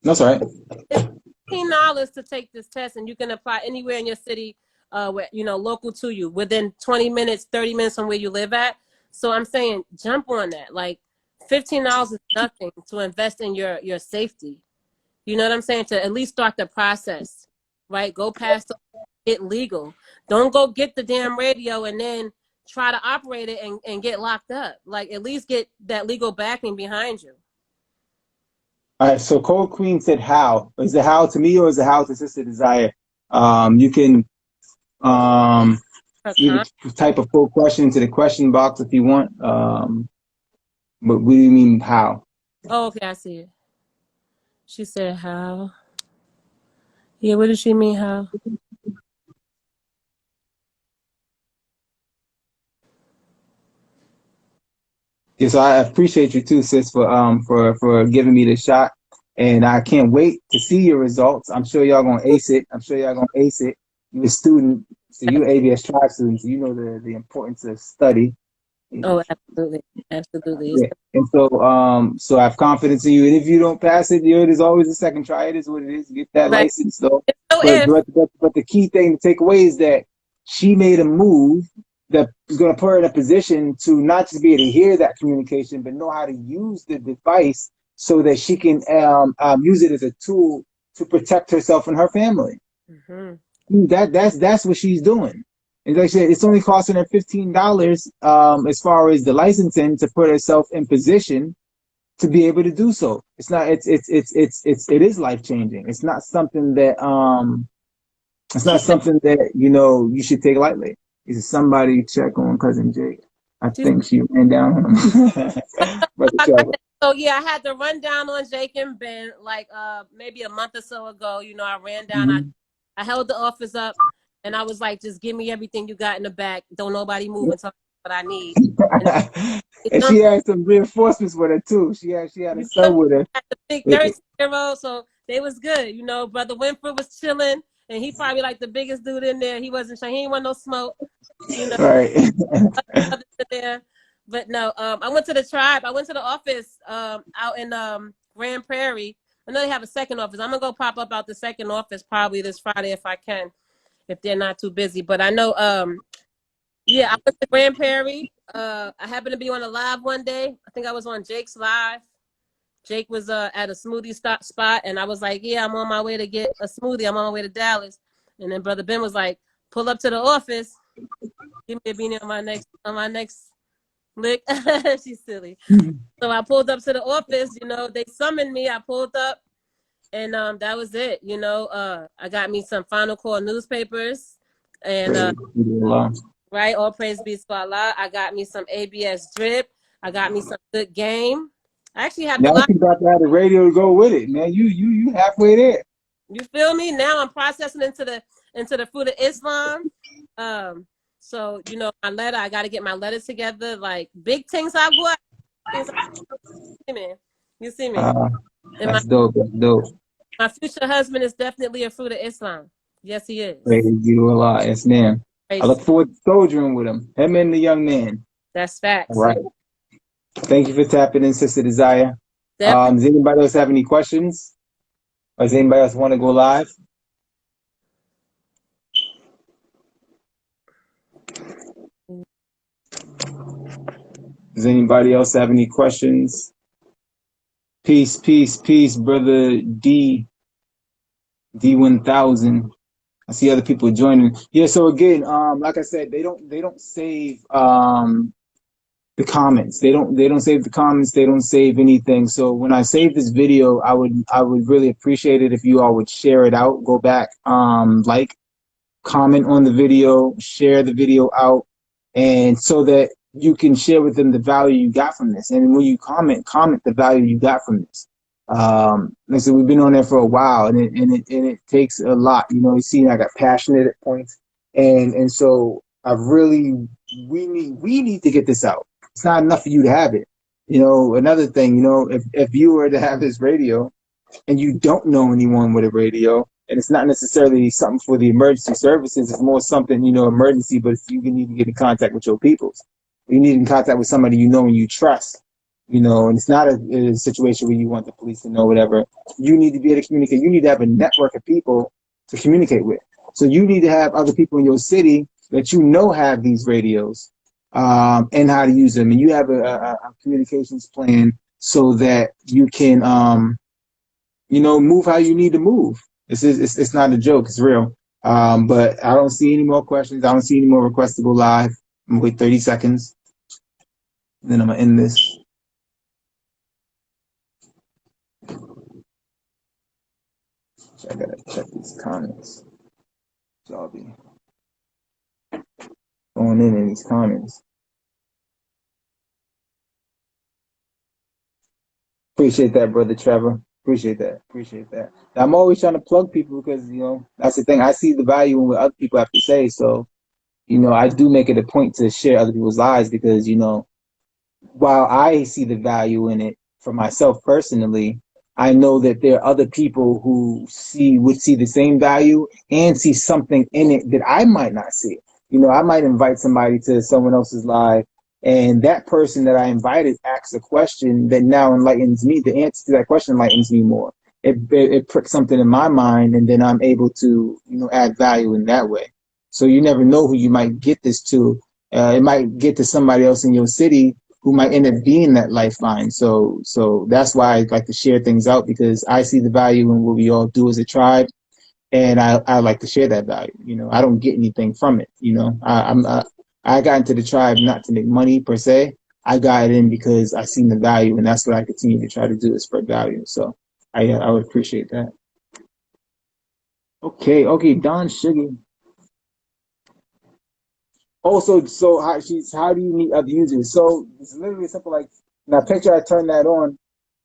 That's all right. It's $15 to take this test, and you can apply anywhere in your city, where local to you, within 20 minutes, 30 minutes from where you live at. So I'm saying, jump on that. Like $15 is nothing to invest in your safety. You know what I'm saying? To at least start the process, right? Go past get legal. Don't go get the damn radio and then try to operate it and get locked up. Like, at least get that legal backing behind you. All right, so Cold Queen said how. Is it how to me or is it how to Sister Desire? You can either type a full question into the question box if you want. But what do you mean how? Oh, okay, I see it. She said how. Yeah, what does she mean how? Yeah, so I appreciate you too, sis, for giving me the shot. And I can't wait to see your results. I'm sure y'all gonna ace it. You're a student, so you're ABS tribe students. You know the importance of study. Oh, absolutely. Yeah. And so I have confidence in you. And if you don't pass it, there's always a second try. It is what it is. Get that license though. But the key thing to take away is that she made a move that is going to put her in a position to not just be able to hear that communication, but know how to use the device so that she can use it as a tool to protect herself and her family. Mm-hmm. That's what she's doing. And like I said, it's only costing her $15 as far as the licensing to put herself in position to be able to do so. It's not. It is life changing. It's not something that you should take lightly. Is somebody check on Cousin Jake? I think she ran down on him. So yeah, I had to run down on Jake and Ben like maybe a month or so ago. I ran down. I held the office up, and I was like, just give me everything you got in the back. Don't nobody move until what I need. And And she had some reinforcements with her too. She had a you son feel me? with her. I had the big 13-year-old, so they was good. You know, Brother Winford was chilling, and he probably like the biggest dude in there. He wasn't shy. He ain't want no smoke. You know, Right. others in there. But no, I went to the tribe. I went to the office out in Grand Prairie. I know they have a second office. I'm gonna go pop up out the second office probably this Friday if I can, if they're not too busy. But I know, yeah, I went to Grand Prairie. I happened to be on a live one day. I think I was on Jake's live. Jake was at a smoothie spot, and I was like, "Yeah, I'm on my way to get a smoothie. I'm on my way to Dallas." And then Brother Ben was like, "Pull up to the office. Give me a beanie on my next lick." She's silly. So I pulled up to the office. You know, they summoned me. I pulled up, and that was it. You know, I got me some Final Call newspapers, and right, all praise be to Allah. I got me some ABS drip. I got me some good game. I actually have the Now lot. you got to have the radio to go with it, man. You halfway there. You feel me? Now I'm processing into the fruit of Islam. So you know, my letter. I got to get my letters together. Like big things I got. Things I me. You see me? And That's dope. That's dope. my future husband is definitely a fruit of Islam. Yes, he is. Praise you a lot. Yes, ma'am. I Praise. look forward to soldiering with him and the young man. That's All facts. right. Thank you for tapping in, Sister Desire. Definitely. Does anybody else have any questions? Or does anybody else want to go live? Does anybody else have any questions? Peace, peace, peace, brother D1000. I see other people joining. Yeah, so again, like I said, they don't save the comments. They don't save the comments. They don't save anything. So when I save this video, I would really appreciate it if you all would share it out. Go back, like, comment on the video, share the video out, and so that you can share with them the value you got from this. And when you comment the value you got from this. Like I said, we've been on there for a while, and it takes a lot. You know, you see, I got passionate at points, and so we need to get this out. It's not enough for you to have it. You know, another thing, you know, if you were to have this radio and you don't know anyone with a radio, and it's not necessarily something for the emergency services, it's more something, you know, emergency, but if you need to get in contact with your peoples, you need in contact with somebody you know and you trust, you know, and it's not a situation where you want the police to know whatever. You need to be able to communicate. You need to have a network of people to communicate with. So you need to have other people in your city that you know have these radios, and how to use them. And you have a communications plan so that you can, you know, move how you need to move. It's not a joke. It's real. But I don't see any more questions. I don't see any more requests to go live. I'm gonna wait 30 seconds. Then I'm gonna end this. I gotta check these comments. So I'll be going in these comments. Appreciate that, brother Trevor. Appreciate that. Appreciate that. I'm always trying to plug people because, you know, that's the thing. I see the value in what other people have to say. So, you know, I do make it a point to share other people's lives because, you know, while I see the value in it for myself personally, I know that there are other people who would see the same value and see something in it that I might not see. You know, I might invite somebody to someone else's live, and that person that I invited asks a question that now enlightens me. The answer to that question enlightens me more. It pricks something in my mind, and then I'm able to, you know, add value in that way. So you never know who you might get this to. It might get to somebody else in your city who might end up being that lifeline. So that's why I like to share things out, because I see the value in what we all do as a tribe, and I like to share that value. You know, I don't get anything from it. You know, I got into the tribe not to make money per se. I got it in because I seen the value, and that's what I continue to try to do, is spread value. So I would appreciate that. Okay, Don Sugar. Also, so how do you meet other users? So it's literally simple. Like, now picture I turn that on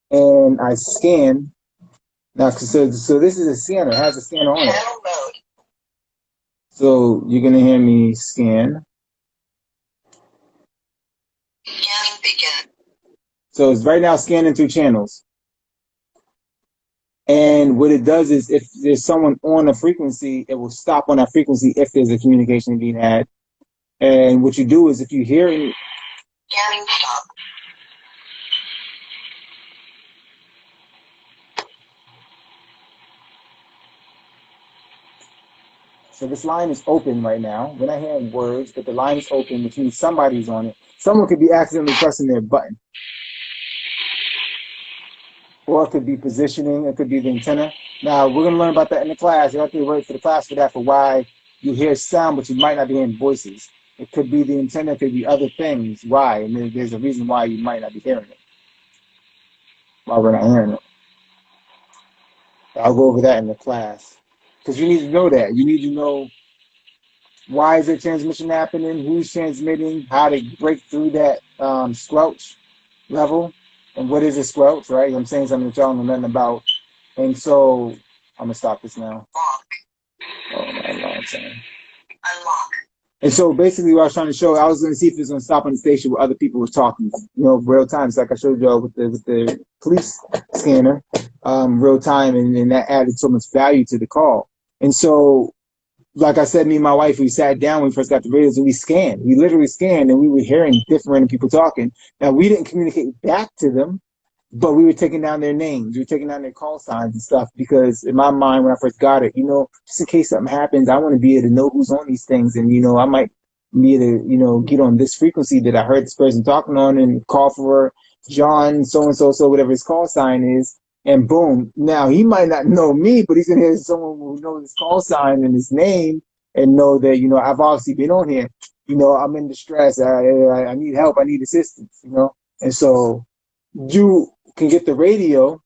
and I scan. Now, so this is a scanner. It has a scanner on it. So you're going to hear me scan. Scan begin. So it's right now scanning through channels. And what it does is if there's someone on a frequency, it will stop on that frequency if there's a communication being had. And what you do is if you hear any... Scanning stop. So this line is open right now. We're not hearing words, but the line is open, which means somebody's on it. Someone could be accidentally pressing their button. Or it could be positioning. It could be the antenna. Now, we're going to learn about that in the class. You have to wait for the class for that, for why you hear sound, but you might not be hearing voices. It could be the antenna. It could be other things. Why? And there's a reason why you might not be hearing it. Why we're not hearing it. I'll go over that in the class. Because you need to know that. You need to know why is there transmission happening, who's transmitting, how to break through that squelch level, and what is a squelch, right? I'm saying something that y'all know nothing about. And so I'm going to stop this now. Oh, my long time. Unlock. And so basically what I was trying to show, I was going to see if it was going to stop on the station where other people were talking, real time. It's like I showed y'all with the police scanner, real time, and that added so much value to the call. And so, like I said, me and my wife, we sat down when we first got the radios and we scanned. We literally scanned and we were hearing different random people talking. Now, we didn't communicate back to them, but we were taking down their names. We were taking down their call signs and stuff because in my mind, when I first got it, just in case something happens, I want to be able to know who's on these things. And, I might be able to, get on this frequency that I heard this person talking on and call for John so-and-so, whatever his call sign is. And boom, now he might not know me, but he's going to hear someone who knows his call sign and his name and know that, I've obviously been on here. I'm in distress. I need help. I need assistance, And so you can get the radio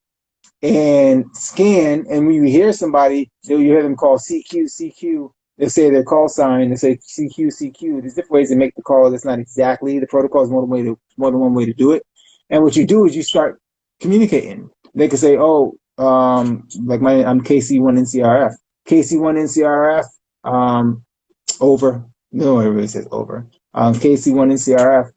and scan, and when you hear somebody, you hear them call CQ, CQ. They say their call sign. They say CQ, CQ. There's different ways to make the call. That's not exactly the protocol. Is more than one way to do it. And what you do is you start communicating. They could say, like I'm KC1NCRF. KC1NCRF, over. No, it really says over. KC1NCRF.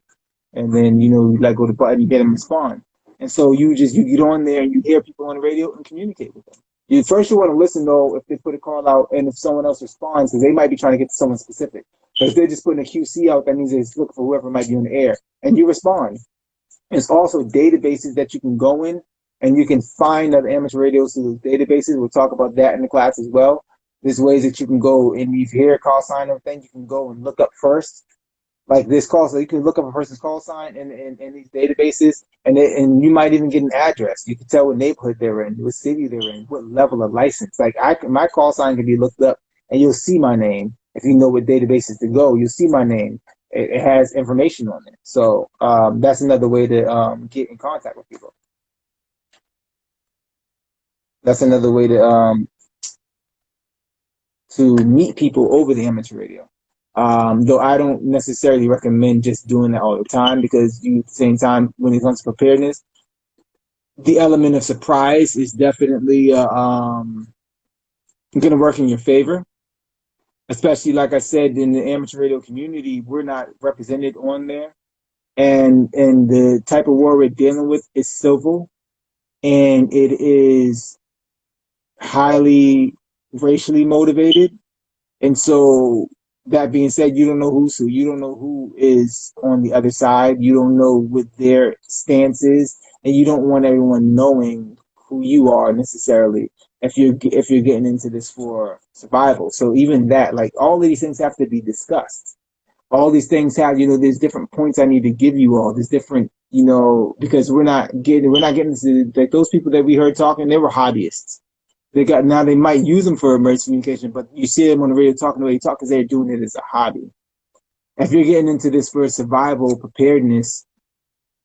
And then, you go to the button, you get them respond. And so you get on there and you hear people on the radio and communicate with them. You want to listen, though, if they put a call out and if someone else responds, because they might be trying to get to someone specific. But if they're just putting a QC out, that means they're just looking for whoever might be on the air. And you respond. There's also databases that you can go in and you can find other amateur radios through those databases. We'll talk about that in the class as well. There's ways that you can go and if you hear a call sign or everything, you can go and look up first. Like this call, so you can look up a person's call sign in these databases, and you might even get an address. You can tell what neighborhood they're in, what city they're in, what level of license. Like my call sign can be looked up, and you'll see my name. If you know what databases to go, you'll see my name. It has information on it. So that's another way to get in contact with people. That's another way to meet people over the amateur radio. Though I don't necessarily recommend just doing that all the time because at the same time, when it comes to preparedness, the element of surprise is definitely going to work in your favor. Especially, like I said, in the amateur radio community, we're not represented on there. And the type of war we're dealing with is civil, and it is highly racially motivated. And so that being said, you don't know who's who. You don't know who is on the other side. You don't know what their stance is, and you don't want everyone knowing who you are necessarily if you're getting into this for survival. So even that, like all of these things have to be discussed. All these things have, there's different points I need to give you all. There's different, because we're not getting to like those people that we heard talking. They were hobbyists. They might use them for emergency communication, but you see them on the radio talking the way they talk because they're doing it as a hobby. If you're getting into this for survival preparedness,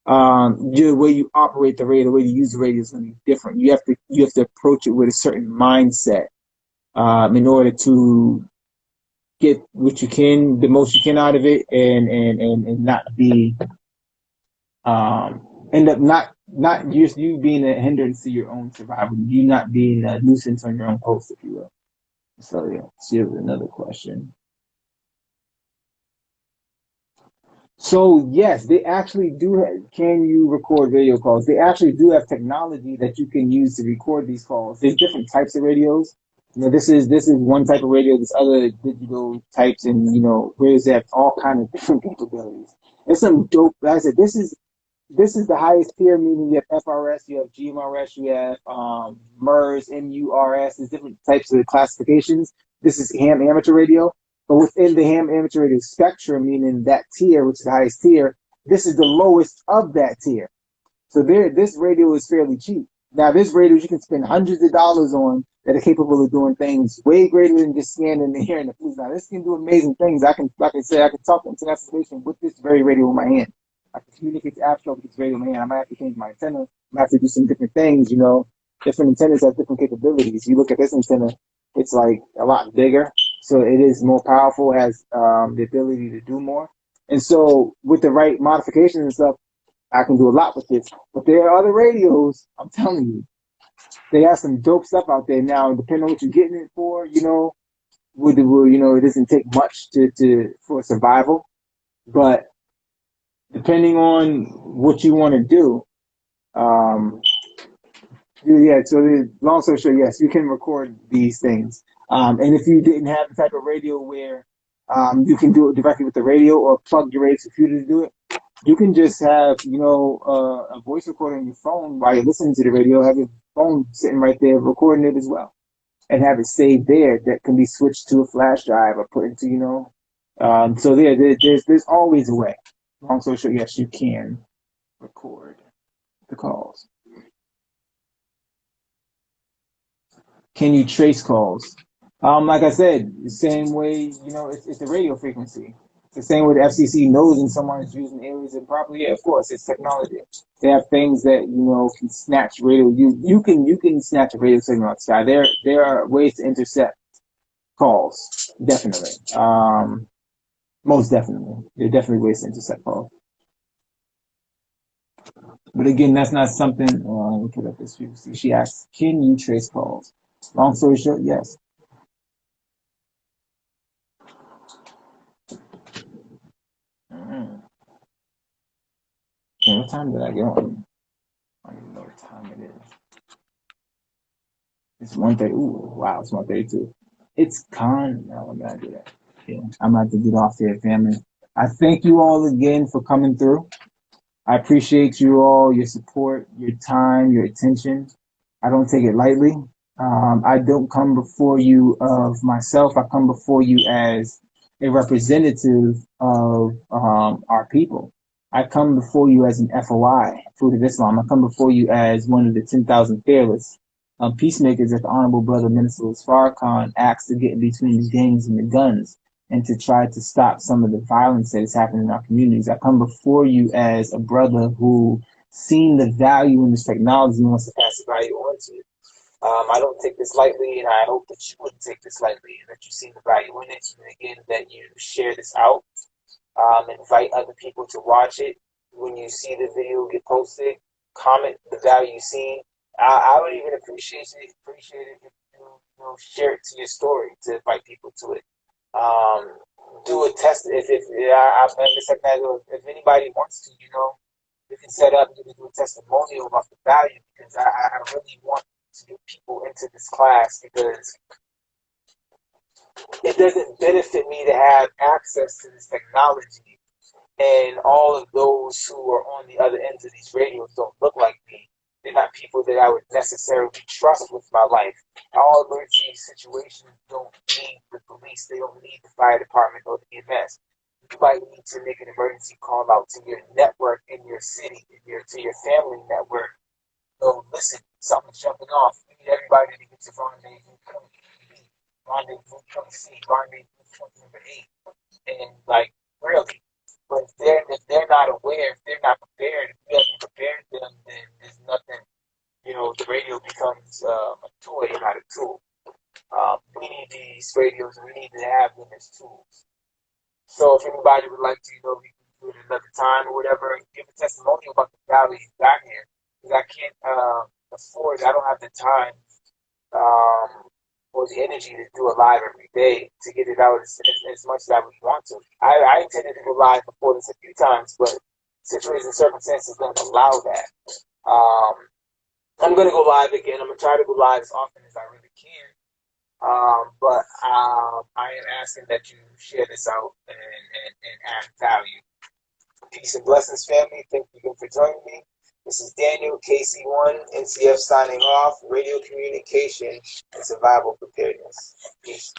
the way you operate the radio, the way you use the radio is going to be different. You have to approach it with a certain mindset in order to get what you can, the most you can out of it, and not be end up not just you being a hindrance to your own survival, you not being a nuisance on your own post, if you will. So yeah, here's another question. So yes, they actually do. Can you record radio calls? They actually do have technology that you can use to record these calls. There's different types of radios. You know, this is one type of radio. There's other digital types, and radios that have all kind of different capabilities. It's some dope. Like I said, this is the highest tier, meaning you have FRS, you have GMRS, you have MERS, MURS. There's different types of classifications. This is ham amateur radio. But within the ham amateur radio spectrum, meaning that tier, which is the highest tier, this is the lowest of that tier. So this radio is fairly cheap. Now, there's radios you can spend hundreds of dollars on that are capable of doing things way greater than just scanning the air and the fluids. Now, this can do amazing things. I can, like I said, I can talk to international station with this very radio in my hand. I can communicate to Astro with this radio in my hand. I might have to change my antenna. I might have to do some different things. Different antennas have different capabilities. You look at this antenna, it's like a lot bigger. So it is more powerful, has the ability to do more. And so with the right modifications and stuff, I can do a lot with this. But there are other radios, I'm telling you, they have some dope stuff out there now. Depending on what you're getting it for, it doesn't take much for survival. But depending on what you want to do, so long story short, yes, you can record these things. And if you didn't have the type of radio where you can do it directly with the radio or plug your radio computer to do it, you can just have, a voice recorder on your phone while you're listening to the radio, have your phone sitting right there recording it as well, and have it saved there that can be switched to a flash drive or put into, so there's always a way. Long story short, yes, you can record the calls. Can you trace calls? Like I said, the same way, it's the radio frequency. It's the same way the FCC knows when someone is using aliens improperly. Yeah, of course, it's technology. They have things that, can snatch radio. You can snatch a radio signal out the sky. There are ways to intercept calls. Definitely. Most definitely. There are definitely ways to intercept calls. But again, that's not something, let me put up this frequency. She asks, can you trace calls? Long story short, yes. Okay, what time did I get on? I don't even know what time it is. It's 1:30. Ooh, wow, it's 1:32. It's con. No, I'm gonna do that. Yeah, I'm about to get off here, family. I thank you all again for coming through. I appreciate you all, your support, your time, your attention. I don't take it lightly. I don't come before you of myself. I come before you as a representative of our people. I come before you as an FOI, Fruit of Islam. I come before you as one of the 10,000 fearless peacemakers that the Honorable Brother Minister Farrakhan asked to get in between the gangs and the guns and to try to stop some of the violence that is happening in our communities. I come before you as a brother who seen the value in this technology and wants to pass the value on to you. I don't take this lightly, and I hope that you wouldn't take this lightly, and that you see the value in it, and again, that you share this out. Invite other people to watch it. When you see the video get posted, comment the value you see. I would even appreciate it if you share it to your story to invite people to it. Do a test if anybody wants to, you can set up, you can do a testimonial about the value, because I really want to get people into this class, because it doesn't benefit me to have access to this technology and all of those who are on the other ends of these radios don't look like me. They're not people that I would necessarily trust with my life. All emergency situations don't need the police. They don't need the fire department or the EMS. You might need to make an emergency call out to your network in your city, to your family network. So listen, something's jumping off. We need everybody to get to rendezvous point B, rendezvous point C, rendezvous point number 8. And really. But if they're not aware, if they're not prepared, if you haven't prepared them, then there's nothing, the radio becomes a toy, not a tool. We need these radios, and we need to have them as tools. So if anybody would like to, we can do it another time or whatever, give a testimonial about the value you got here. Because I can't afford, I don't have the time or the energy to do a live every day to get it out as much as I would want to. I intended to go live before this a few times, but situations and circumstances don't allow that. I'm going to go live again. I'm going to try to go live as often as I really can. But I am asking that you share this out and add value. Peace and blessings, family. Thank you again for joining me. This is Daniel, KC1, NCF signing off, radio communication and survival preparedness. Peace.